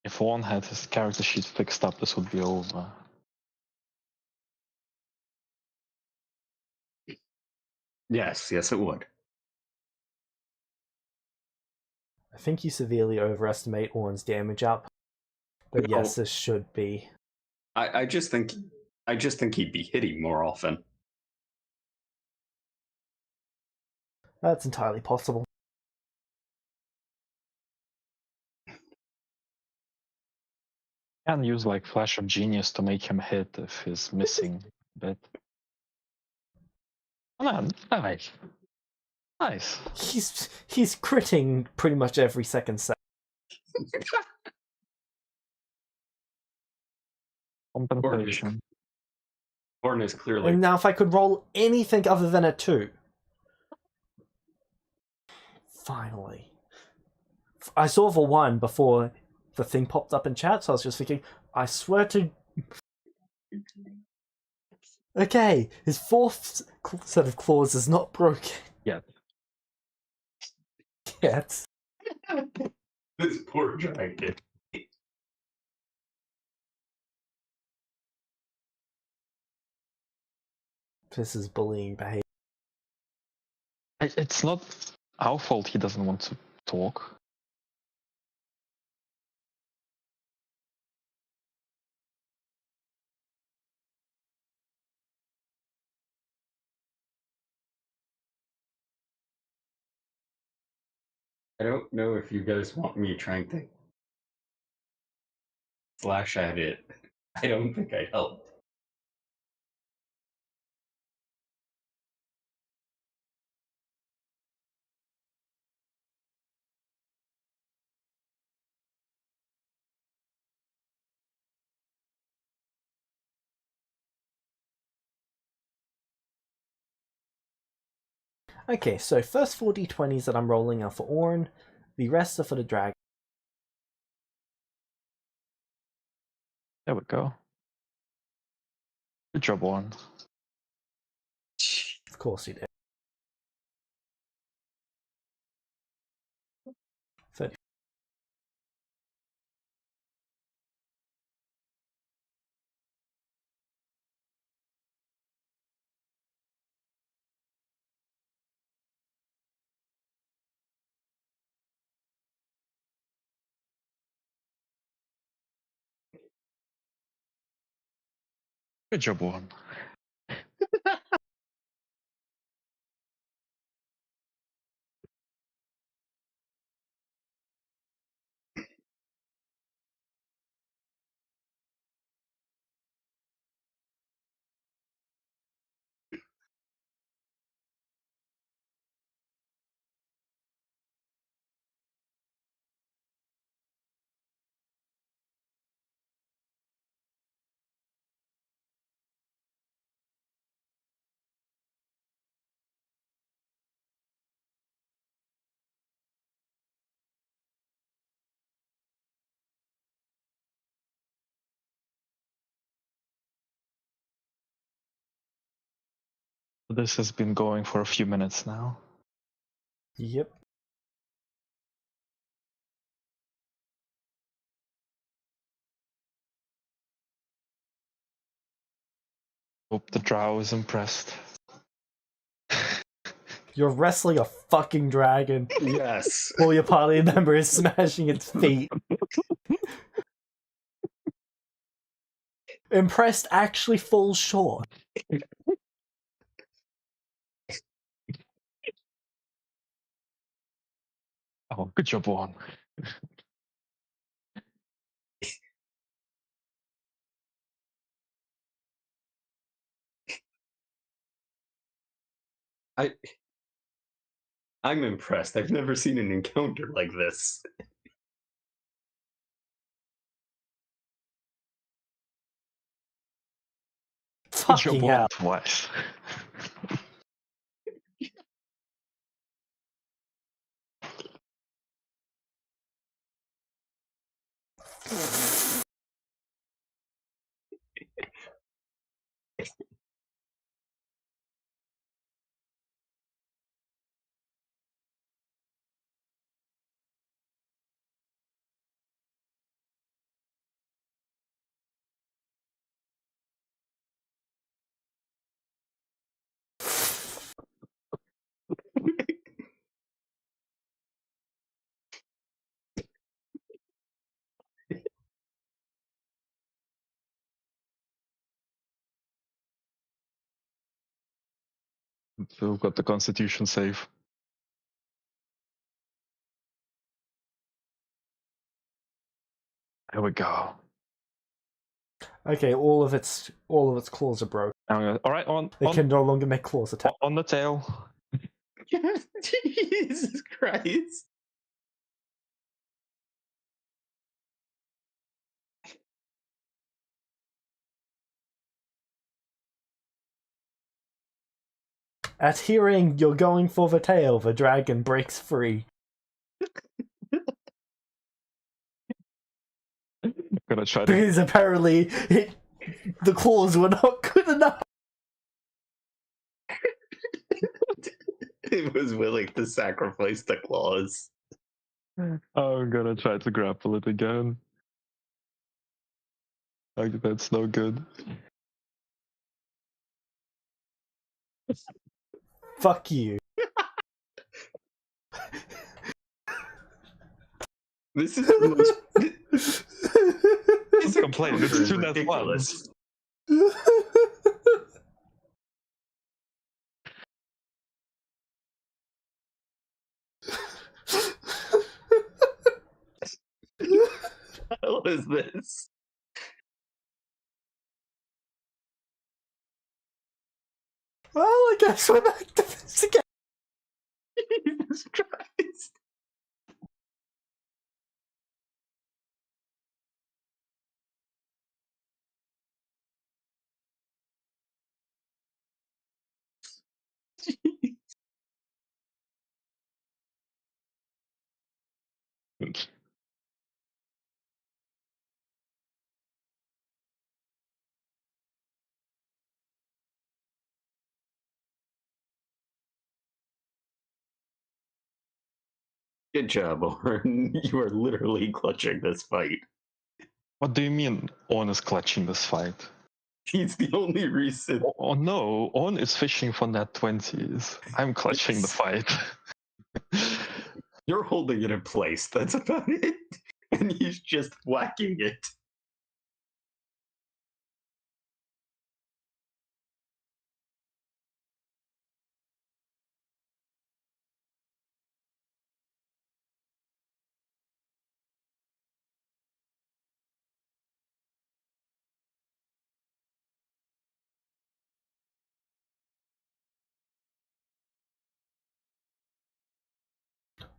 If one had his character sheet fixed up, this would be over. Yes, it would. I think you severely overestimate Orn's damage output. But No. yes, this should be. I just think he'd be hitting more often. That's entirely possible. Can use like Flash of Genius to make him hit if he's missing a bit. Oh man, nice. Nice. He's critting pretty much every second set. Compensation. Orn is clearly And now if I could roll anything other than a 2. Finally. I saw the 1 before the thing popped up in chat, so I was just thinking, I swear to... Okay, his 4th set of claws is not broken Yet. yet. this poor dragon. This is bullying behavior. It's not our fault he doesn't want to talk. I don't know if you guys want me trying to slash at it. I don't think I'd help. Okay, so first 4 d20s that I'm rolling are for Orn, the rest are for the dragon. There we go. Good job, Warren. Of course he did. 30. Good job, Warren. This has been going for a few minutes now. Yep. Hope the drow is impressed. You're wrestling a fucking dragon Yes. while your party member is smashing its feet. Impressed actually falls short. Oh, good job, Warren. I'm impressed. I've never seen an encounter like this. Good job, Fucking Warren, hell. twice. So we've got the Constitution save. There we go. Okay, all of its claws are broken. All right, It can no longer make claws attack. on the tail. Jesus Christ. At hearing you're going for the tail, the dragon breaks free. Gonna try to. Because apparently the claws were not good enough. It was willing to sacrifice the claws. I'm gonna try to grapple it again. Like, that's no good. Fuck you. This is the most. This Complain, encounter it's is two net ridiculous. What is this? Well, I guess we're back to this again. Jesus Christ. Good job, Oren. You are literally clutching this fight. What do you mean On is clutching this fight? He's the only reason. Oh no, On is fishing for net 20s. I'm clutching the fight. You're holding it in place. That's about it. And he's just whacking it.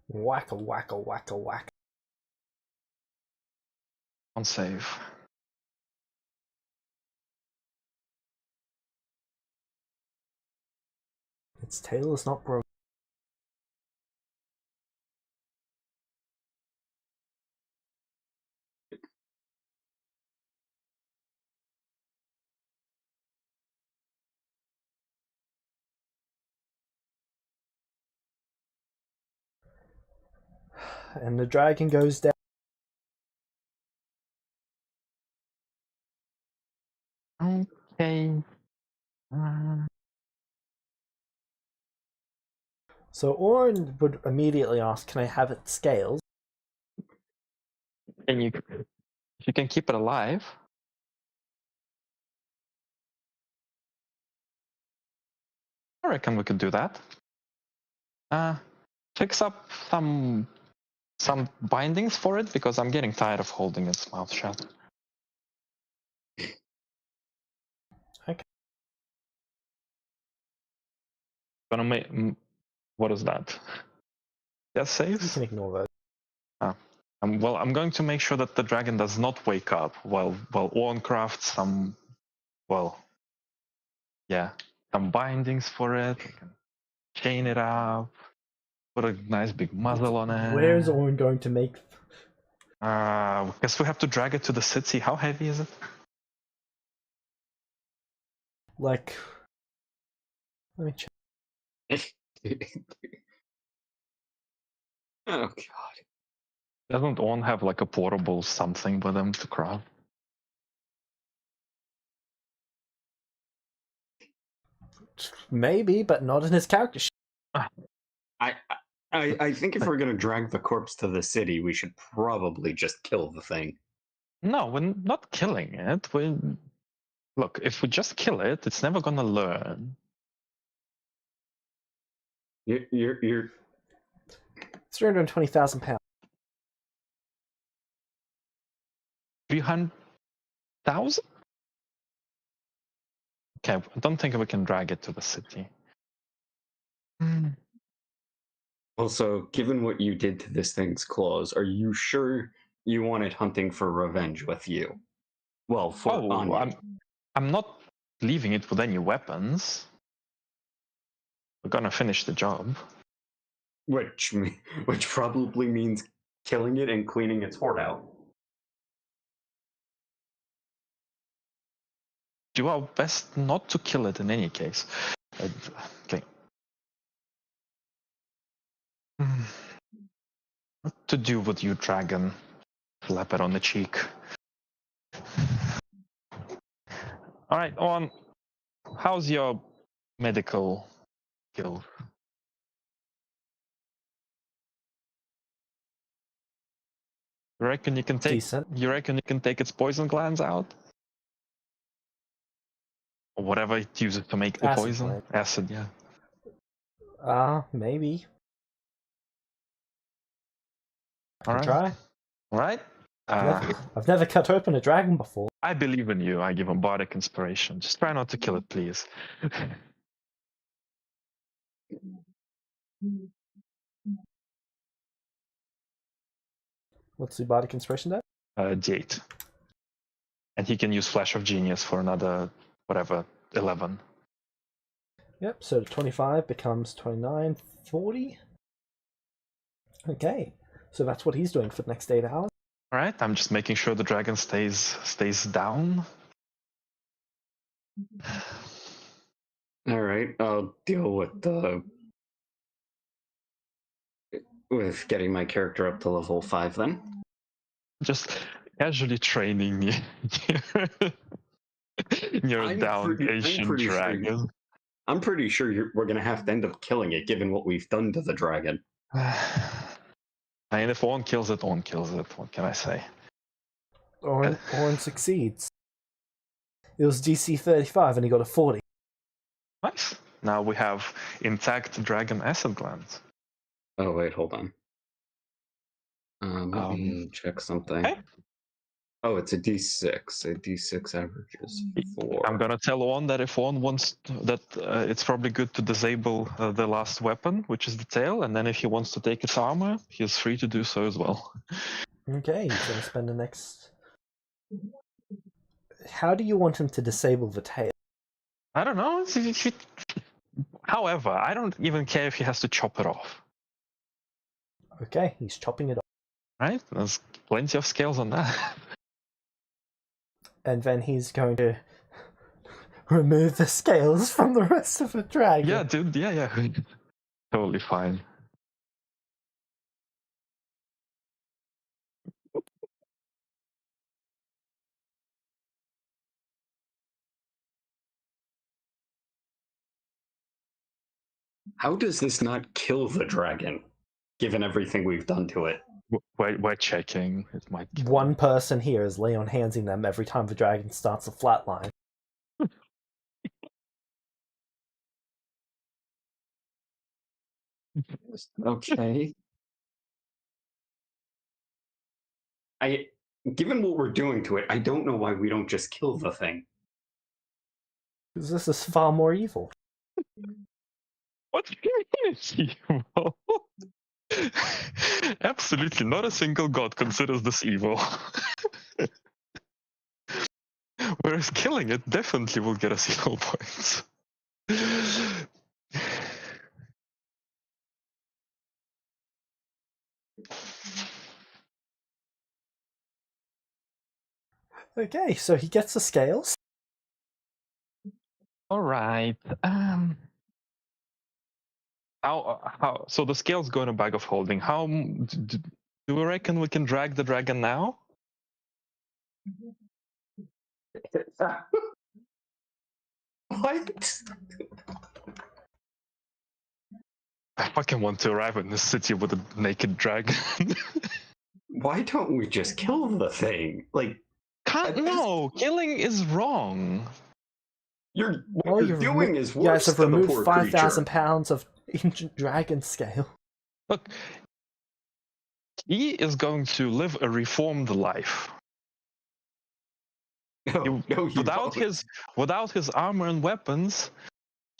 Whack a whack a whack a whack. On save. Its tail is not broken. And the dragon goes down. Okay. So Orin would immediately ask, can I have its scales? Can you, if you can keep it alive. I reckon we could do that. Fix up some bindings for it because I'm getting tired of holding its mouth shut. Okay. Gonna make. What is that? Death You saves? can ignore those. Well, I'm going to make sure that the dragon does not wake up while Owen crafts some. Well, yeah, some bindings for it. We can chain it up, put a nice big muzzle on it. Where is Orin going to make? Guess we have to drag it to the city. How heavy is it? Like, let me check. Oh, God. Doesn't Owen have like a portable something with him to craft? Maybe, but not in his character sheet. I think if we're going to drag the corpse to the city, we should probably just kill the thing. No, we're not killing it. Look, if we just kill it, it's never gonna learn. You're 320,000 pounds. 300,000? Okay, I don't think we can drag it to the city. Also, given what you did to this thing's claws, are you sure you want it hunting for revenge with you? Well, on you. I'm not leaving it with any weapons. We're gonna finish the job. Which probably means killing it and cleaning its hoard out. Do our best not to kill it in any case. Okay. What to do with you, dragon? Slap it on the cheek. All right, on. How's your medical skill? You reckon you can take? Decent. You reckon you can take its poison glands out? Or whatever it uses to make the Acid poison. gland. Acid, yeah. Maybe. I All can right. try. All right. I've never cut open a dragon before. I believe in you. I give him bardic inspiration. Just try not to kill it, please. What's the bardic inspiration there? D8. And he can use Flash of Genius for another, whatever, 11. Yep, so 25 becomes 29, 40. Okay, so that's what he's doing for the next 8 hours. All right, I'm just making sure the dragon stays down. All right, I'll deal with the. with getting my character up to level 5 then. Just casually training your down Asian dragon. I'm pretty sure we're going to have to end up killing it, given what we've done to the dragon. I mean, if one kills it, one kills it. What can I say? Orin succeeds. It was DC 35 and he got a 40. Nice. Now we have intact dragon acid glands. Oh, wait, hold on. Let me check something. Okay. Oh, it's a D6. A D6 averages 4. I'm gonna tell one that if one wants that, it's probably good to disable the last weapon, which is the tail, and then if he wants to take its armor, he's free to do so as well. Okay, he's going to spend the next... How do you want him to disable the tail? I don't know. However, I don't even care if he has to chop it off. Okay, he's chopping it off. Right? There's plenty of scales on that. And then he's going to remove the scales from the rest of the dragon. Yeah, dude. Yeah. Totally fine. How does this not kill the dragon, given everything we've done to it? We're checking. It might kill One person here is Leon handing them every time the dragon starts a flatline. Okay. Given what we're doing to it, I don't know why we don't just kill the thing. Because this is far more evil. What is evil? Absolutely not a single god considers this evil. Whereas killing it definitely will get us evil points. Okay, so he gets the scales. All right. How? So the scales go in a bag of holding. How do we reckon we can drag the dragon now? What? I fucking want to arrive in this city with a naked dragon. Why don't we just kill the thing? Like, No, killing is wrong. What you're doing is worse. You guys have to the removed poor 5,000 creature. pounds of ancient dragon scale. Look, he is going to live a reformed life. No, Without his armor and weapons,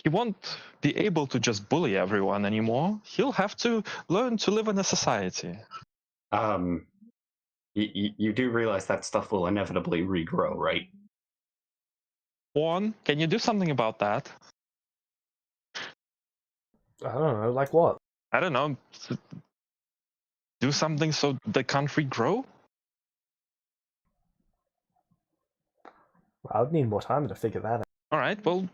he won't be able to just bully everyone anymore. He'll have to learn to live in a society. You do realize that stuff will inevitably regrow, right? Juan, can you do something about that? I don't know, like what? I don't know. Do something so they can't regrow? I would need more time to figure that out. Alright, well,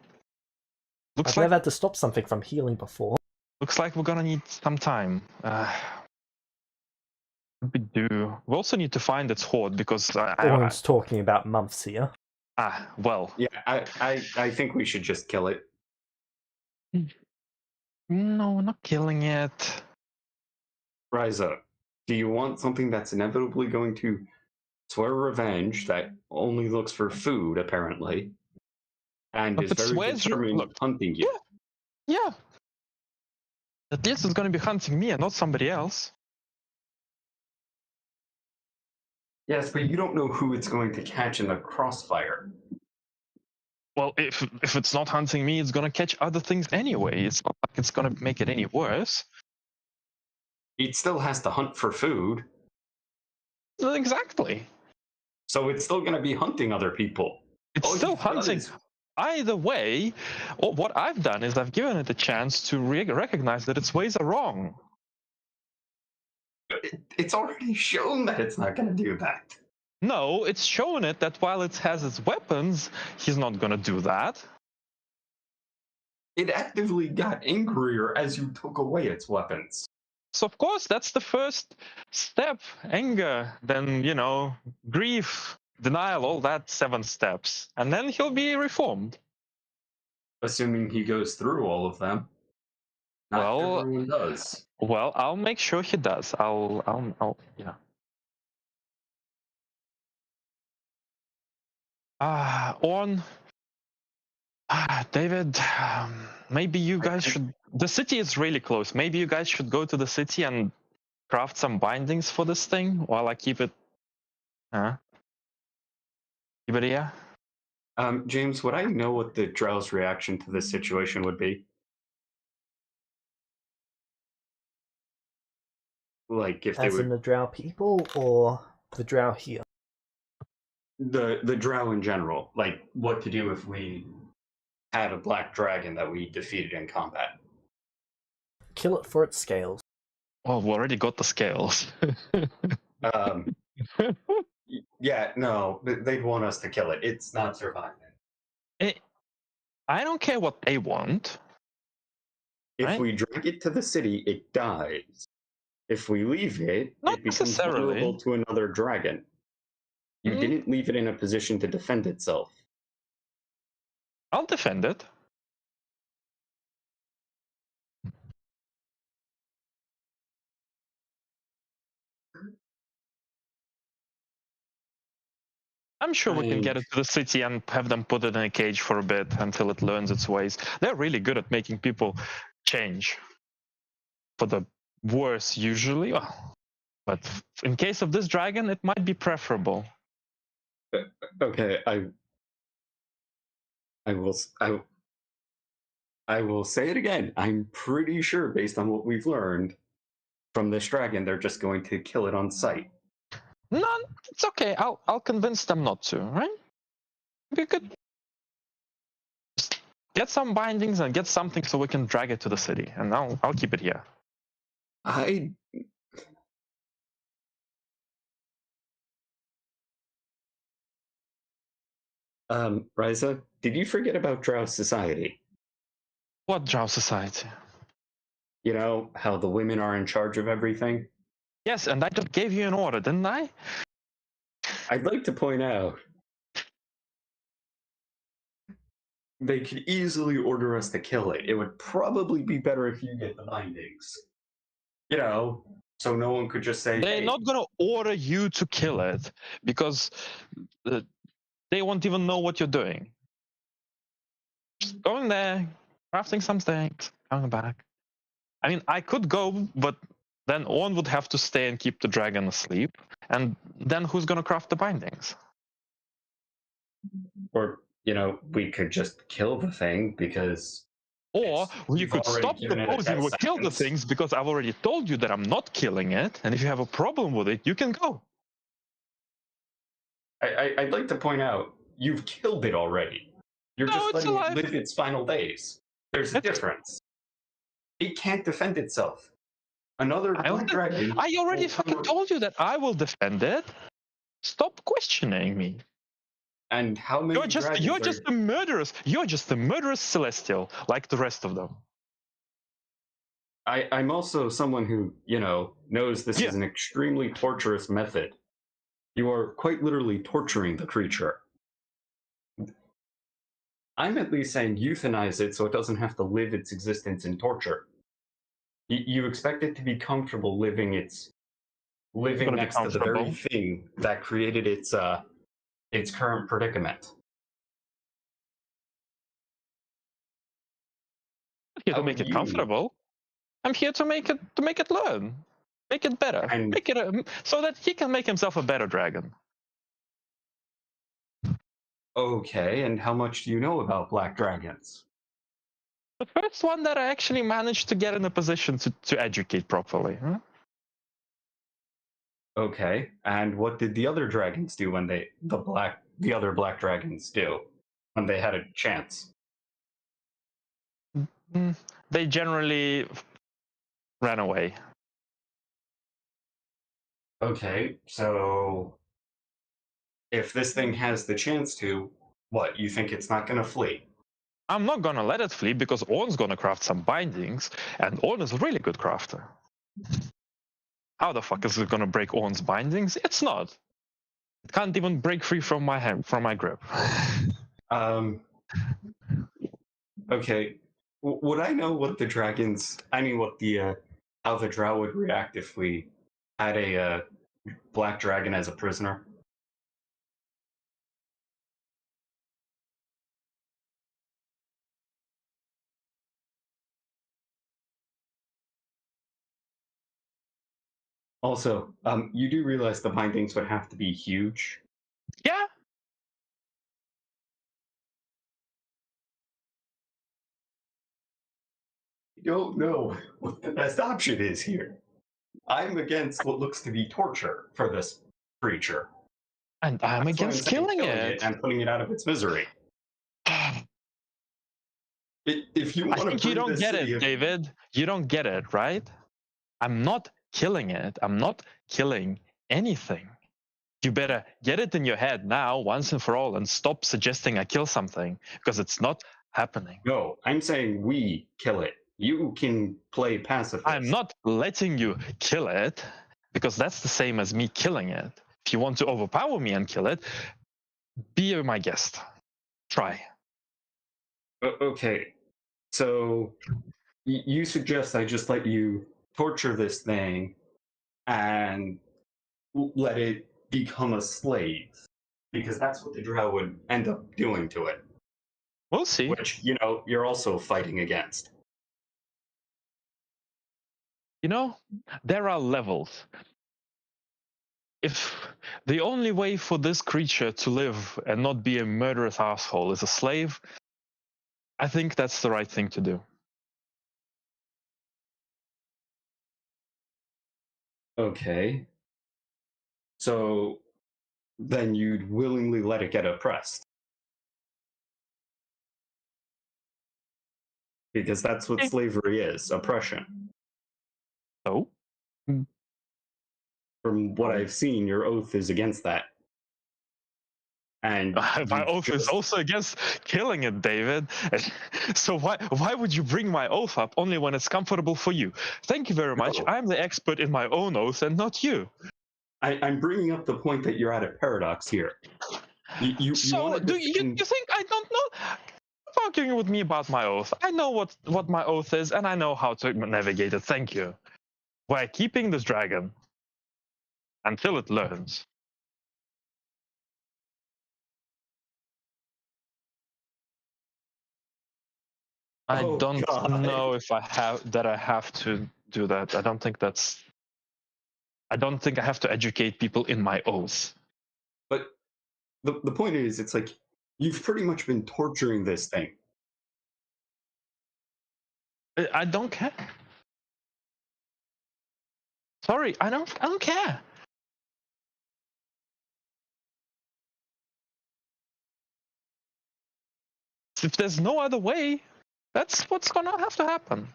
I've never had to stop something from healing before. Looks like we're gonna need some time. What we do? We also need to find its hoard because Owen's talking about months here. Well. Yeah, I think we should just kill it. No, we're not killing it. Rise up. Do you want something that's inevitably going to swear revenge that only looks for food, apparently, and But is very determined hunting you? Yeah. At least it's going to be hunting me and not somebody else. Yes, but you don't know who it's going to catch in the crossfire. Well, if it's not hunting me, it's going to catch other things anyway. It's not like it's going to make it any worse. It still has to hunt for food. Exactly. So it's still going to be hunting other people. It's still hunting. Either way, what I've done is I've given it a chance to recognize that its ways are wrong. It's already shown that it's not going to do that. No, it's shown it that while it has its weapons, he's not going to do that. It actively got angrier as you took away its weapons. So of course, that's the first step. Anger, then, grief, denial, all that 7 steps. And then he'll be reformed. Assuming he goes through all of them. Not Well, everyone does. Well, I'll make sure he does. Yeah. Orn, David, maybe you guys should. The city is really close. Maybe you guys should go to the city and craft some bindings for this thing while I keep it. Keep it here. James, would I know what the Drow's reaction to this situation would be? Like if they As in would the drow people or the drow here? the Drow in general, like what to do if we had a black dragon that we defeated in combat. Kill it for its scales. Well, we already got the scales. Yeah, no, they'd want us to kill it. It's not surviving. I don't care what they want. If Right? we drag it to the city, it dies. If we leave it, Not it becomes necessarily. vulnerable to another dragon. You didn't leave it in a position to defend itself. I'll defend it. I'm sure we can get it to the city and have them put it in a cage for a bit until it learns its ways. They're really good at making people change for the worse, usually. Well, but in case of this dragon, it might be preferable. Okay, I will say it again. I'm pretty sure, based on what we've learned from this dragon, they're just going to kill it on sight. No, it's okay. I'll convince them not to, right? We could just get some bindings and get something so we can drag it to the city, and I'll keep it here. Ryza, did you forget about Drow society? What Drow society? You know, how the women are in charge of everything? Yes, and I just gave you an order, didn't I? I'd like to point out they could easily order us to kill it. It would probably be better if you get the bindings. You know, so no one could just say, They're hey, not going to order you to kill it because they won't even know what you're doing. Just going there, crafting some things, coming back. I mean, I could go, but then Orn would have to stay and keep the dragon asleep. And then who's going to craft the bindings? Or, you know, we could just kill the thing because... Or you you've could already stop given it a proposing we death kill the sentence. things because I've already told you that I'm not killing it. And if you have a problem with it, you can go. I'd like to point out, you've killed it already. You're No, just it's letting alive. it live its final days. There's a difference. It can't defend itself. Another black dragon... I already will fucking come- told you that I will defend it. Stop questioning me. And how many You're just a murderous. You're just a murderous celestial, like the rest of them. I'm also someone who, you know, knows this is an extremely torturous method. You are quite literally torturing the creature. I'm at least saying euthanize it so it doesn't have to live its existence in torture. You expect it to be comfortable living next to the very thing that created its current predicament. I'm here to make it comfortable. I'm here to make it learn, make it better, make it so that he can make himself a better dragon. Okay, and how much do you know about black dragons? The first one that I actually managed to get in a position to educate properly. Huh? Okay, and what did the other dragons do when the other black dragons do when they had a chance? They generally ran away. Okay, so if this thing has the chance to, what, you think it's not going to flee? I'm not going to let it flee because Orn's going to craft some bindings, and Orn is a really good crafter. How the fuck is it gonna break Orn's bindings? It's not. It can't even break free from my hand, from my grip. Okay. Would I know what the dragons? I mean, what the how the drow would react if we had a black dragon as a prisoner? Also, you do realize the bindings would have to be huge. Yeah. I don't know what the best option is here. I'm against what looks to be torture for this creature. And I'm That's why I'm against saying killing it. and putting it out of its misery. If you I want to think you bring don't this get city it, David. You don't get it, right? I'm not killing it. I'm not killing anything. You better get it in your head now, once and for all, and stop suggesting I kill something, because it's not happening. No, I'm saying we kill it. You can play pacifist. I'm not letting you kill it, because that's the same as me killing it. If you want to overpower me and kill it, be my guest. Try. Okay, so you suggest I just let you torture this thing and let it become a slave, because that's what the drow would end up doing to it, We'll see. which, you're also fighting against. You know, there are levels. If the only way for this creature to live and not be a murderous asshole is a slave, I think that's the right thing to do. Okay. So then you'd willingly let it get oppressed. Because that's what slavery is, oppression. So, From what I've seen, your oath is against that. And my oath is also against killing it, David. So why would you bring my oath up only when it's comfortable for you? Thank you very much. No. I'm the expert in my own oath and not you. I'm bringing up the point that you're at a paradox here. You So do you think I don't know? Stop arguing with me about my oath. I know what my oath is, and I know how to navigate it. Thank you. We're keeping this dragon until it learns. I don't know if I have to do that. I don't think I have to educate people in my oath. But the point is, it's like you've pretty much been torturing this thing. I don't care. Sorry, I don't care. If there's no other way, that's what's gonna have to happen.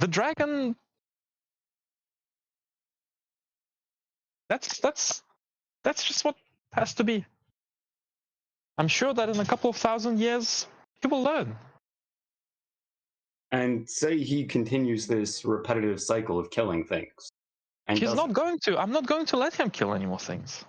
The dragon. That's just what has to be. I'm sure that in a couple of thousand years, he will learn. And say he continues this repetitive cycle of killing things. And He's not going to. I'm not going to let him kill any more things.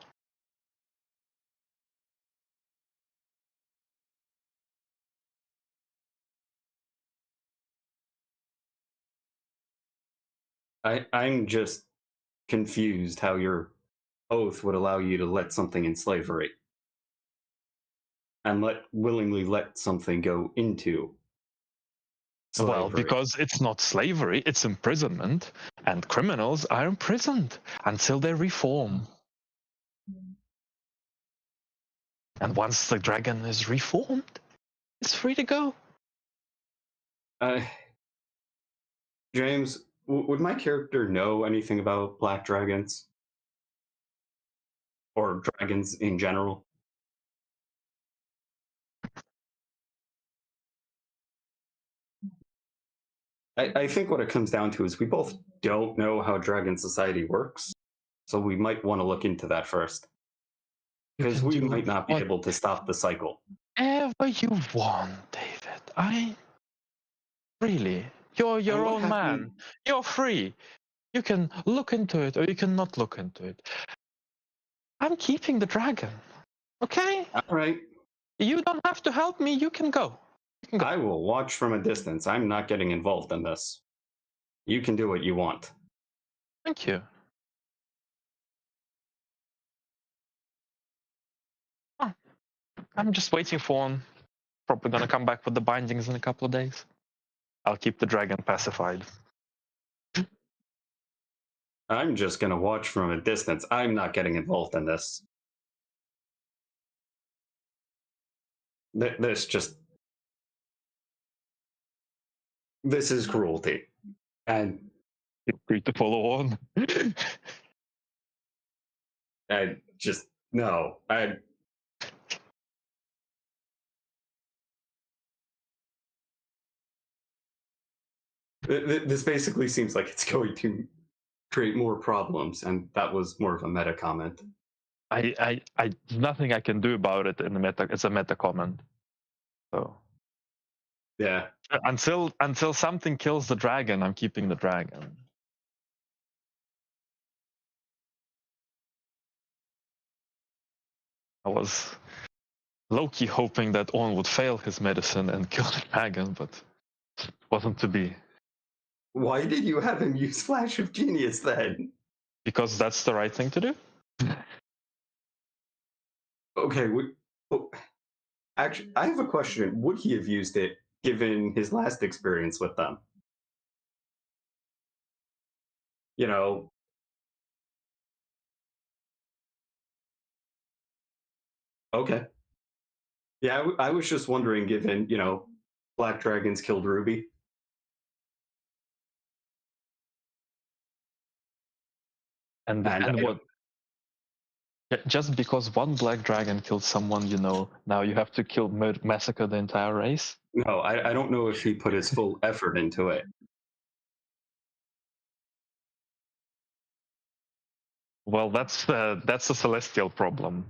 I'm just confused how your oath would allow you to let something in slavery. And willingly let something go into slavery. Well, because it's not slavery, it's imprisonment, and criminals are imprisoned until they reform. And once the dragon is reformed, it's free to go. James, would my character know anything about black dragons? Or dragons in general? I think what it comes down to is we both don't know how dragon society works, so we might want to look into that first. Because we might not be able to stop the cycle. Whatever you want, David. Really, you're your own man. You're free. You can look into it, or you can not look into it. I'm keeping the dragon. Okay? All right. You don't have to help me. You can go. You can go. I will watch from a distance. I'm not getting involved in this. You can do what you want. Thank you. Oh, I'm just waiting for one. Probably gonna come back with the bindings in a couple of days. I'll keep the dragon pacified. I'm just going to watch from a distance. I'm not getting involved in this. This just. This is cruelty. And Feel free to follow on. I just. No. This basically seems like it's going to create more problems, and that was more of a meta comment. Nothing I can do about it in the meta. It's a meta comment. So Yeah. until something kills the dragon, I'm keeping the dragon. I was low-key hoping that Orn would fail his medicine and kill the dragon, but it wasn't to be. Why did you have him use Flash of Genius then? Because that's the right thing to do. Okay, actually, I have a question. Would he have used it given his last experience with them? You know. Okay. Yeah, I was just wondering, given, Black Dragons killed Ruby. And And what? Just because one black dragon killed someone, now you have to massacre the entire race. No, I don't know if he put his full effort into it. Well, that's a celestial problem.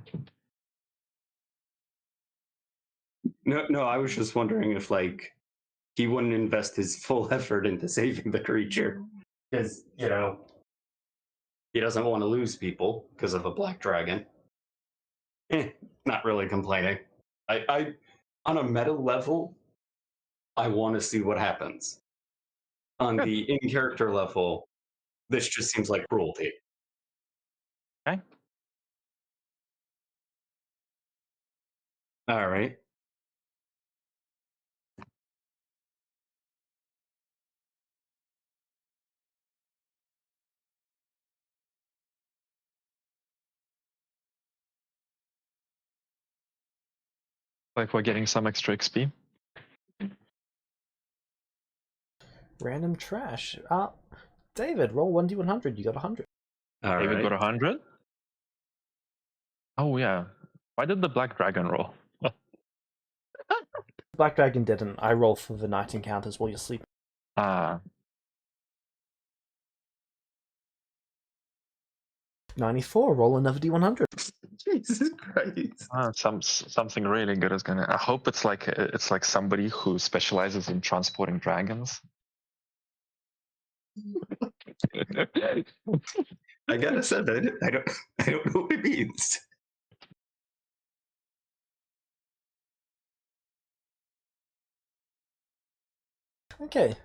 No, I was just wondering if, he wouldn't invest his full effort into saving the creature. Because, he doesn't want to lose people because of a black dragon. Not really complaining. I on a meta level, I want to see what happens. On the in-character level, this just seems like cruelty. Okay. All right. Like we're getting some extra XP. Random trash. David, roll 1d100. You got 100. All David right. got 100. Oh yeah. Why did the black dragon roll? Black Dragon didn't. I roll for the night encounters while you're sleeping. Ah. 94. Roll another d100. Jesus Christ. Something really good is gonna. I hope it's like somebody who specializes in transporting dragons. I gotta say that I don't know what it means. Okay.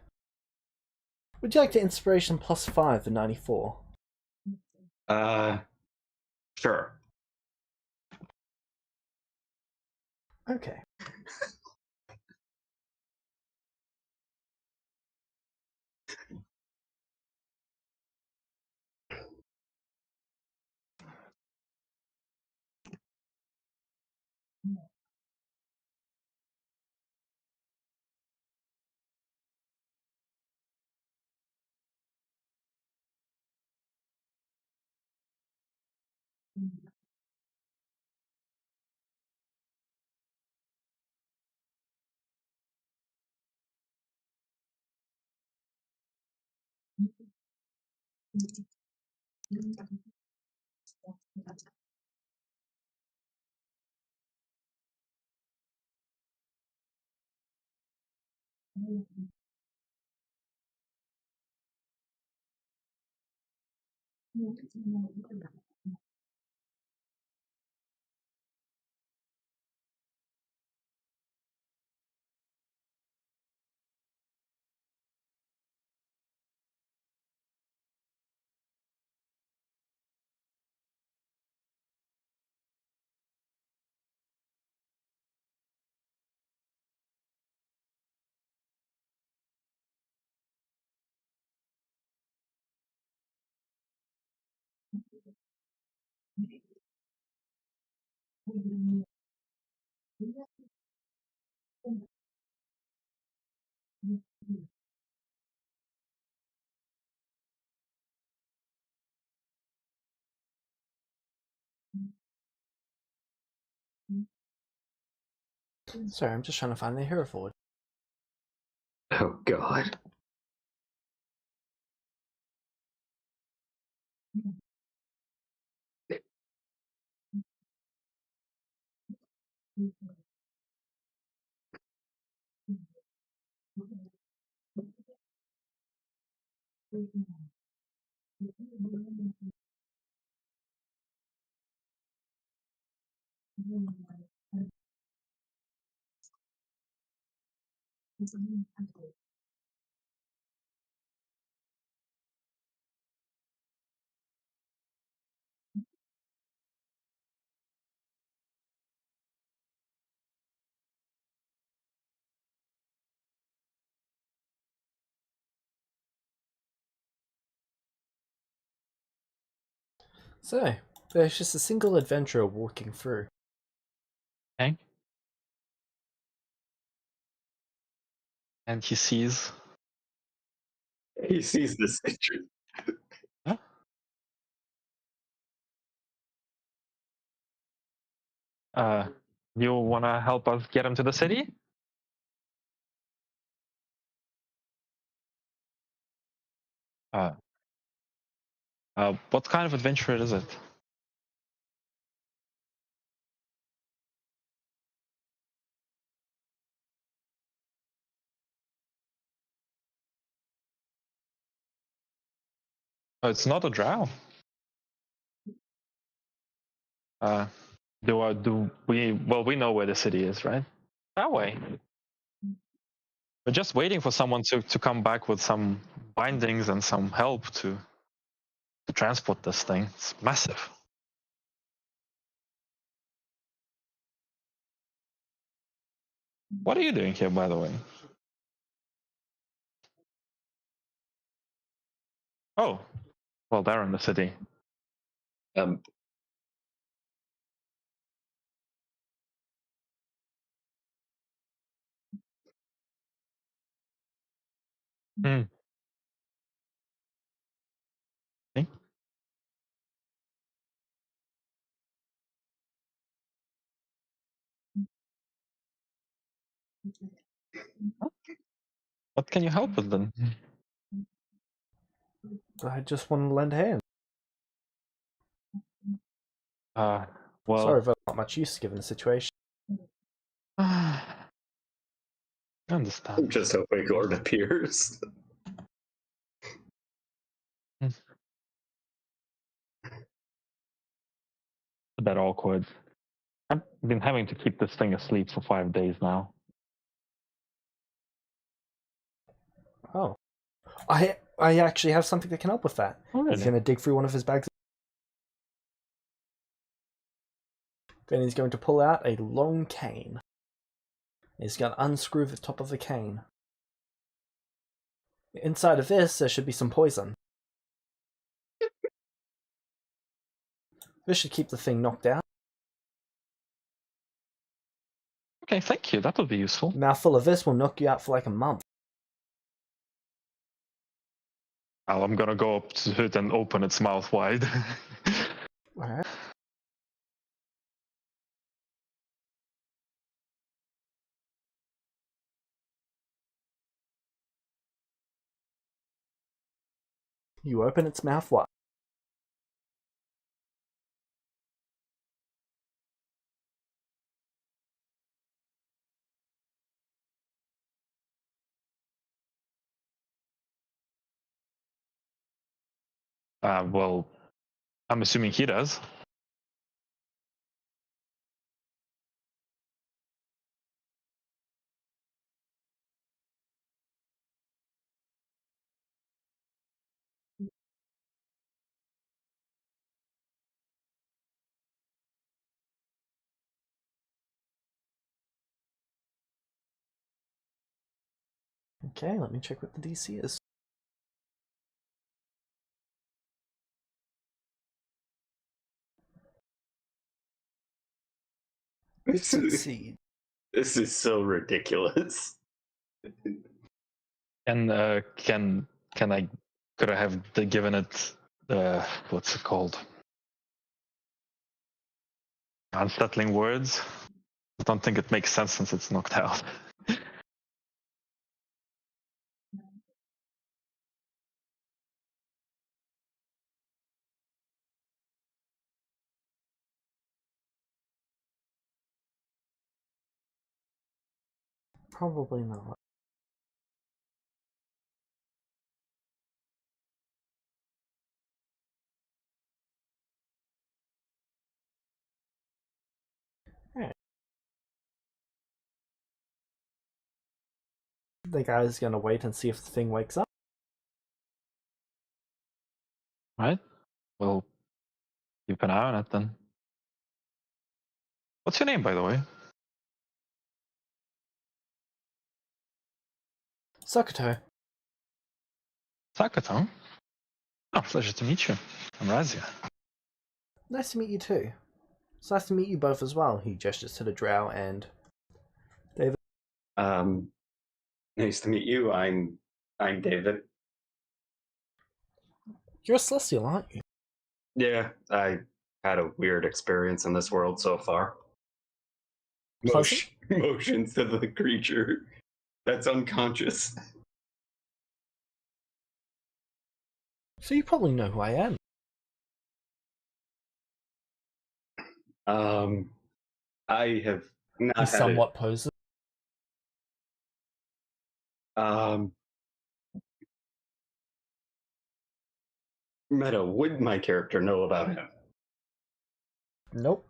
Would you like to inspiration +5 for 94? Sure. Okay. Sorry, I'm just trying to find the hero forward. Oh God. So, there's just a single adventurer walking through. Okay. And he sees. He sees the citrus. Huh? You wanna help us get him to the city? Uh, what kind of adventure is it? Oh, it's not a drow. Do we? Well, we know where the city is, right? That way. We're just waiting for someone to come back with some bindings and some help to transport this thing. It's massive. What are you doing here, by the way? Oh, well, they're in the city. Um, Hmm. Okay. What can you help with then? I just want to lend a hand. Well, Sorry if I'm not much use given the situation. I understand. I'm just hoping Gord appears. It's a bit awkward. I've been having to keep this thing asleep for 5 days now. Oh. I actually have something that can help with that. Oh, He's really? going to dig through one of his bags. Then he's going to pull out a long cane. He's going to unscrew the top of the cane. Inside of this, there should be some poison. This should keep the thing knocked out. Okay, thank you. That would be useful. A mouthful of this will knock you out for like a month. Oh, I'm gonna go up to it and open its mouth wide. Alright. You open its mouth wide. Well, I'm assuming he does. Okay, let me check what the DC is. It succeeds. This is so ridiculous. And could I have given it what's it called? Unsettling words. I don't think it makes sense since it's knocked out. Probably not. Alright. The guy's gonna wait and see if the thing wakes up. Right? Well, keep an eye on it then. What's your name, by the way? Sakato. Sakato. Oh, pleasure to meet you. I'm Razia. Nice to meet you too. It's nice to meet you both as well. He gestures to the drow and David. Nice to meet you. I'm David. You're a celestial, aren't you? Yeah, I had a weird experience in this world so far. Pleasant? Motions to the creature that's unconscious. So you probably know who I am. I have not He's had somewhat posed. Meta, would my character know about him? Nope.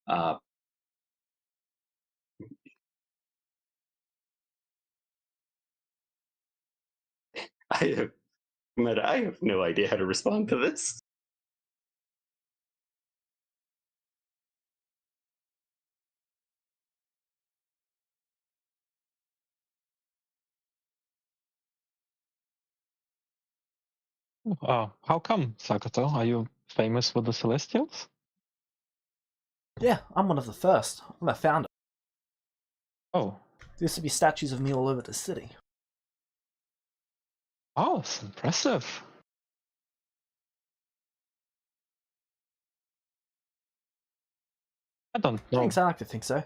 Uh, I have no idea how to respond to this. How come, Sakato? Are you famous with the Celestials? Yeah, I'm one of the first. I'm a founder. Oh. There used to be statues of me all over the city. Oh, it's impressive. I don't know. Thanks, I like to think so.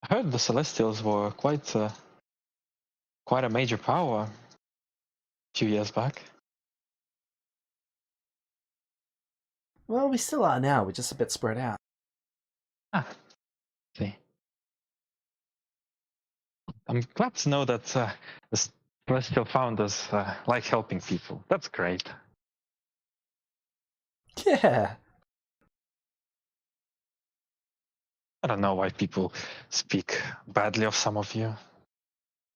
I heard the Celestials were quite a major power a few years back. Well, we still are now. We're just a bit spread out. Ah, see. I'm glad to know that the Celestial founders like helping people. That's great. Yeah. I don't know why people speak badly of some of you.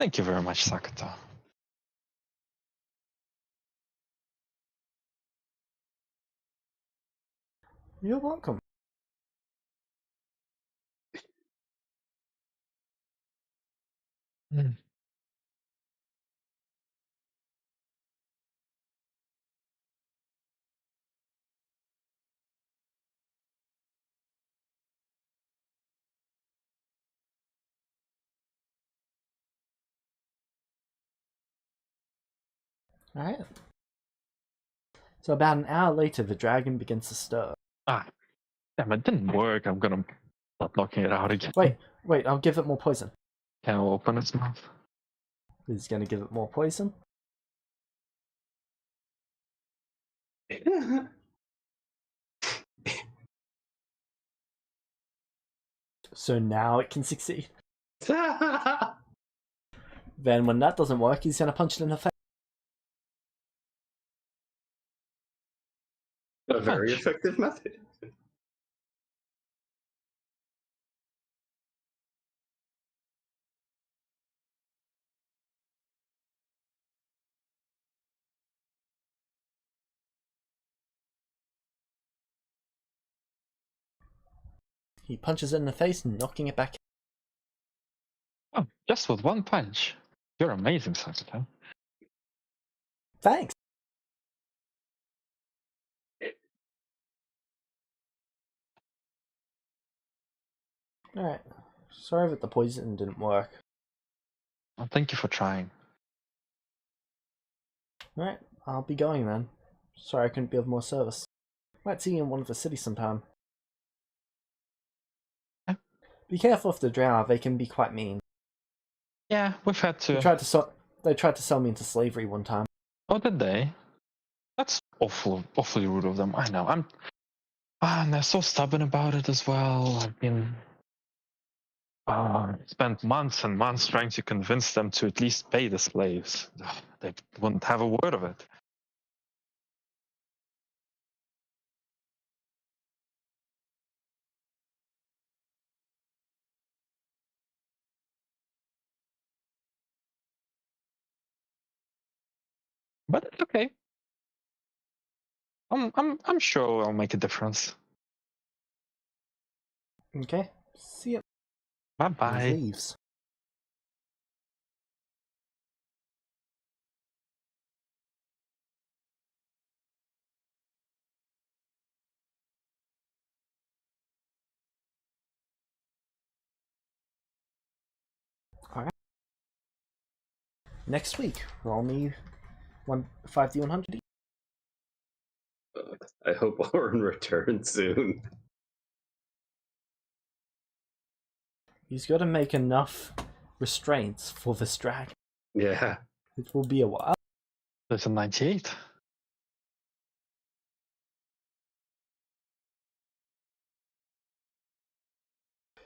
Thank you very much, Sakato. You're welcome. Mm. Alright. So about an hour later, the dragon begins to stir. Ah, damn, it didn't work. I'm gonna start knocking it out again. Wait, I'll give it more poison. Can I open its mouth? He's gonna give it more poison. So now it can succeed. Then when that doesn't work, he's gonna punch it in the face. A very Punch. effective method. He punches it in the face, knocking it back. Oh, just with one punch. You're amazing, Sakata. Thanks. Alright. Sorry that the poison didn't work. Well, thank you for trying. Alright, I'll be going then. Sorry I couldn't be of more service. Might see you in one of the cities sometime. Yeah. Be careful of the drow, they can be quite mean. Yeah, we've had to. They tried to sell me into slavery one time. Oh, did they? That's awfully rude of them. I know. And they're so stubborn about it as well. I've been spent months and months trying to convince them to at least pay the slaves. They wouldn't have a word of it. But it's okay. I'm sure I'll make a difference. Okay, see ya. Bye And he bye. leaves. Alright. Next week, roll me 5d100. I hope Orin returns soon. He's got to make enough restraints for this dragon. Yeah. It will be a while. There's a 98.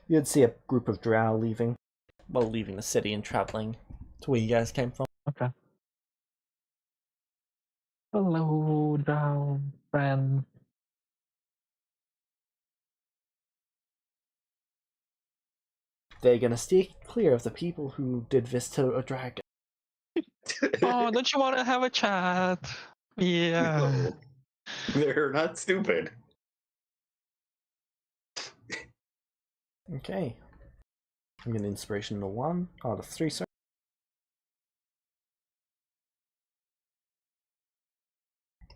You'd see a group of drow leaving. Well, leaving the city and traveling to where you guys came from. Okay. Hello, down friend. They're gonna steer clear of the people who did this to a dragon. Oh, don't you want to have a chat? Yeah. No, they're not stupid. Okay. I'm gonna inspirational 1 out of 3, sorry.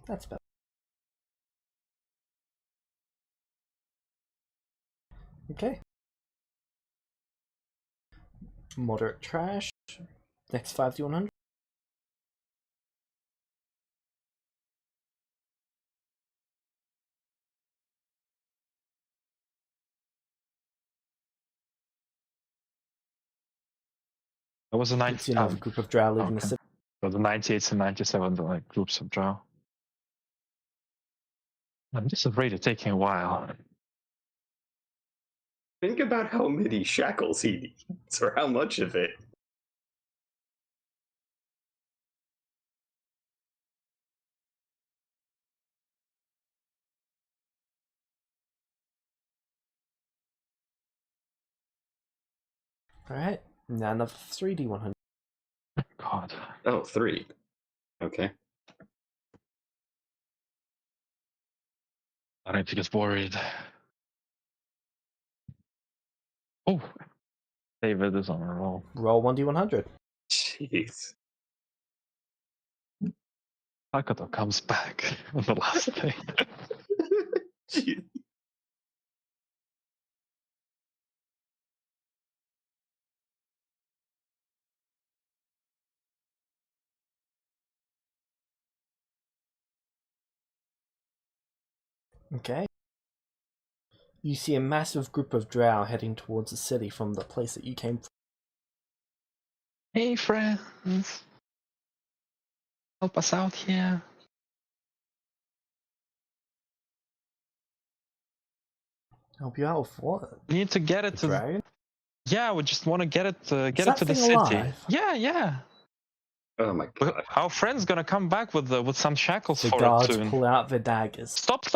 That's better. Okay. Moderate trash. Next 5d100. It was a You see another 90. group of drow leaving the Okay. city. So the 98s and 97 are like groups of drow. I'm just afraid of taking a while. Think about how many shackles he needs, or how much of it. Alright. Now another 3d100. God. Oh, 3. Okay. I need to get worried. Oh, David is on a roll. Roll 1d100. Jeez. Hakoto comes back on the last day. Jeez. Okay. You see a massive group of drow heading towards the city from the place that you came from. Hey, friends. Help us out here. Help you out with what? We need to get it The to dragon? Yeah, we just want to get it Is to that the thing city. alive? Yeah. Oh my god. Our friend's gonna come back with some shackles The for it guards soon. pull out their daggers. Stop!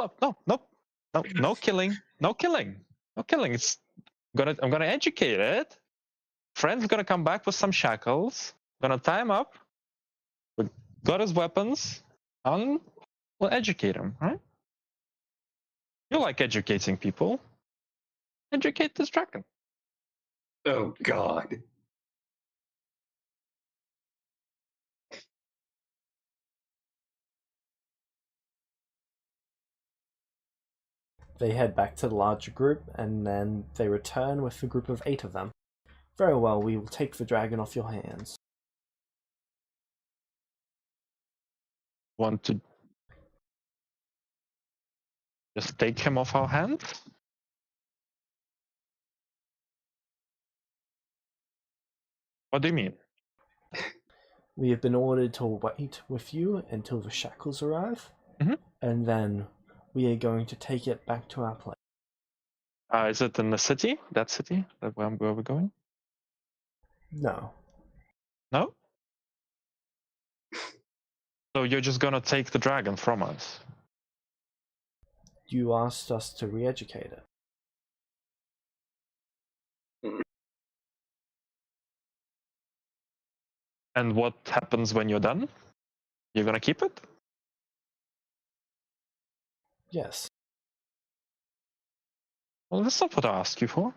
No killing! No killing! It's I'm gonna educate it. Friend's gonna come back with some shackles. Gonna tie him up. We got his weapons, and we'll educate him, right? You like educating people. Educate this dragon. Oh god. They head back to the larger group, and then they return with a group of 8 of them. Very well, we will take the dragon off your hands. Want to just take him off our hands? What do you mean? We have been ordered to wait with you until the shackles arrive, and then we are going to take it back to our place. Is it in the city? That city? Where we're going? No. No? So you're just gonna take the dragon from us? You asked us to re-educate it. And what happens when you're done? You're gonna keep it? Yes. Well, that's not what I asked you for.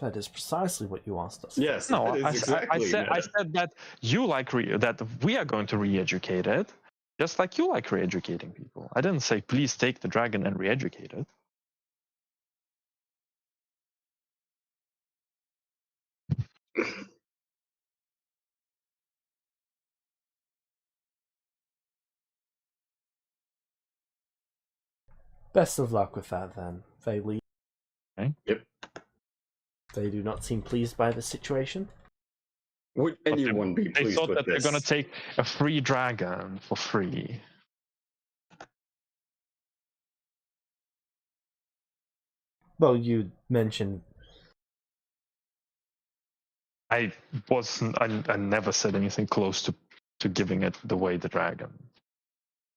That is precisely what you asked us. Yes, No, that is I exactly said that you like that we are going to re-educate it, just like you like re-educating people. I didn't say please take the dragon and re-educate it. Best of luck with that, then. They leave. Okay. Yep. They do not seem pleased by the situation. Would anyone be They pleased thought with that this? they're gonna take a free dragon for free. Well, you mentioned I wasn't. I never said anything close to giving it away the dragon.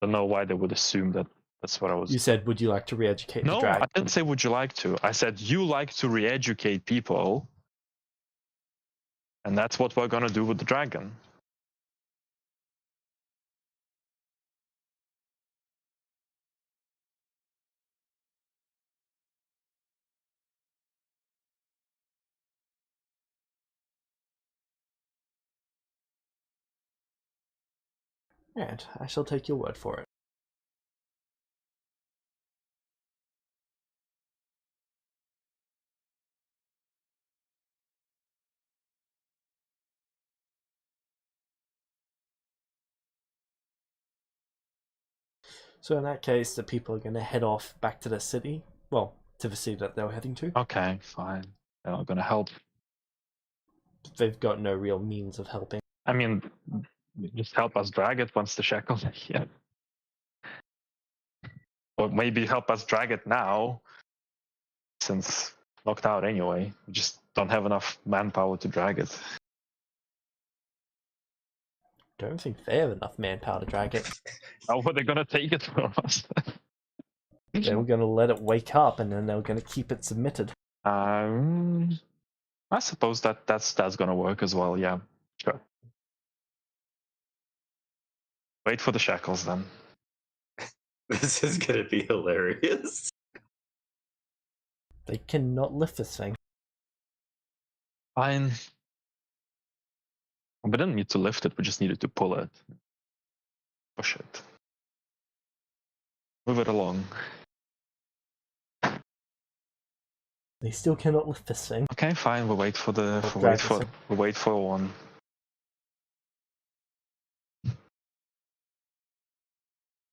I don't know why they would assume that that's what I was. you said, would you like to re-educate the No, dragon? I didn't say would you like to. I said you like to re-educate people, and that's what we're gonna do with the dragon. And I shall take your word for it. So in that case, the people are going to head off back to the city. Well, to the city that they were heading to. Okay, fine. They're not gonna help. They've got no real means of helping. I mean, just help us drag it once the shackles are here. Or maybe help us drag it now, since locked out anyway. We just don't have enough manpower to drag it. Don't think they have enough manpower to drag it. How are they gonna take it from us? They were going to let it wake up, and then they were going to keep it submitted. I suppose that's gonna work as well. Yeah, sure. Wait for the shackles then. This is gonna be hilarious. They cannot lift this thing. Fine. We didn't need to lift it. We just needed to pull it. Push it. Move it along. They still cannot lift this thing. Okay, fine. We'll wait for the. We'll wait for one.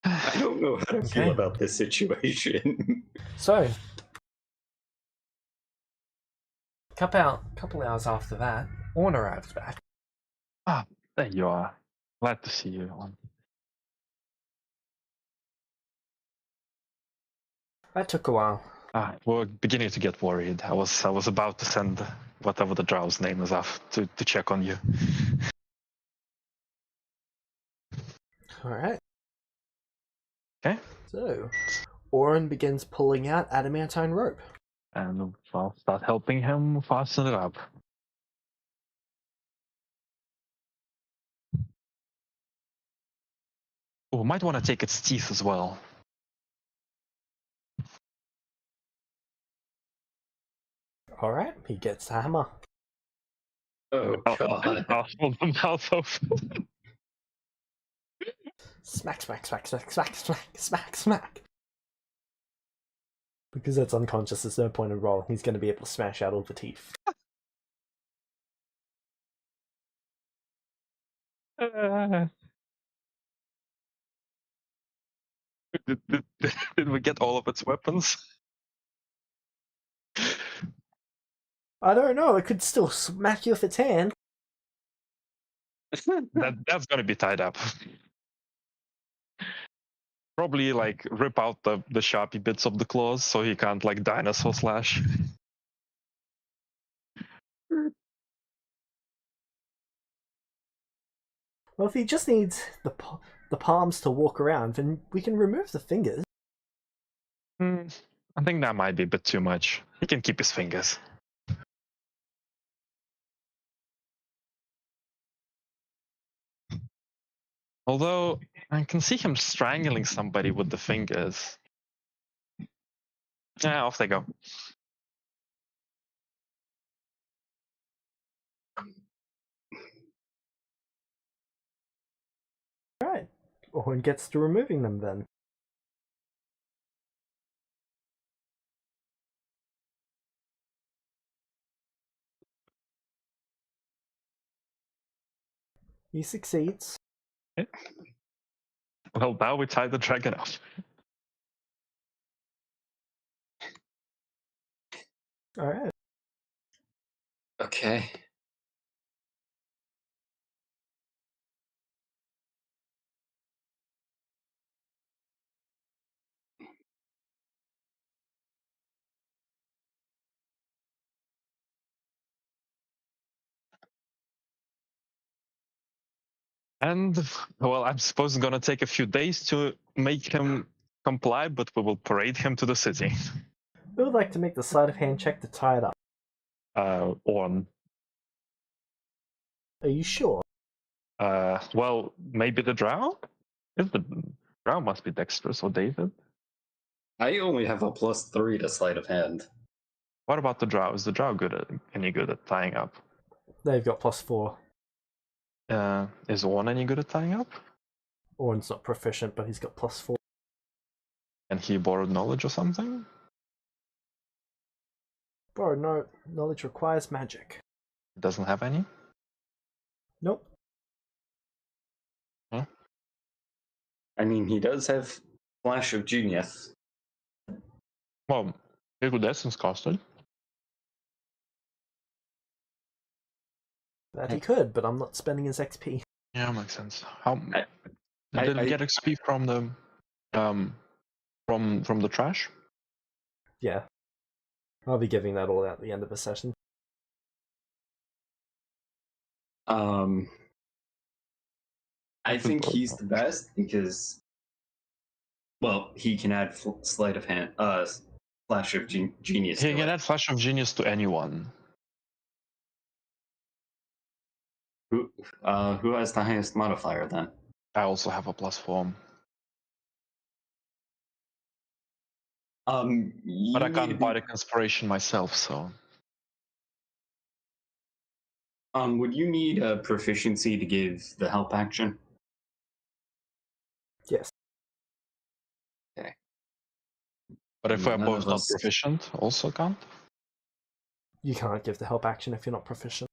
I don't know how to feel about this situation. So, couple hours after that, Orn arrives back. Ah, there you are. Glad to see you on. That took a while. We're beginning to get worried. I was about to send whatever the drow's name is off to check on you. Alright. Okay. So, Orin begins pulling out adamantine rope. And I'll start helping him fasten it up. Oh, might want to take its teeth as well. Alright, he gets the hammer. Oh god. I'll hold the mouth open. Smack, smack, smack, smack, smack, smack, smack, smack. Because it's unconscious, there's no point in rolling. He's going to be able to smash out all the teeth. Did we get all of its weapons? I don't know, it could still smack you with its hand. That's gonna be tied up. Probably like rip out the sharpy bits of the claws so he can't like dinosaur slash. Well, if he just needs the palms to walk around, then we can remove the fingers. I think that might be a bit too much. He can keep his fingers. Although I can see him strangling somebody with the fingers. Yeah, off they go. Right. Orin gets to removing them then. He succeeds. Well, now we tie the dragon up. Alright. Okay. And, well, I'm supposed it's gonna take a few days to make him comply, but we will parade him to the city. Who would like to make the sleight of hand check to tie it up? Orn. Are you sure? Well, maybe the drow? If the drow must be dexterous or David. I only have a +3 to sleight of hand. What about the drow? Is the drow any good at tying up? They've got +4. Is Orn any good at tying up? Orin's not proficient, but he's got +4. And he borrowed knowledge or something? Bro, no, knowledge requires magic. He doesn't have any? Nope. Huh? I mean, he does have Flash of Genius. Well, Iridescence costed. That he could, but I'm not spending his XP. Yeah, makes sense. How I- did I- he get XP from the from the trash? Yeah. I'll be giving that all out at the end of the session. I think he's the best because, well, he can add sleight of hand, Flash of Genius. He to can it. add Flash of Genius to anyone. Who has the highest modifier then? I also have a +4. But I can't buy the inspiration myself, so. Would you need a proficiency to give the help action? Yes. Okay. But if we're None both of not us- proficient, also can't? You can't give the help action if you're not proficient.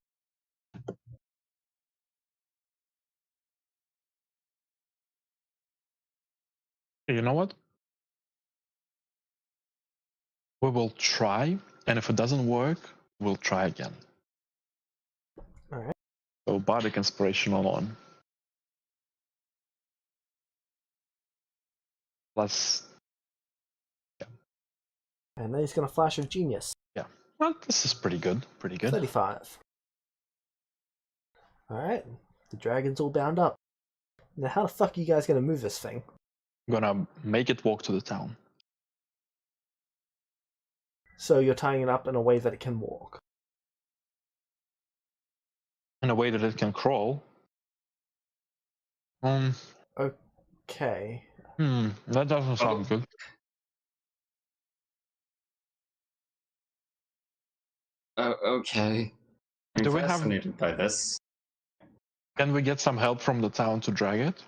You know what? We will try, and if it doesn't work, we'll try again. Alright. So Bardic Inspiration on. Plus, yeah. And then he's going to flash of genius. Yeah. Well, this is pretty good. Pretty good. 35. Alright, the dragon's all bound up. Now how the fuck are you guys going to move this thing? I'm gonna make it walk to the town. So you're tying it up in a way that it can walk. In a way that it can crawl. Okay. That doesn't sound good. Okay. I'm Do we have- fascinated by this. Can we get some help from the town to drag it?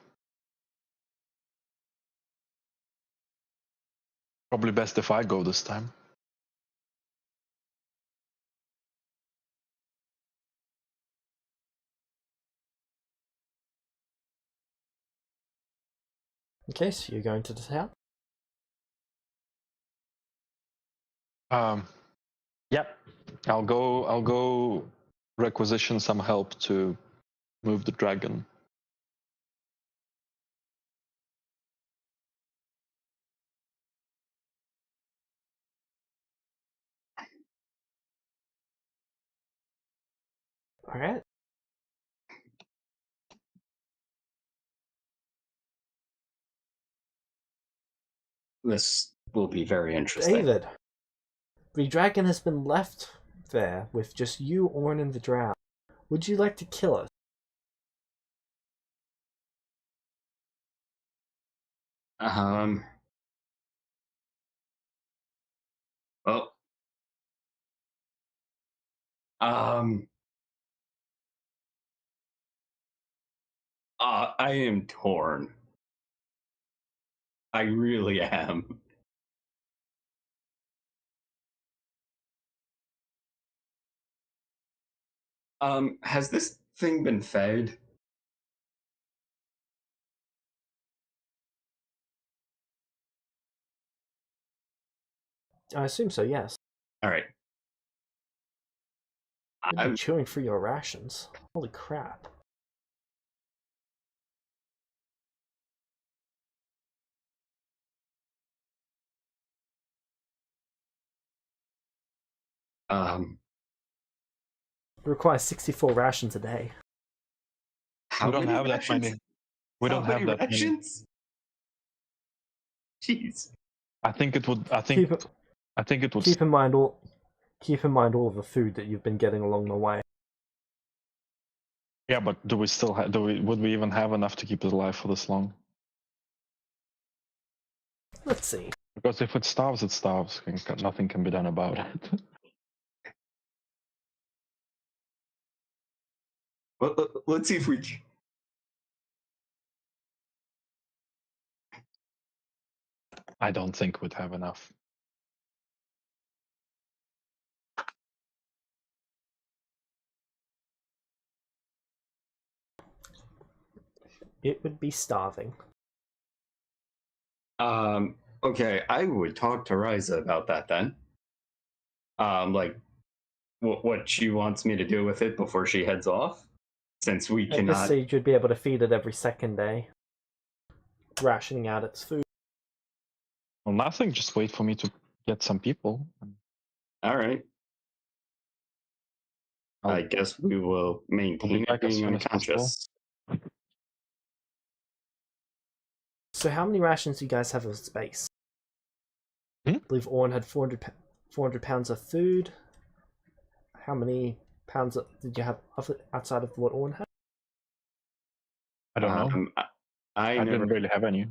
Probably best if I go this time. Okay, so you're going to the town? Yep. I'll go requisition some help to move the dragon. Alright. This will be very interesting. David, the dragon has been left there with just you, Orn, and the drow. Would you like to kill it? Well. I am torn. I really am. Has this thing been fed? I assume so, yes. All right. You've been chewing through your rations. Holy crap. It requires 64 rations a day. How We don't many have that rations? many. We don't have that many. rations? Jeez. I think it would. I think it would. Keep in mind all of the food that you've been getting along the way. Yeah, but do we still have? Would we even have enough to keep it alive for this long? Let's see. Because if it starves, it starves. Nothing can be done about it. Well, let's see if we. I don't think we'd have enough. It would be starving. Okay, I would talk to Ryza about that then. Like, what she wants me to do with it before she heads off, since we At this cannot. stage, you'd be able to feed it every second day, rationing out its food. Well, nothing. Just wait for me to get some people. All right. I guess we will maintain it being unconscious. So how many rations do you guys have of space? I believe Orn had 400 pounds of food. How many pounds did you have outside of what Orn had? I don't know. I didn't really have any.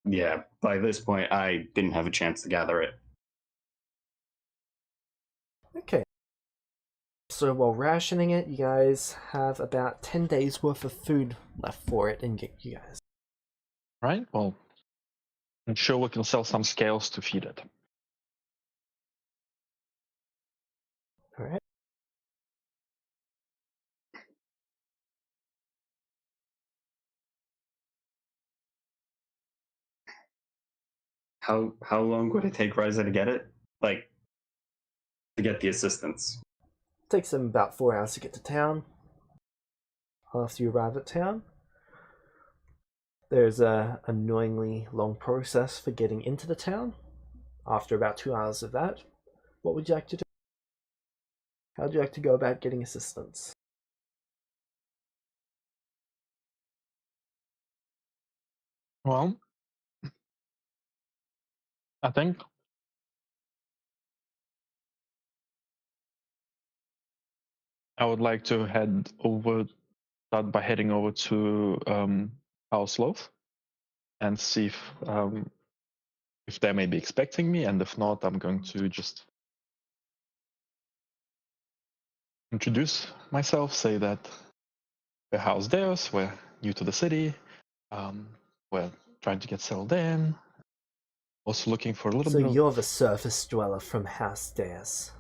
Yeah, by this point, I didn't have a chance to gather it. Okay. So while rationing it, you guys have about 10 days worth of food left for it and you guys. Right? Well, I'm sure we can sell some scales to feed it. Alright. How long would it take Ryza to get it? Like, to get the assistance? It takes them about 4 hours to get to town. After you arrive at town, there's a annoyingly long process for getting into the town. after about 2 hours of that, what would you like to do? How would you like to go about getting assistance? Well, I think I would like to start by heading over to House Loaf and see if they may be expecting me, and if not, I'm going to just introduce myself, say that we're House Deus, we're new to the city, we're trying to get settled in, also looking for a little So bit of... you're the surface dweller from House Deus.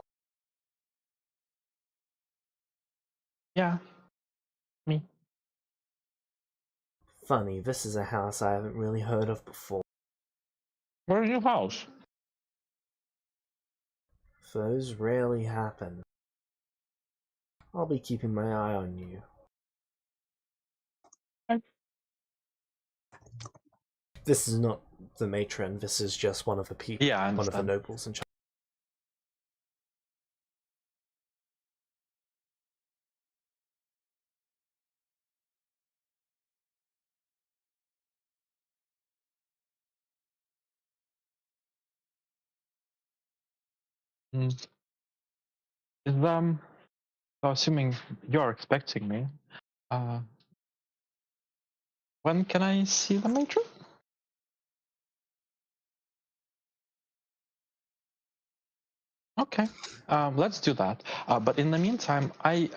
Yeah, me. Funny, this is a house I haven't really heard of before. Where's your house? Those rarely happen. I'll be keeping my eye on you. Okay. This is not the matron, this is just one of the people, Yeah, I one of the understand. nobles in charge. Assuming you're expecting me, when can I see the matron? Okay, let's do that. But in the meantime, I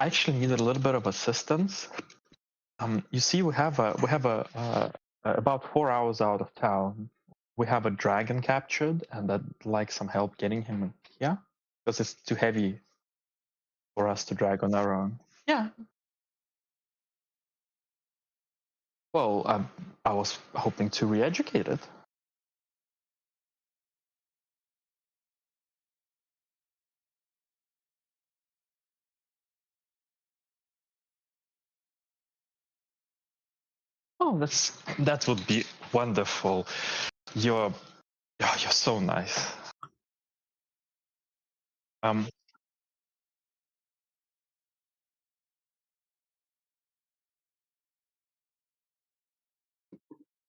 actually needed a little bit of assistance. You see, we have about 4 hours out of town. We have a dragon captured, and I'd like some help getting him. Yeah, because it's too heavy for us to drag on our own. Yeah. Well, I was hoping to re-educate it. Oh, that would be wonderful. You're so nice.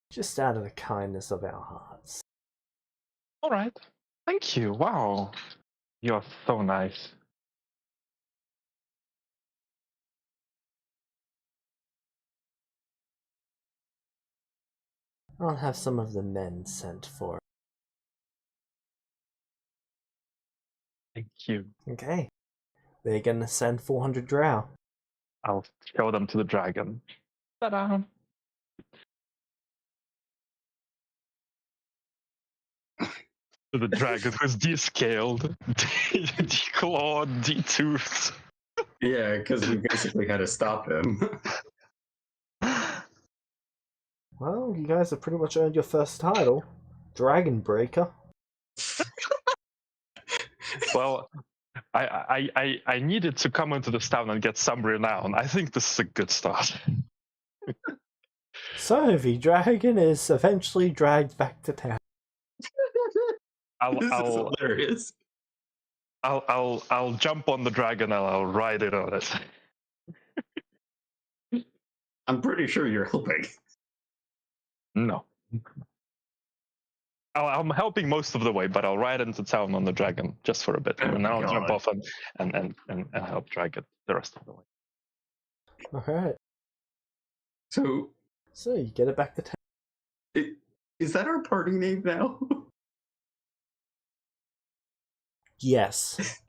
Just out of the kindness of our hearts. All right. Thank you. Wow, you're so nice. I'll have some of the men sent for. Thank you. Okay. They're gonna send 400 drow. I'll show them to the dragon. Ta-da! To the dragon who's descaled, declawed, detoothed. Yeah, because we basically had to stop him. Well, you guys have pretty much earned your first title. Dragon Breaker. Well, I needed to come into this town and get some renown. I think this is a good start. So the dragon is eventually dragged back to town. This is hilarious. I'll jump on the dragon and I'll ride it on it. I'm pretty sure you're helping. No. I'm helping most of the way, but I'll ride into town on the dragon just for a bit, and then I'll jump off and help drag it the rest of the way. Alright. So you get it back to town. Is that our party name now? Yes.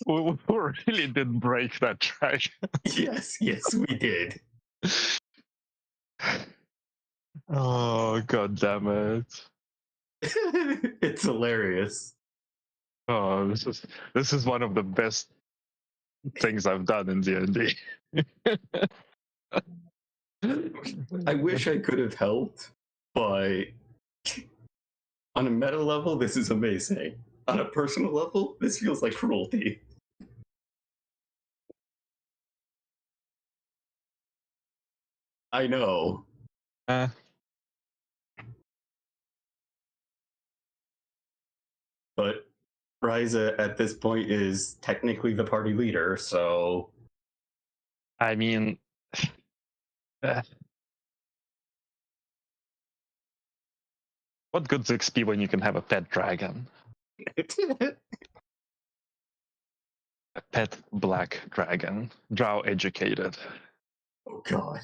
We really did break that track. Yes, we did. Oh, god damn it. It's hilarious. Oh, this is one of the best things I've done in D&D. I wish I could have helped, but on a meta level, this is amazing. On a personal level, this feels like cruelty. I know. Uh, But Ryza at this point is technically the party leader, so I mean, what good's XP when you can have a pet dragon? A pet black dragon, drow educated. oh god.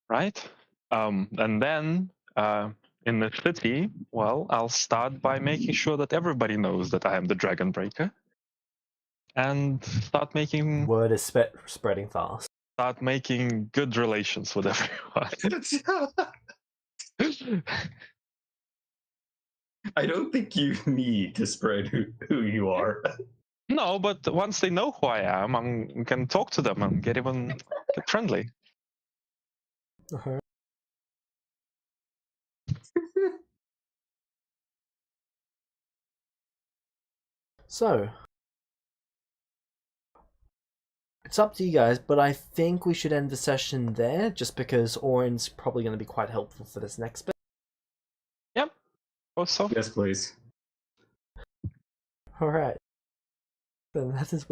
Right? And then in the city, well, I'll start by making sure that everybody knows that I am the Dragon Breaker, and start making Word is spreading fast. good relations with everyone. I don't think you need to spread who you are. No, but once they know who I am, I can talk to them and get friendly. Uh-huh. So, it's up to you guys, but I think we should end the session there, just because Orin's probably going to be quite helpful for this next bit. Yep. Also. Yes, please. Alright. Then that is